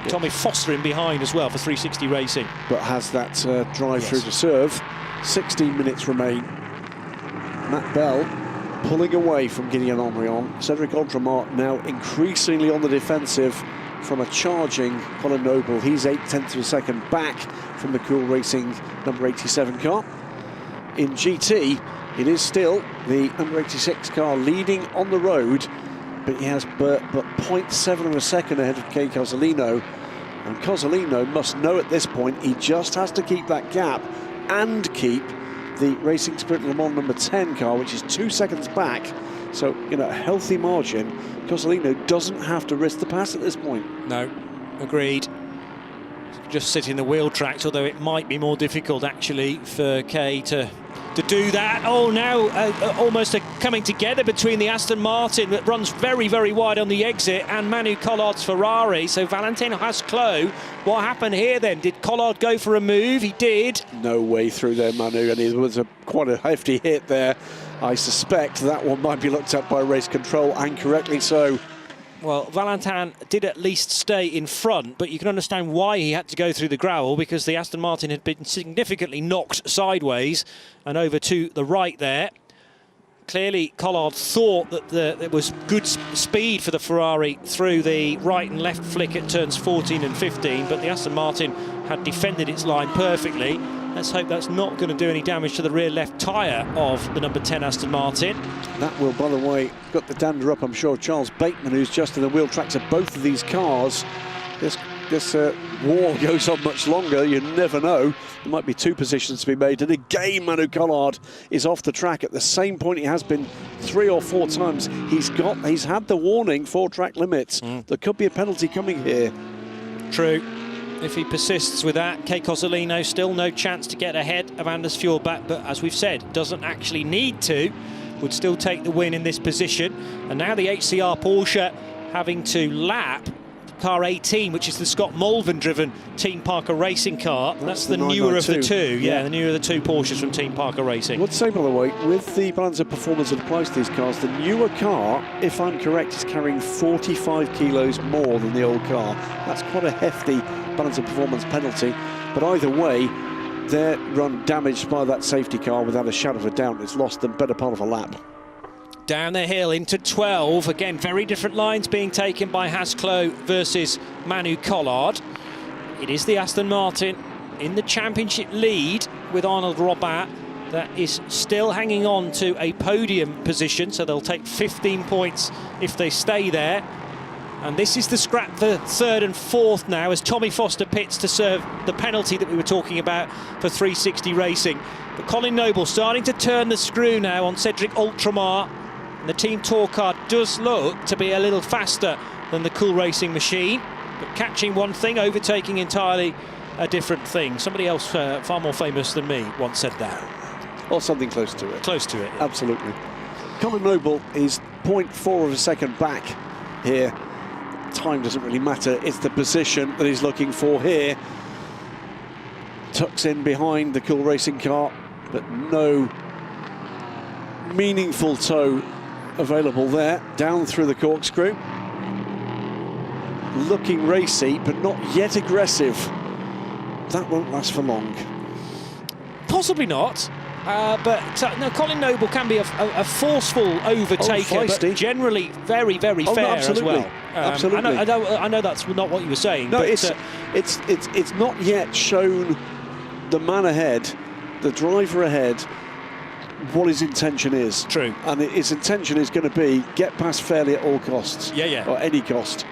Tommy Foster in behind as well for 360 Racing. But has that drive through to serve. 16 minutes remain. Matt Bell pulling away from Gideon Henrion. Cedric Ultramar now increasingly on the defensive from a charging Colin Noble. He's 0.8 of a second back from the Cool Racing number 87 car. In GT, it is still the number 86 car leading on the road, but he has but 0.7 of a second ahead of Kay Cozzolino. And Cozzolino must know at this point he just has to keep that gap and keep the Racing Spirit Le Mans number 10 car, which is 2 seconds back. So, you know, a healthy margin. Cozzolino doesn't have to risk the pass at this point. No, agreed. Just sit in the wheel tracks, although it might be more difficult actually for Kay to do that. Oh, now almost a coming together between the Aston Martin that runs very, very wide on the exit and Manu Collard's Ferrari. So Valentin Hasclot, what happened here then? Did Collard go for a move? He did. No way through there, Manu, and it was quite a hefty hit there. I suspect that one might be looked at by race control, and correctly so. Well, Valentin did at least stay in front, but you can understand why he had to go through the gravel, because the Aston Martin had been significantly knocked sideways and over to the right there. Clearly, Collard thought that there was good speed for the Ferrari through the right and left flick at turns 14 and 15, but the Aston Martin had defended its line perfectly. Let's hope that's not going to do any damage to the rear left tyre of the number 10 Aston Martin. That will, by the way, got the dander up, I'm sure, Charles Bateman, who's just in the wheel tracks of both of these cars. This war goes on much longer, you never know. There might be 2 positions to be made, and again Manu Collard is off the track at the same point he has been 3 or 4 times. He's had the warning, 4 track limits. There could be a penalty coming here. True. If he persists with that, Kay Cozzolino still no chance to get ahead of Anders Fjordbach, but as we've said, doesn't actually need to, would still take the win in this position. And now the HCR Porsche having to lap car 18, which is the Scott Mulvin-driven Team Parker Racing car. That's the newer of the 2. Yeah, the newer of the 2 Porsches from Team Parker Racing. I would say, by the way, with the balance of performance that applies to these cars, the newer car, if I'm correct, is carrying 45 kilos more than the old car. That's quite a hefty balance of performance penalty. But either way, they're run damaged by that safety car without a shadow of a doubt. It's lost them better part of a lap. Down the hill into 12. Again, very different lines being taken by Hasclot versus Manu Collard. It is the Aston Martin in the championship lead with Arnold Robert that is still hanging on to a podium position, so they'll take 15 points if they stay there. And this is the scrap for 3rd and 4th now as Tommy Foster pits to serve the penalty that we were talking about for 360 Racing. But Colin Noble starting to turn the screw now on Cedric Ultramar. And the Team Tour car does look to be a little faster than the Cool Racing machine, but catching one thing, overtaking entirely a different thing. Somebody else far more famous than me once said that. Or something close to it. Close to it. Yeah. Absolutely. Colin Noble is 0.4 of a second back here. Time doesn't really matter. It's the position that he's looking for here. Tucks in behind the Cool Racing car, but no meaningful tow available there. Down through the corkscrew. Looking racy, but not yet aggressive. that won't last for long. Possibly not. But no, Colin Noble can be a forceful overtaker, but generally very, very fair as well. Absolutely. I know that's not what you were saying. No, but it's not yet shown the man ahead, the driver ahead, what his intention is. True. And his intention is going to be get past Fairley at all costs. Yeah. Or any cost.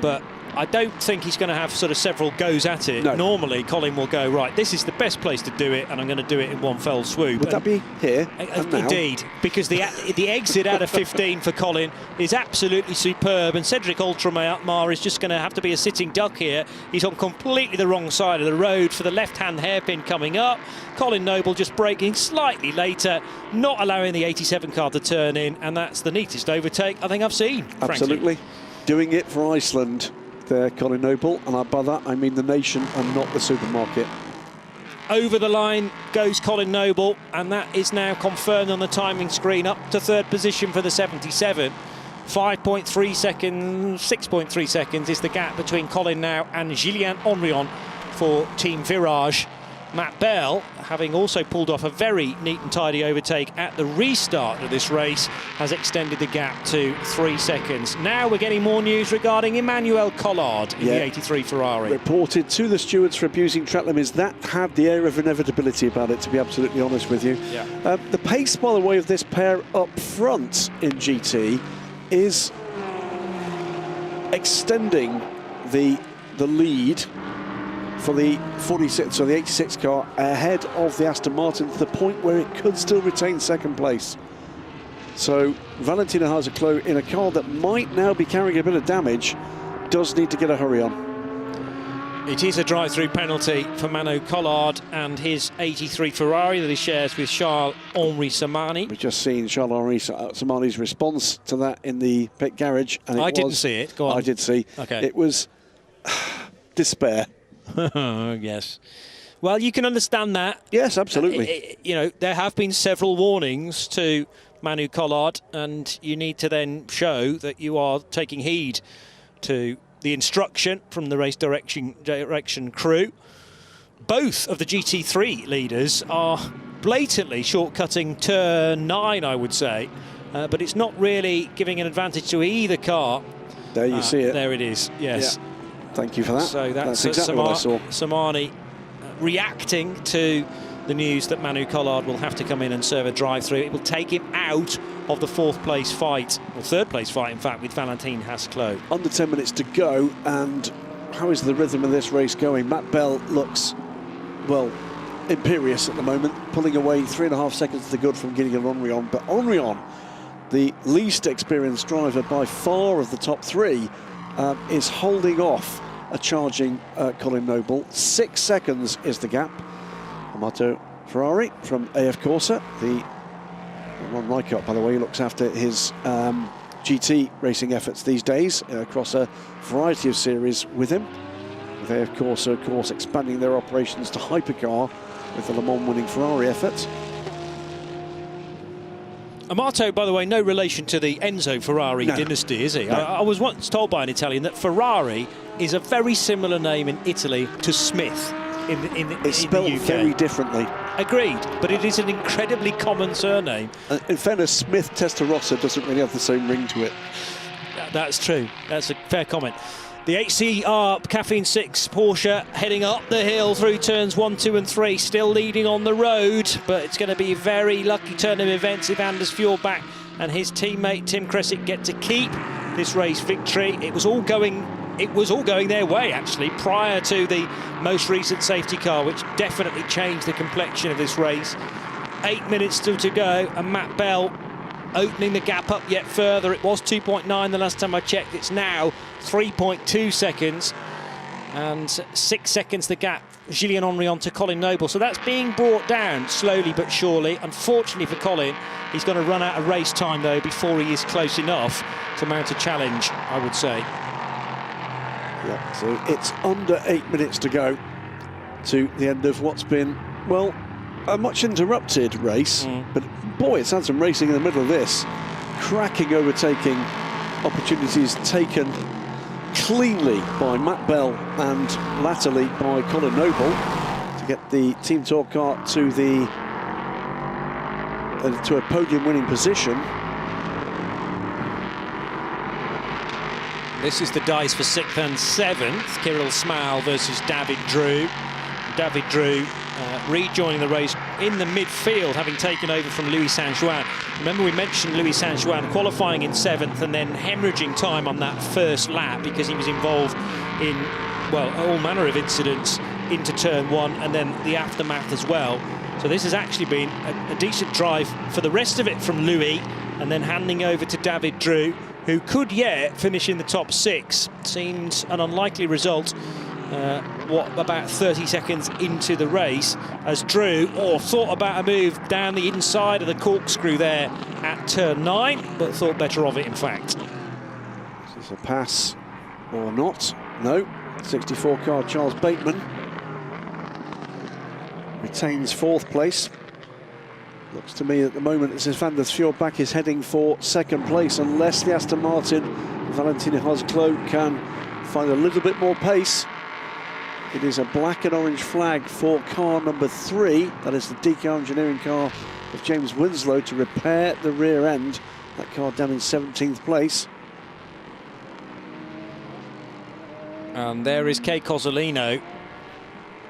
But I don't think he's going to have sort of several goes at it. No. Normally, Colin will go, right, this is the best place to do it, and I'm going to do it in one fell swoop. Would that be here and now? Indeed, because the exit out of 15 for Colin is absolutely superb, and Cedric Ultramar is just going to have to be a sitting duck here. He's on completely the wrong side of the road for the left-hand hairpin coming up. Colin Noble just braking slightly later, not allowing the 87 car to turn in, and that's the neatest overtake I think I've seen, Absolutely. Frankly. Doing it for Iceland. There, Colin Noble, and by that I mean the nation and not the supermarket. Over the line goes Colin Noble, and that is now confirmed on the timing screen, up to third position for the 77. 5.3 seconds, 6.3 seconds is the gap between Colin now and Julien Henrion for Team Virage. Matt Bell, having also pulled off a very neat and tidy overtake at the restart of this race, has extended the gap to 3 seconds. Now we're getting more news regarding Emmanuel Collard in the 83 Ferrari. Reported to the stewards for abusing track limits. That had the air of inevitability about it, to be absolutely honest with you. Yeah. The pace, by the way, of this pair up front in GT is extending the lead for the 46, so the 86 car, ahead of the Aston Martin to the point where it could still retain second place. So Valentino Hazzaclo, in a car that might now be carrying a bit of damage, does need to get a hurry on. It is a drive-through penalty for Manu Collard and his 83 Ferrari that he shares with Charles-Henri Samani. We've just seen Charles-Henri Samani's response to that in the pit garage. And I didn't see it. Go on. I did see. Okay. It was despair. Yes. Well, you can understand that. Yes, absolutely. You know, there have been several warnings to Manu Collard, and you need to then show that you are taking heed to the instruction from the race direction crew. Both of the GT3 leaders are blatantly shortcutting turn 9, I would say, but it's not really giving an advantage to either car. There you see it. There it is, yes. Yeah. Thank you for that. So that's exactly what I saw. Samani reacting to the news that Manu Collard will have to come in and serve a drive-through. It will take him out of the fourth place fight, or third place fight, in fact, with Valentin Hazzaclo. Under 10 minutes to go, and how is the rhythm of this race going? Matt Bell looks, well, imperious at the moment, pulling away 3.5 seconds to the good from Gideon Henrion, but Henrion, the least experienced driver by far of the top three, is holding off a charging Colin Noble. 6 seconds is the gap. Amato Ferrari from AF Corsa, the Ron Reichert, by the way, looks after his GT racing efforts these days across a variety of series with him. With AF Corsa, of course, expanding their operations to hypercar with the Le Mans winning Ferrari effort. Amato, by the way, no relation to the Enzo Ferrari dynasty, is he? No. I was once told by an Italian that Ferrari is a very similar name in Italy to Smith in It's spelled the UK. very differently. Agreed, but it is an incredibly common surname. In fairness, Smith Testarossa doesn't really have the same ring to it. That's true. That's a fair comment. The HCR Caffeine 6 Porsche heading up the hill through turns 1, 2 and 3, still leading on the road, but it's going to be a very lucky turn of events if Anders Fjordbach and his teammate Tim Kresick get to keep this race victory. It was all going their way, actually, prior to the most recent safety car, which definitely changed the complexion of this race. 8 minutes still to go, and Matt Bell opening the gap up yet further. It was 2.9 the last time I checked. It's now 3.2 seconds, and 6 seconds the gap. Julien Henrion to Colin Noble. So that's being brought down slowly but surely. Unfortunately for Colin, he's going to run out of race time, though, before he is close enough to mount a challenge, I would say. Yeah, so it's under 8 minutes to go to the end of what's been, well, a much interrupted race, but boy, it's had some racing in the middle of this. Cracking overtaking opportunities taken cleanly by Matt Bell and latterly by Colin Noble. to get the Team Talk car to the to a podium-winning position. This is the dice for 6th and 7th. Kirill Smal versus David Drew. David Drew rejoining the race in the midfield, having taken over from Louis Saint-Juan. Remember, we mentioned Louis Saint-Juan qualifying in 7th and then hemorrhaging time on that first lap because he was involved in, well, all manner of incidents into turn 1 and then the aftermath as well. So this has actually been a decent drive for the rest of it from Louis, and then handing over to David Drew, who could yet finish in the top 6. Seems an unlikely result. About 30 seconds into the race, as Drew thought about a move down the inside of the corkscrew there at turn 9, but thought better of it, in fact. Is this a pass or not? No. 64 car Charles Bateman retains 4th place. Looks to me at the moment as if Van der Fjordbach is heading for 2nd place, unless the Aston Martin Valentino Haas-Clos can find a little bit more pace. It is a black and orange flag for car number 3. That is the decal engineering car of James Winslow to repair the rear end. That car down in 17th place. And there is Kay Cozzolino.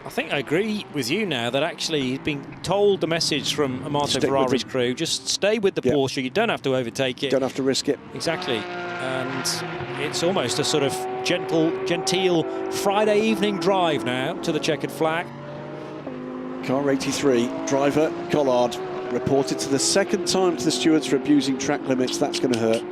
I think I agree with you now that actually he's been told the message from Amato Ferrari's crew, just stay with the Porsche, you don't have to overtake it. Don't have to risk it. Exactly. And it's almost a sort of genteel Friday evening drive now to the checkered flag. Car 83, driver Collard, reported to the 2nd time to the stewards for abusing track limits. That's going to hurt.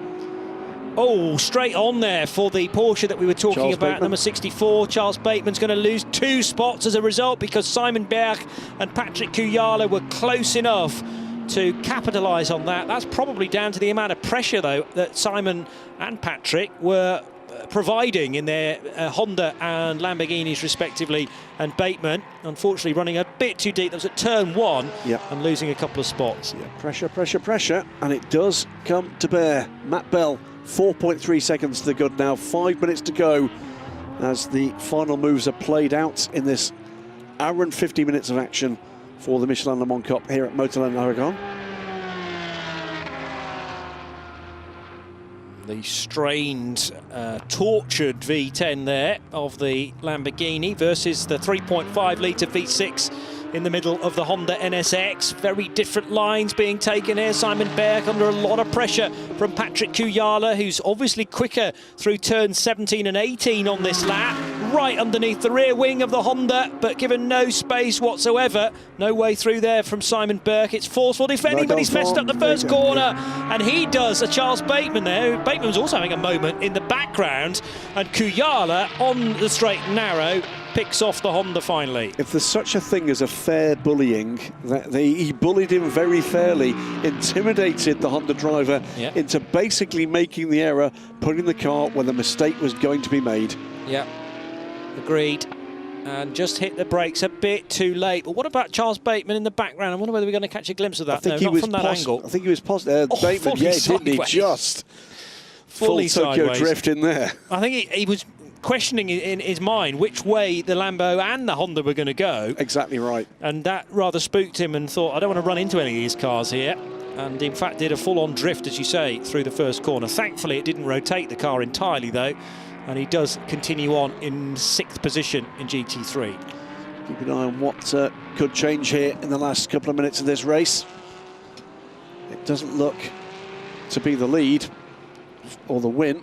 Oh, straight on there for the Porsche that we were talking Charles about, Bateman. number 64. Charles Bateman's going to lose 2 spots as a result because Simon Berg and Patrick Kuyala were close enough to capitalise on that. That's probably down to the amount of pressure, though, that Simon and Patrick were providing in their Honda and Lamborghinis, respectively, and Bateman, unfortunately, running a bit too deep. That was at turn 1 and losing a couple of spots. Yeah, pressure, pressure, pressure, and it does come to bear. Matt Bell, 4.3 seconds to the good now, 5 minutes to go as the final moves are played out in this hour and 50 minutes of action for the Michelin Le Mans Cup here at Motorland Aragon. The strained, tortured V10 there of the Lamborghini versus the 3.5 litre V6 in the middle of the Honda NSX. Very different lines being taken here. Simon Berg under a lot of pressure from Patrick Kuyala, who's obviously quicker through turns 17 and 18 on this lap. Right underneath the rear wing of the Honda, but given no space whatsoever. No way through there from Simon Berg. It's forceful defending, but he's messed up the first corner. And he does a Charles Bateman there. Bateman was also having a moment in the background. And Kuyala on the straight and narrow picks off the Honda finally. If there's such a thing as a fair bullying, he bullied him very fairly, intimidated the Honda driver into basically making the error, putting the car where the mistake was going to be made. Yeah, agreed. And just hit the brakes a bit too late. But what about Charles Bateman in the background? I wonder whether we're going to catch a glimpse of that. I think he not was from that angle. I think he was positive. Bateman, didn't he? Just fully full Tokyo sideways. drift in there. I think he was questioning in his mind which way the Lambo and the Honda were going to go. Exactly right. And that rather spooked him and thought, I don't want to run into any of these cars here. And in fact did a full-on drift, as you say, through the first corner. Thankfully it didn't rotate the car entirely though, and he does continue on in 6th position in GT3. Keep an eye on what could change here in the last couple of minutes of this race. It doesn't look to be the lead or the win.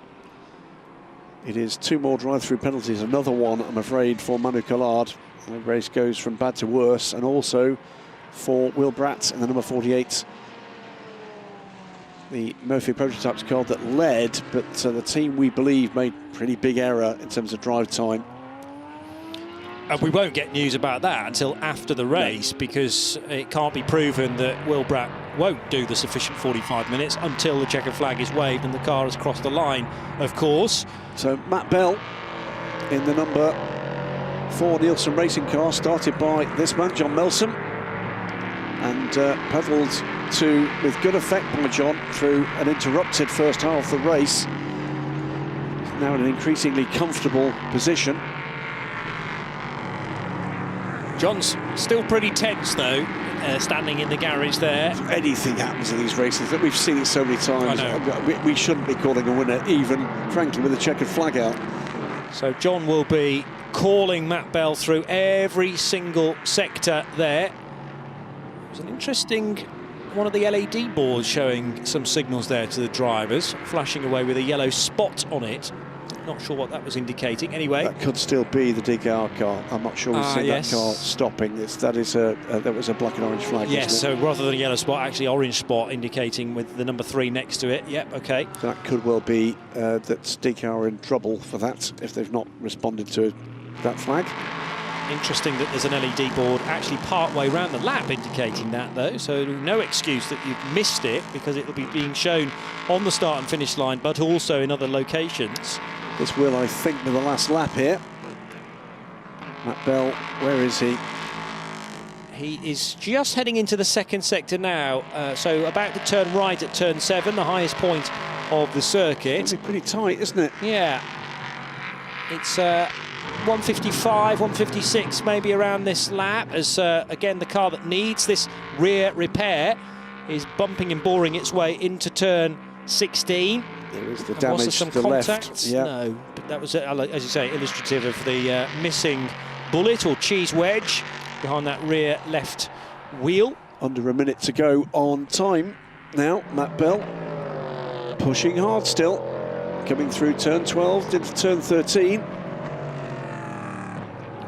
It is 2 more drive-through penalties, another one, I'm afraid, for Manu Collard. The race goes from bad to worse, and also for Will Bratt in the number 48. The Murphy Prototypes car that led, but the team, we believe, made pretty big error in terms of drive time. And we won't get news about that until after the race, because it can't be proven that Will Bratt won't do the sufficient 45 minutes until the checkered flag is waved and the car has crossed the line, of course. So Matt Bell in the number 4 Nielsen racing car, started by this man, John Melson, and pedalled to with good effect by John through an interrupted first half of the race. Now in an increasingly comfortable position. John's still pretty tense, though, standing in the garage there. If anything happens in these races, that we've seen it so many times. I know. We shouldn't be calling a winner, even, frankly, with a checkered flag out. So John will be calling Matt Bell through every single sector there. It was an interesting one of the LED boards showing some signals there to the drivers, flashing away with a yellow spot on it. Not sure what that was indicating. Anyway, that could still be the DKR car. I'm not sure we've seen that car stopping. That was a black and orange flag. Yes, so rather than a yellow spot, actually orange spot indicating with the number 3 next to it. Yep, okay. That could well be that DKR are in trouble for that if they've not responded to that flag. Interesting that there's an LED board actually part way around the lap indicating that, though, so no excuse that you've missed it, because it will be being shown on the start and finish line, but also in other locations. This will, I think, be the last lap here. Matt Bell, where is he? He is just heading into the second sector now, so about to turn right at turn 7, the highest point of the circuit. It's pretty tight, isn't it? Yeah. It's 155, 156 maybe around this lap, as again the car that needs this rear repair is bumping and boring its way into turn 16. There is the and damage was there some to the contact? left. Yeah. No, but that was, as you say, illustrative of the missing bullet or cheese wedge behind that rear left wheel. Under a minute to go on time now. Matt Bell pushing hard still, coming through turn 12 into turn 13.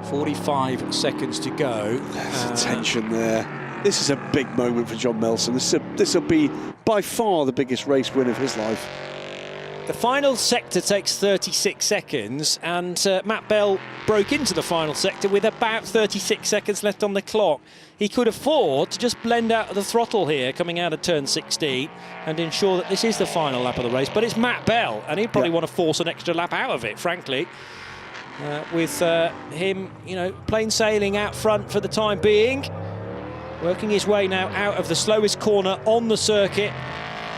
45 seconds to go. There's tension there. This is a big moment for John Melson. This will be by far the biggest race win of his life. The final sector takes 36 seconds, and Matt Bell broke into the final sector with about 36 seconds left on the clock. He could afford to just blend out of the throttle here, coming out of turn 16, and ensure that this is the final lap of the race. But it's Matt Bell, and he'd probably want to force an extra lap out of it, frankly. With him, you know, plain sailing out front for the time being. Working his way now out of the slowest corner on the circuit.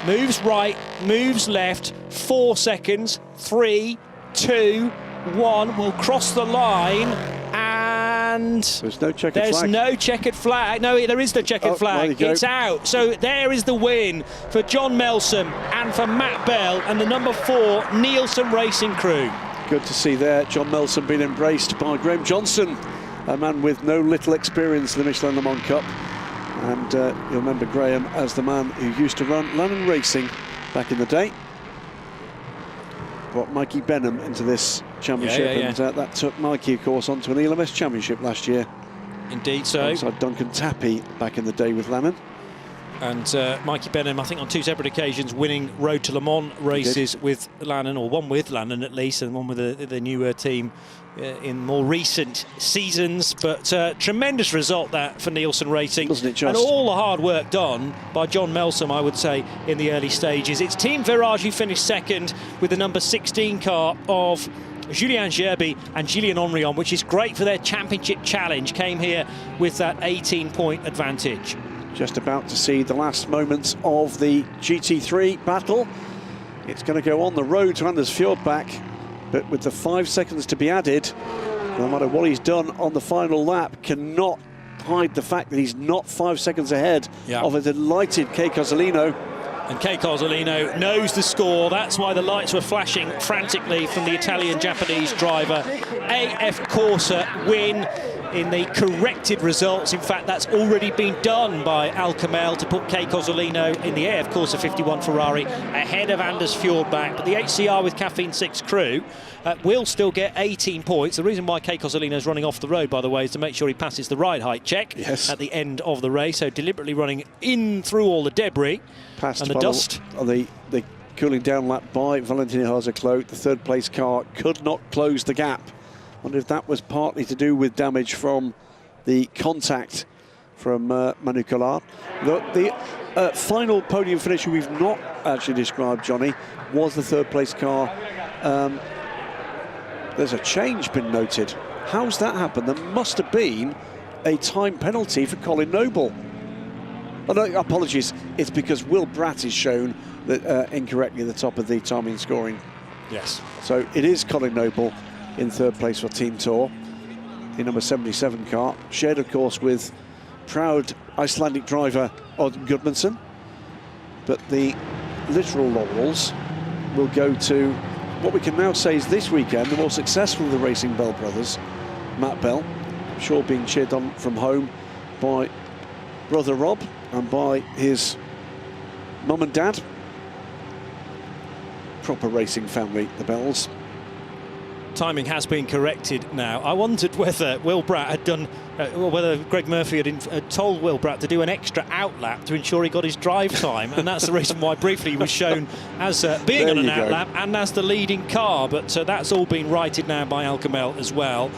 Moves right, moves left, 4 seconds, 3, 2, 1, will cross the line, and there's no checkered flag. There's no checkered flag. No, there is the checkered flag. It's out. So there is the win for John Melson and for Matt Bell and the number 4 Nielsen Racing crew. Good to see there, John Melson being embraced by Graham Johnson, a man with no little experience in the Michelin Le Mans Cup. And you'll remember Graham as the man who used to run Lennon Racing back in the day. Brought Mikey Benham into this championship, and that took Mikey, of course, onto an LMS championship last year. Indeed so. Alongside Duncan Tappy back in the day with Lennon. And Mikey Benham, I think on 2 separate occasions, winning Road to Le Mans races with Lannon, or one with Lannon at least, and one with the newer team in more recent seasons. But tremendous result that for Nielsen Racing. Wasn't it just? And all the hard work done by John Melson, I would say, in the early stages. It's Team Virage who finished second with the number 16 car of Julien Gerby and Gillian Henrion, which is great for their championship challenge. Came here with that 18-point advantage. Just about to see the last moments of the GT3 battle. It's going to go on the road to Anders Fjordbach, but with the 5 seconds to be added, no matter what he's done on the final lap, cannot hide the fact that he's not 5 seconds ahead of a delighted Kei Cozzolino. And Kei Cozzolino knows the score. That's why the lights were flashing frantically from the Italian-Japanese driver. AF Corsa win in the corrected results. In fact, that's already been done by Al Kamel to put Kei Cozzolino in the AF Corsa 51 Ferrari ahead of Anders Fjordbach. But the HCR with Caffeine 6 crew will still get 18 points. The reason why Kei Cozzolino is running off the road, by the way, is to make sure he passes the ride height check at the end of the race. So deliberately running in through all the debris and the dust. The cooling down lap by Valentino Harzeclo. The third place car could not close the gap. I wonder if that was partly to do with damage from the contact from Manu Collard. The final podium finisher we've not actually described, Johnny, was the third place car. There's a change been noted. How's that happened? There must have been a time penalty for Colin Noble. Oh, no, apologies. It's because Will Bratt is shown that incorrectly at the top of the timing scoring. Yes. So it is Colin Noble in third place for Team Tour. the number 77 car, shared, of course, with proud Icelandic driver Odd Gudmundsson. But the literal laurels will go to what we can now say is this weekend the more successful of the Racing Bell brothers, Matt Bell, I'm sure being cheered on from home by brother Rob and by his mum and dad. Proper racing family, the Bells. Timing has been corrected now. I wondered whether Will Bratt had done, or whether Greg Murphy had told Will Bratt to do an extra outlap to ensure he got his drive time, and that's the reason why briefly he was shown as being on an outlap and as the leading car. But that's all been righted now by Alcamel as well.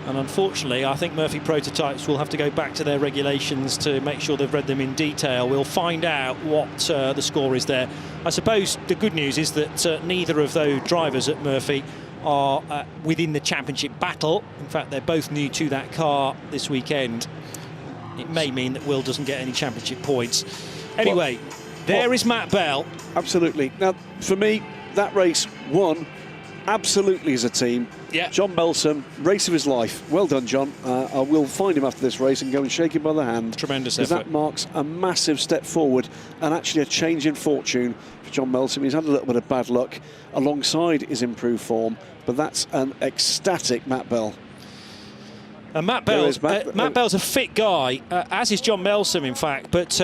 And unfortunately, I think Murphy Prototypes will have to go back to their regulations to make sure they've read them in detail. We'll find out what the score is there. I suppose the good news is that neither of those drivers at Murphy are within the championship battle. In fact, they're both new to that car this weekend. It may mean that Will doesn't get any championship points. Anyway, there is Matt Bell. Absolutely. Now, for me, that race won absolutely as a team. Yeah. John Melson, race of his life. Well done, John. I will find him after this race and go and shake him by the hand. Tremendous effort. That marks a massive step forward and actually a change in fortune for John Melson. He's had a little bit of bad luck alongside his improved form, but that's an ecstatic Matt Bell. Matt Bell's a fit guy, as is John Melson, in fact, but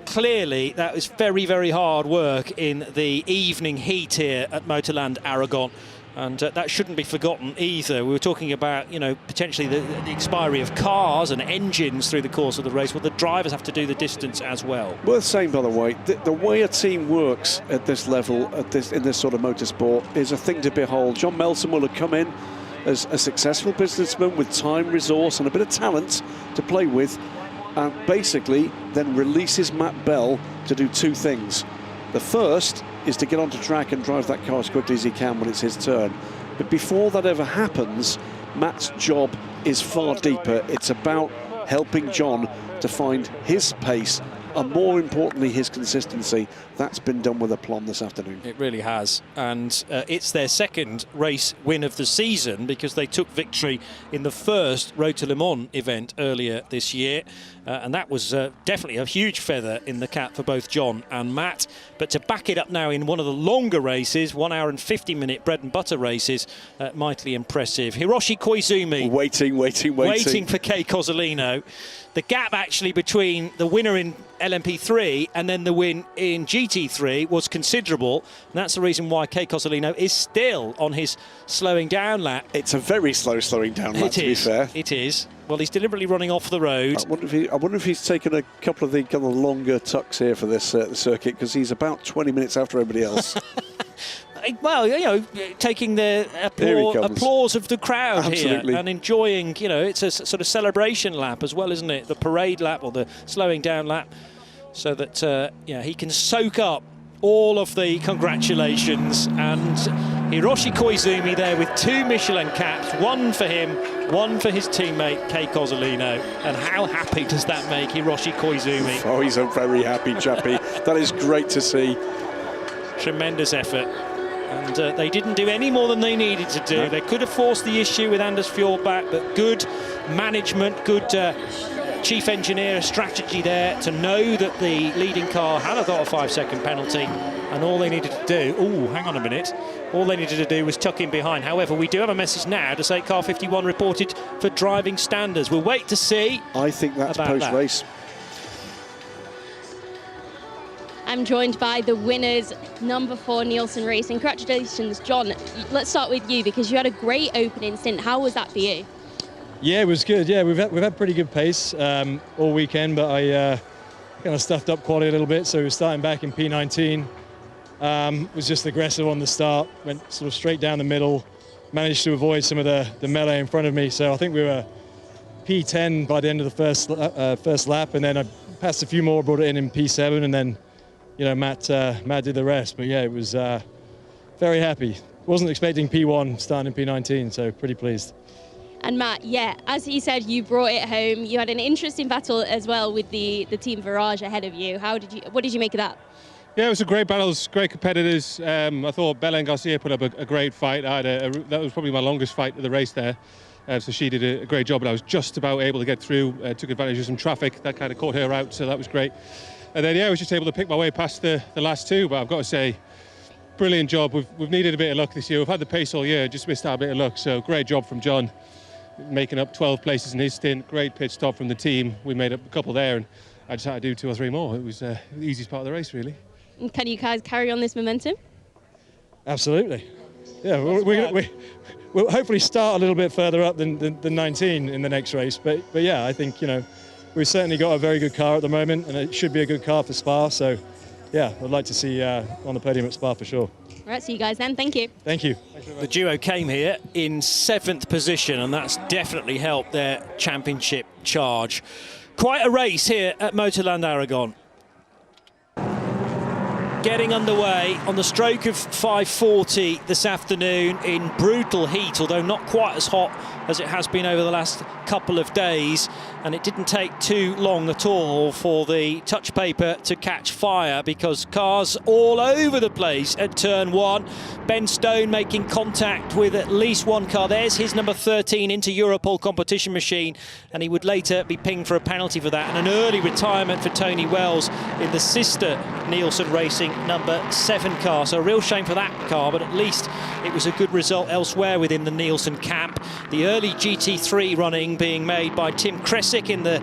clearly that was very, very hard work in the evening heat here at Motorland Aragon. And that shouldn't be forgotten either. We were talking about, you know, potentially the expiry of cars and engines through the course of the race. Well, the drivers have to do the distance as well. Worth saying, by the way, the way a team works at this level, in this sort of motorsport, is a thing to behold. John Melson will have come in as a successful businessman with time, resource and a bit of talent to play with, and basically then releases Matt Bell to do two things. The first is to get onto track and drive that car as quickly as he can when it's his turn. But before that ever happens, Matt's job is far deeper. It's about helping John to find his pace and, more importantly, his consistency. That's been done with aplomb this afternoon. It really has, and it's their second race win of the season, because they took victory in the first Road to Le Mans event earlier this year, and that was definitely a huge feather in the cap for both John and Matt. But to back it up now in one of the longer races, 1 hour and 50-minute bread and butter races, mightily impressive. Hiroshi Koizumi waiting for Kei Cozzolino. The gap actually between the winner in LMP3 and then the win in GT3 was considerable, and that's the reason why Kei Cozzolino is still on his slowing down lap. It's a very slow slowing down lap, to be fair. It is. Well, he's deliberately running off the road. I wonder if he's taken a couple of the kind of longer tucks here for this circuit, because he's about 20 minutes after everybody else. Well, you know, taking the applause of the crowd here and enjoying, you know, it's a sort of celebration lap as well, isn't it? The parade lap or the slowing down lap, so that he can soak up all of the congratulations. And Hiroshi Koizumi there with 2 Michelin caps, 1 for him, 1 for his teammate Kei Cozzolino. And how happy does that make Hiroshi Koizumi? Oh, he's a very happy chappy. That is great to see. Tremendous effort. And they didn't do any more than they needed to do. No. They could have forced the issue with Anders Fjordbach, but good management, good chief engineer strategy there to know that the leading car had got a 5-second penalty, and all they needed to do, hang on a minute, all they needed to do was tuck in behind. However, we do have a message now to say car 51 reported for driving standards. We'll wait to see. I think that's post-race. I'm joined by the winners, number 4 Nielsen Racing. Congratulations, John. Let's start with you, because you had a great opening stint. How was that for you? Yeah, it was good. Yeah, we've had pretty good pace all weekend, but I kind of stuffed up quality a little bit. So we were starting back in P19. Was just aggressive on the start. Went sort of straight down the middle. Managed to avoid some of the melee in front of me. So I think we were P10 by the end of the first lap, and then I passed a few more, brought it in P7, and then, you know, Matt did the rest. But yeah, it was very happy. Wasn't expecting P1 starting in P19, so pretty pleased. And Matt, yeah, as you said, you brought it home. You had an interesting battle as well with the Team Virage ahead of you. What did you make of that? Yeah, it was a great battle. It was great competitors. I thought Belen Garcia put up a great fight. That was probably my longest fight of the race there. So she did a great job, and I was just about able to get through, took advantage of some traffic that kind of caught her out, so that was great. And then, yeah, I was just able to pick my way past the last two, but I've got to say, brilliant job. We've needed a bit of luck this year. We've had the pace all year, just missed out a bit of luck, so great job from John, making up 12 places in his stint. Great pit stop from the team. We made up a couple there, and I just had to do 2 or 3 more. It was the easiest part of the race, really. Can you guys carry on this momentum? Absolutely. Yeah, we'll hopefully start a little bit further up than 19 in the next race. But yeah, I think, we've certainly got a very good car at the moment, and it should be a good car for Spa. So yeah, I'd like to see on the podium at Spa for sure. All right, see you guys then. Thank you. Thank you. The duo came here in 7th position, and that's definitely helped their championship charge. Quite a race here at Motorland Aragon. Getting underway on the stroke of 5:40 this afternoon in brutal heat, although not quite as hot as it has been over the last couple of days. And it didn't take too long at all for the touch paper to catch fire, because cars all over the place at turn 1. Ben Stone making contact with at least one car. There's his number 13 into Europol competition machine, and he would later be pinged for a penalty for that. And an early retirement for Tony Wells in the sister Nielsen Racing number 7 car. So a real shame for that car, but at least it was a good result elsewhere within the Nielsen camp. The early GT3 running being made by Tim Kresick in the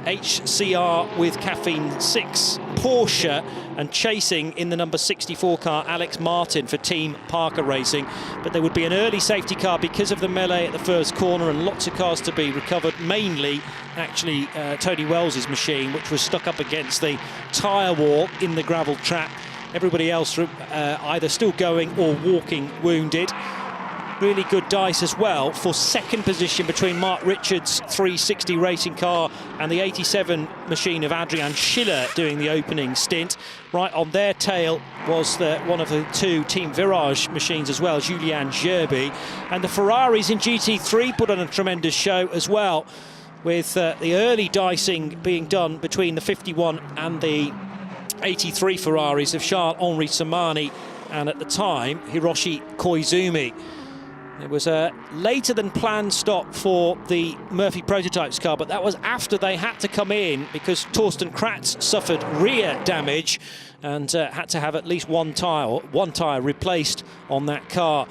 HCR with Caffeine 6 Porsche, and chasing in the number 64 car Alex Martin for Team Parker Racing. But there would be an early safety car because of the melee at the first corner, and lots of cars to be recovered, mainly actually Tony Wells's machine, which was stuck up against the tyre wall in the gravel trap. Everybody else either still going or walking wounded. Really good dice as well for 2nd position between Mark Richards' 360 racing car and the 87 machine of Adrian Schiller doing the opening stint. Right on their tail was one of the 2 Team Virage machines as well, Julian Gerby. And the Ferraris in GT3 put on a tremendous show as well, with the early dicing being done between the 51 and the 83 Ferraris of Charles-Henri Samani and, at the time, Hiroshi Koizumi. It was a later than planned stop for the Murphy Prototypes car, but that was after they had to come in because Torsten Kratz suffered rear damage and had to have at least one tyre replaced on that car.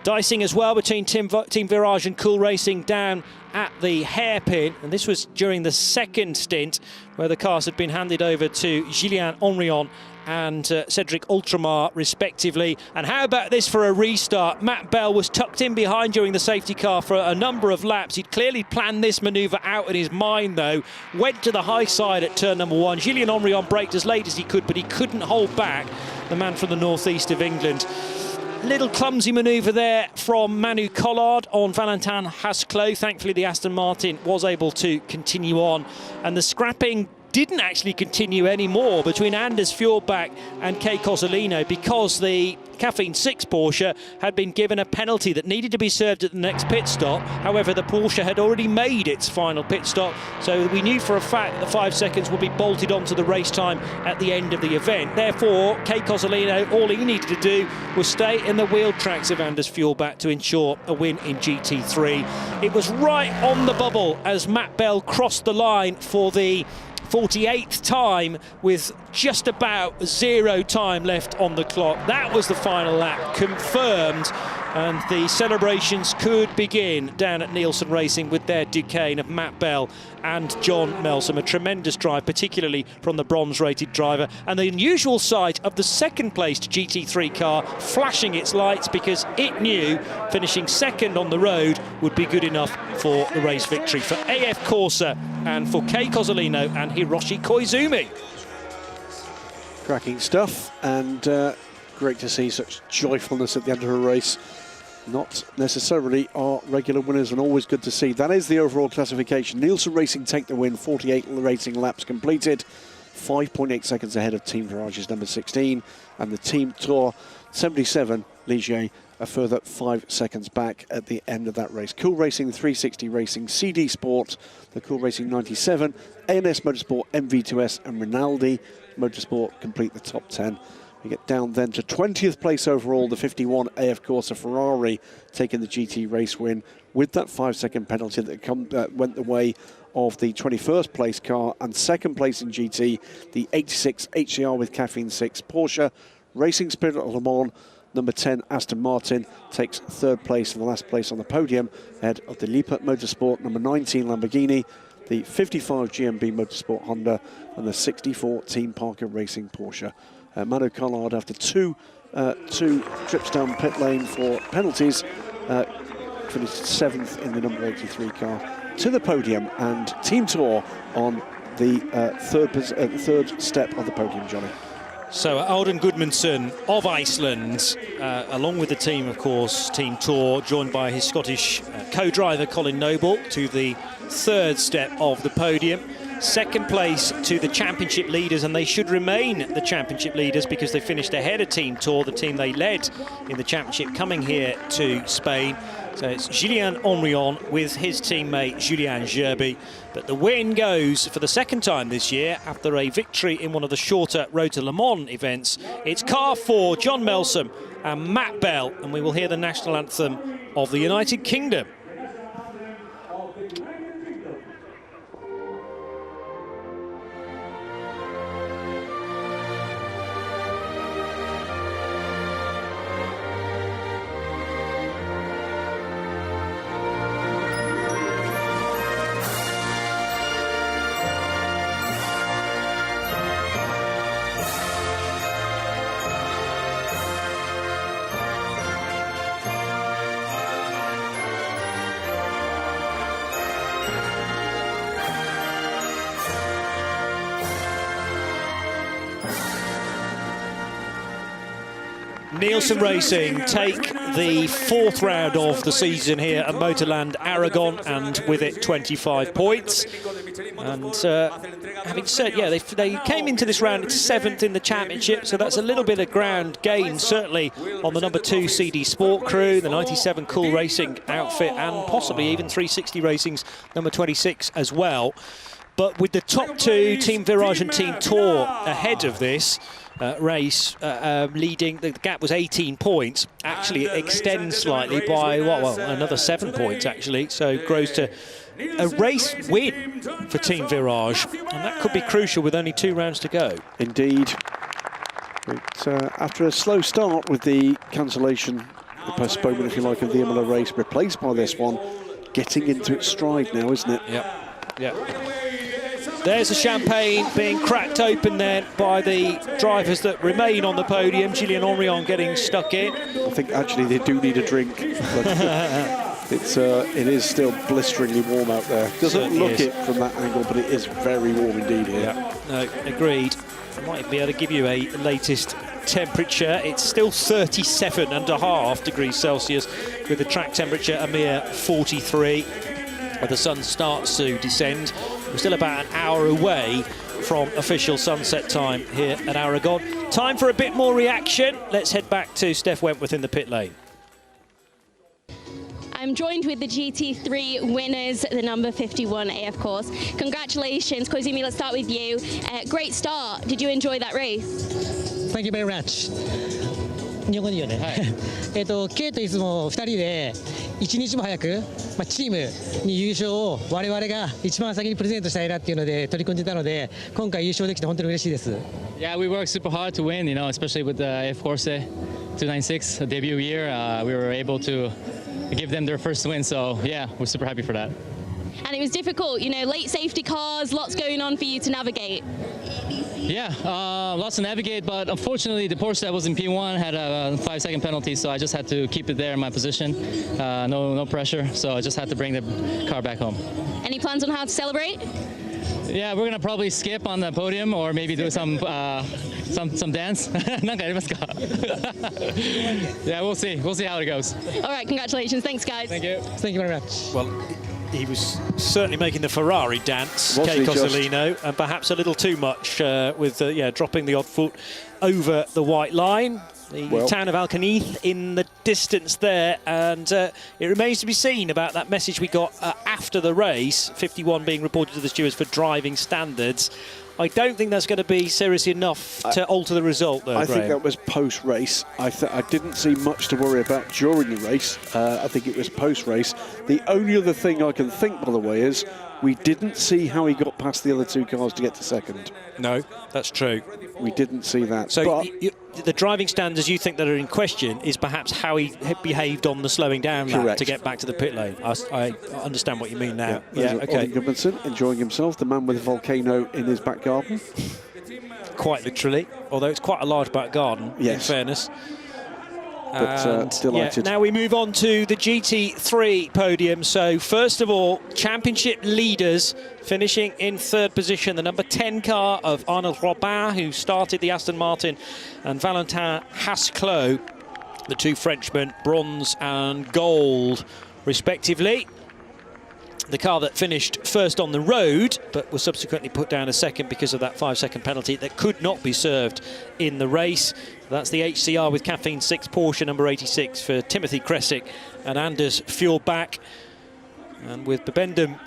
Dicing as well between Team Virage and Cool Racing down at the hairpin, and this was during the 2nd stint where the cars had been handed over to Julien Henrion and Cedric Ultramar respectively. And how about this for a restart? Matt Bell was tucked in behind during the safety car for a number of laps. He'd clearly planned this manoeuvre out in his mind though. Went to the high side at turn number 1. Julien Henrion braked as late as he could, but he couldn't hold back the man from the northeast of England. Little clumsy manoeuvre there from Manu Collard on Valentin Hasclot. Thankfully the Aston Martin was able to continue on, and the scrapping didn't actually continue anymore between Anders Fjordbach and Kay Cozzolino, because the Caffeine 6 Porsche had been given a penalty that needed to be served at the next pit stop. However, the Porsche had already made its final pit stop, so we knew for a fact that the 5 seconds would be bolted onto the race time at the end of the event. Therefore, Kay Cozzolino, all he needed to do was stay in the wheel tracks of Anders Fjordbach to ensure a win in GT3. It was right on the bubble as Matt Bell crossed the line for the 48th time with just about 0 time left on the clock. That was the final lap confirmed, and the celebrations could begin down at Nielsen Racing with their Duquesne of Matt Bell and John Melsom. A tremendous drive, particularly from the bronze-rated driver, and the unusual sight of the 2nd-placed GT3 car flashing its lights because it knew finishing 2nd on the road would be good enough for the race victory for AF Corsa and for Kay Cozzolino and Hiroshi Koizumi. Cracking stuff, and great to see such joyfulness at the end of a race. Not necessarily our regular winners, and always good to see. That is the overall classification. Nielsen Racing take the win, 48 racing laps completed, 5.8 seconds ahead of Team Virage's number 16, and the Team Tour 77 Ligier a further 5 seconds back at the end of that race. Cool Racing, 360 Racing, CD Sport, the Cool Racing 97, ANS Motorsport, MV2S and Rinaldi Motorsport complete the top 10 We get down then to 20th place overall, the 51 AF Corsa Ferrari taking the GT race win with that 5-second penalty that went the way of the 21st place car, and second place in GT, the 86 HCR with Caffeine 6 Porsche. Racing Spirit Le Mans, number 10 Aston Martin takes third place and the last place on the podium ahead of the Lippert Motorsport, number 19 Lamborghini, the 55 GMB Motorsport Honda, and the 64 Team Parker Racing Porsche. Manu Collard, after two trips down pit lane for penalties, finished 7th in the number 83 car to the podium, and Team Tour on the third step of the podium, Johnny. So Alden Gudmundsson of Iceland, along with the team, of course, Team Tour, joined by his Scottish co-driver Colin Noble to the third step of the podium. Second place to the championship leaders, and they should remain the championship leaders because they finished ahead of Team Tour, the team they led in the championship coming here to Spain. So it's Julien Henrion with his teammate Julien Gerby. But the win goes for the second time this year after a victory in one of the shorter Road to Le Mans events. It's car 4, John Melsom and Matt Bell, and we will hear the national anthem of the United Kingdom. Nielsen Racing take the 4th round of the season here at Motorland Aragon, and with it 25 points. And having said, yeah, they came into this round 7th in the championship, so that's a little bit of ground gain, certainly on the number 2 CD Sport Crew, the 97 Cool Racing outfit, and possibly even 360 Racing's number 26 as well. But with the top 2, Team Virage and Team Tour ahead of this race, leading, the gap was 18 points. Actually, it extends slightly by, well, another 7 points, actually. So it grows to a race win for Team Virage. And that could be crucial with only 2 rounds to go. Indeed. But after a slow start with the cancellation, the postponement, if you like, of the Imola race, replaced by this one, getting into its stride now, isn't it? Yep. There's the champagne being cracked open then by the drivers that remain on the podium. Julien Henrion getting stuck in. I think actually they do need a drink. But it is still blisteringly warm out there. Doesn't look it from that angle, but it is very warm indeed here. Yeah. No, agreed. I might be able to give you a latest temperature. It's still 37.5 degrees Celsius with the track temperature a mere 43. The sun starts to descend. We're still about an hour away from official sunset time here at Aragon. Time for a bit more reaction. Let's head back to Steph Wentworth in the pit lane. I'm joined with the GT3 winners, the number 51 AF course. Congratulations, Koizumi, let's start with you. Great start. Did you enjoy that race? Thank you very much. 日本語でいいよね。K といつも2人で1日も早く、チームに優勝を我々が一番先にプレゼントしたいなっていうので取り組んでたので、今回優勝できて本当に嬉しいです。Yeah, we worked super hard to win, especially with the AF Corse 296 debut year. We were able to give them their first win, so yeah, we're super happy for that. And it was difficult, late safety cars, lots going on for you to navigate. Yeah, lots to navigate, but unfortunately the Porsche that was in P1 had a 5-second penalty, so I just had to keep it there in my position. No pressure, so I just had to bring the car back home. Any plans on how to celebrate? Yeah, we're gonna probably skip on the podium or maybe do some dance. なんかやりますか? Yeah, we'll see. We'll see how it goes. All right, congratulations. Thanks, guys. Thank you. Thank you very much. Well, he was certainly making the Ferrari dance, Kei Cosolino, and perhaps a little too much with dropping the odd foot over the white line. The town of Alcañiz in the distance there, and it remains to be seen about that message we got after the race, 51 being reported to the stewards for driving standards. I don't think that's going to be serious enough to alter the result, though, I think Graham. that was post-race. I didn't see much to worry about during the race. I think it was post-race. The only other thing I can think, by the way, is we didn't see how he got past the other two cars to get to second. No, that's true. We didn't see that. So the driving standards you think that are in question is perhaps how he behaved on the slowing down lap to get back to the pit lane. I understand what you mean now. Yeah, okay. Gudmundsson enjoying himself, the man with a volcano in his back garden. Quite literally, although it's quite a large back garden, in fairness. But delighted. Now we move on to the GT3 podium. So first of all, championship leaders finishing in third position. The number 10 car of Arnaud Robin, who started the Aston Martin, and Valentin Hasclot, the two Frenchmen, bronze and gold, respectively. The car that finished first on the road, but was subsequently put down a second because of that 5-second penalty that could not be served in the race. That's the HCR with caffeine 6 Porsche number 86 for Timothy Kresick and Anders Fjordbach. And with Bibendum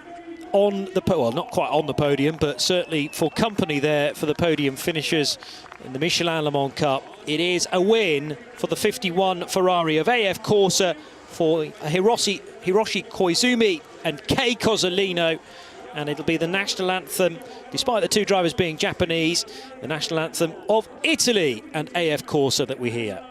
on the well, not quite on the podium, but certainly for company there for the podium finishers in the Michelin Le Mans Cup. It is a win for the 51 Ferrari of AF Corsa for Hiroshi Koizumi and Kei Cozzolino, and it'll be the national anthem, despite the two drivers being Japanese, the national anthem of Italy and AF Corsa that we hear.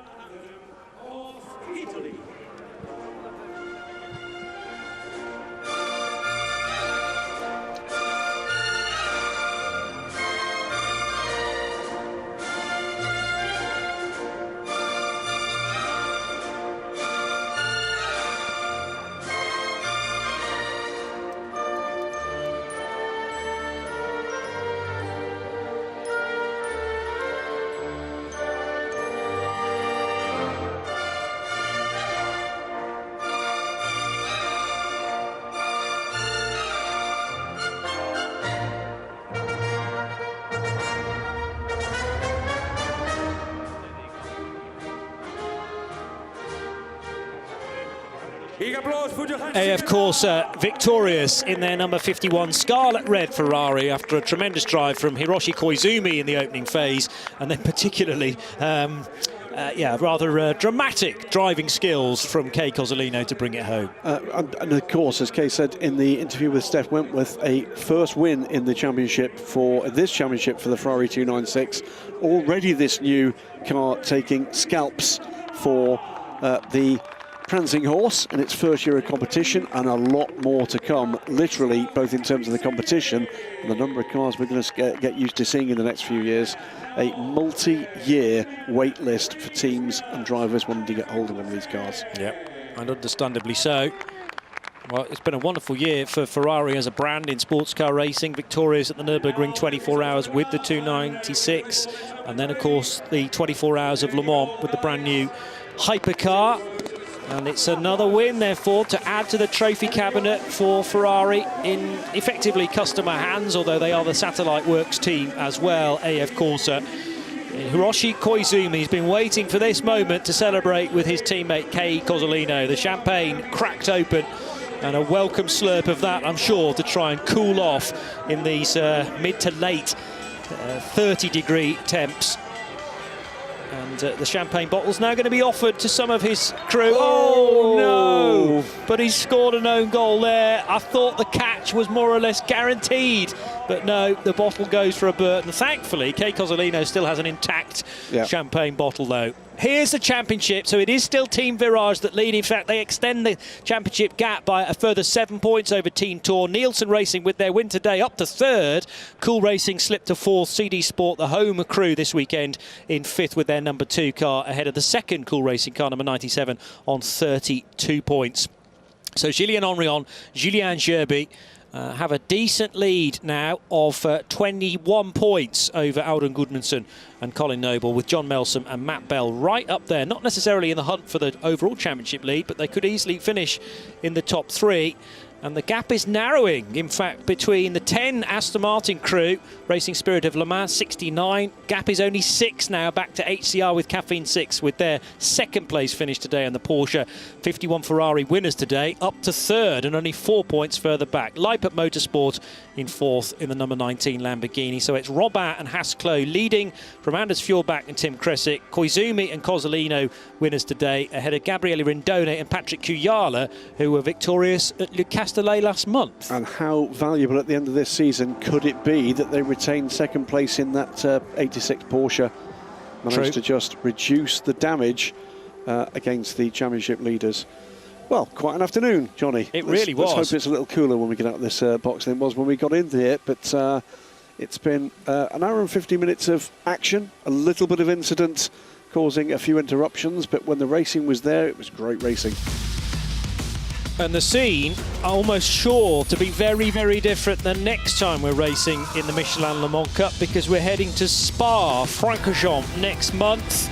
AF Corsa victorious in their number 51 Scarlet Red Ferrari after a tremendous drive from Hiroshi Koizumi in the opening phase, and then particularly rather dramatic driving skills from Kei Cozzolino to bring it home. And of course, as Kei said in the interview with Steph Wentworth, a first win in the championship for the Ferrari 296. Already this new car taking scalps for the prancing horse in its first year of competition, and a lot more to come, literally, both in terms of the competition and the number of cars we're going to get used to seeing in the next few years. A multi-year wait list for teams and drivers wanting to get hold of one of these cars. Yep, and understandably so. Well, it's been a wonderful year for Ferrari as a brand in sports car racing. Victorious at the Nürburgring 24 hours with the 296, and then of course the 24 hours of Le Mans with the brand new hypercar. And it's another win, therefore, to add to the trophy cabinet for Ferrari in effectively customer hands, although they are the satellite works team as well, AF Corsa. Hiroshi Koizumi has been waiting for this moment to celebrate with his teammate Kei Cozzolino. The champagne cracked open, and a welcome slurp of that, I'm sure, to try and cool off in these mid to late 30-degree temps. And the champagne bottle's now going to be offered to some of his crew. Oh, no! But he's scored an own goal there. I thought the catch was more or less guaranteed. But no, the bottle goes for a Burton. Thankfully, Kei Cozzolino still has an intact champagne bottle, though. Here's the championship, so it is still Team Virage that lead. In fact, they extend the championship gap by a further 7 points over Team Tour. Nielsen Racing with their win today up to third. Cool Racing slipped to fourth. CD Sport, the home crew this weekend, in fifth with their number 2 car, ahead of the second Cool Racing car, number 97, on 32 points. So Julien Henrion, Julien Gerby have a decent lead now of 21 points over Audun Gudmundsson and Colin Noble, with John Melsom and Matt Bell right up there. Not necessarily in the hunt for the overall championship lead, but they could easily finish in the top 3. And the gap is narrowing, in fact, between the 10 Aston Martin crew, Racing Spirit of Le Mans, 69. Gap is only 6 now, back to HCR with Caffeine 6, with their second place finish today, and the Porsche 51 Ferrari winners today, up to third and only 4 points further back. Leipert Motorsport in fourth in the number 19 Lamborghini. So it's Robert and Hasklow leading from Anders Fjordbach and Tim Kresick. Koizumi and Cozzolino winners today, ahead of Gabriele Rindone and Patrick Kuyala, who were victorious at Le Castellet last month. And how valuable at the end of this season could it be that they retained second place in that 86 Porsche? Managed to just reduce the damage against the championship leaders. Well, quite an afternoon, Johnny. It really was. Let's hope it's a little cooler when we get out of this box than it was when we got into it. But it's been an hour and 50 minutes of action, a little bit of incident causing a few interruptions. But when the racing was there, it was great racing. And the scene almost sure to be very, very different the next time we're racing in the Michelin Le Mans Cup, because we're heading to Spa-Francorchamps next month.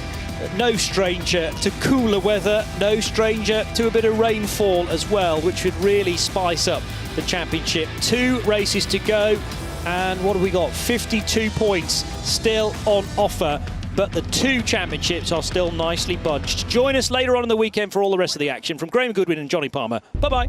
No stranger to cooler weather, no stranger to a bit of rainfall as well, which would really spice up the championship. 2 races to go, and what have we got? 52 points still on offer, but the 2 championships are still nicely bunched. Join us later on in the weekend for all the rest of the action. From Graham Goodwin and Johnny Palmer, bye-bye.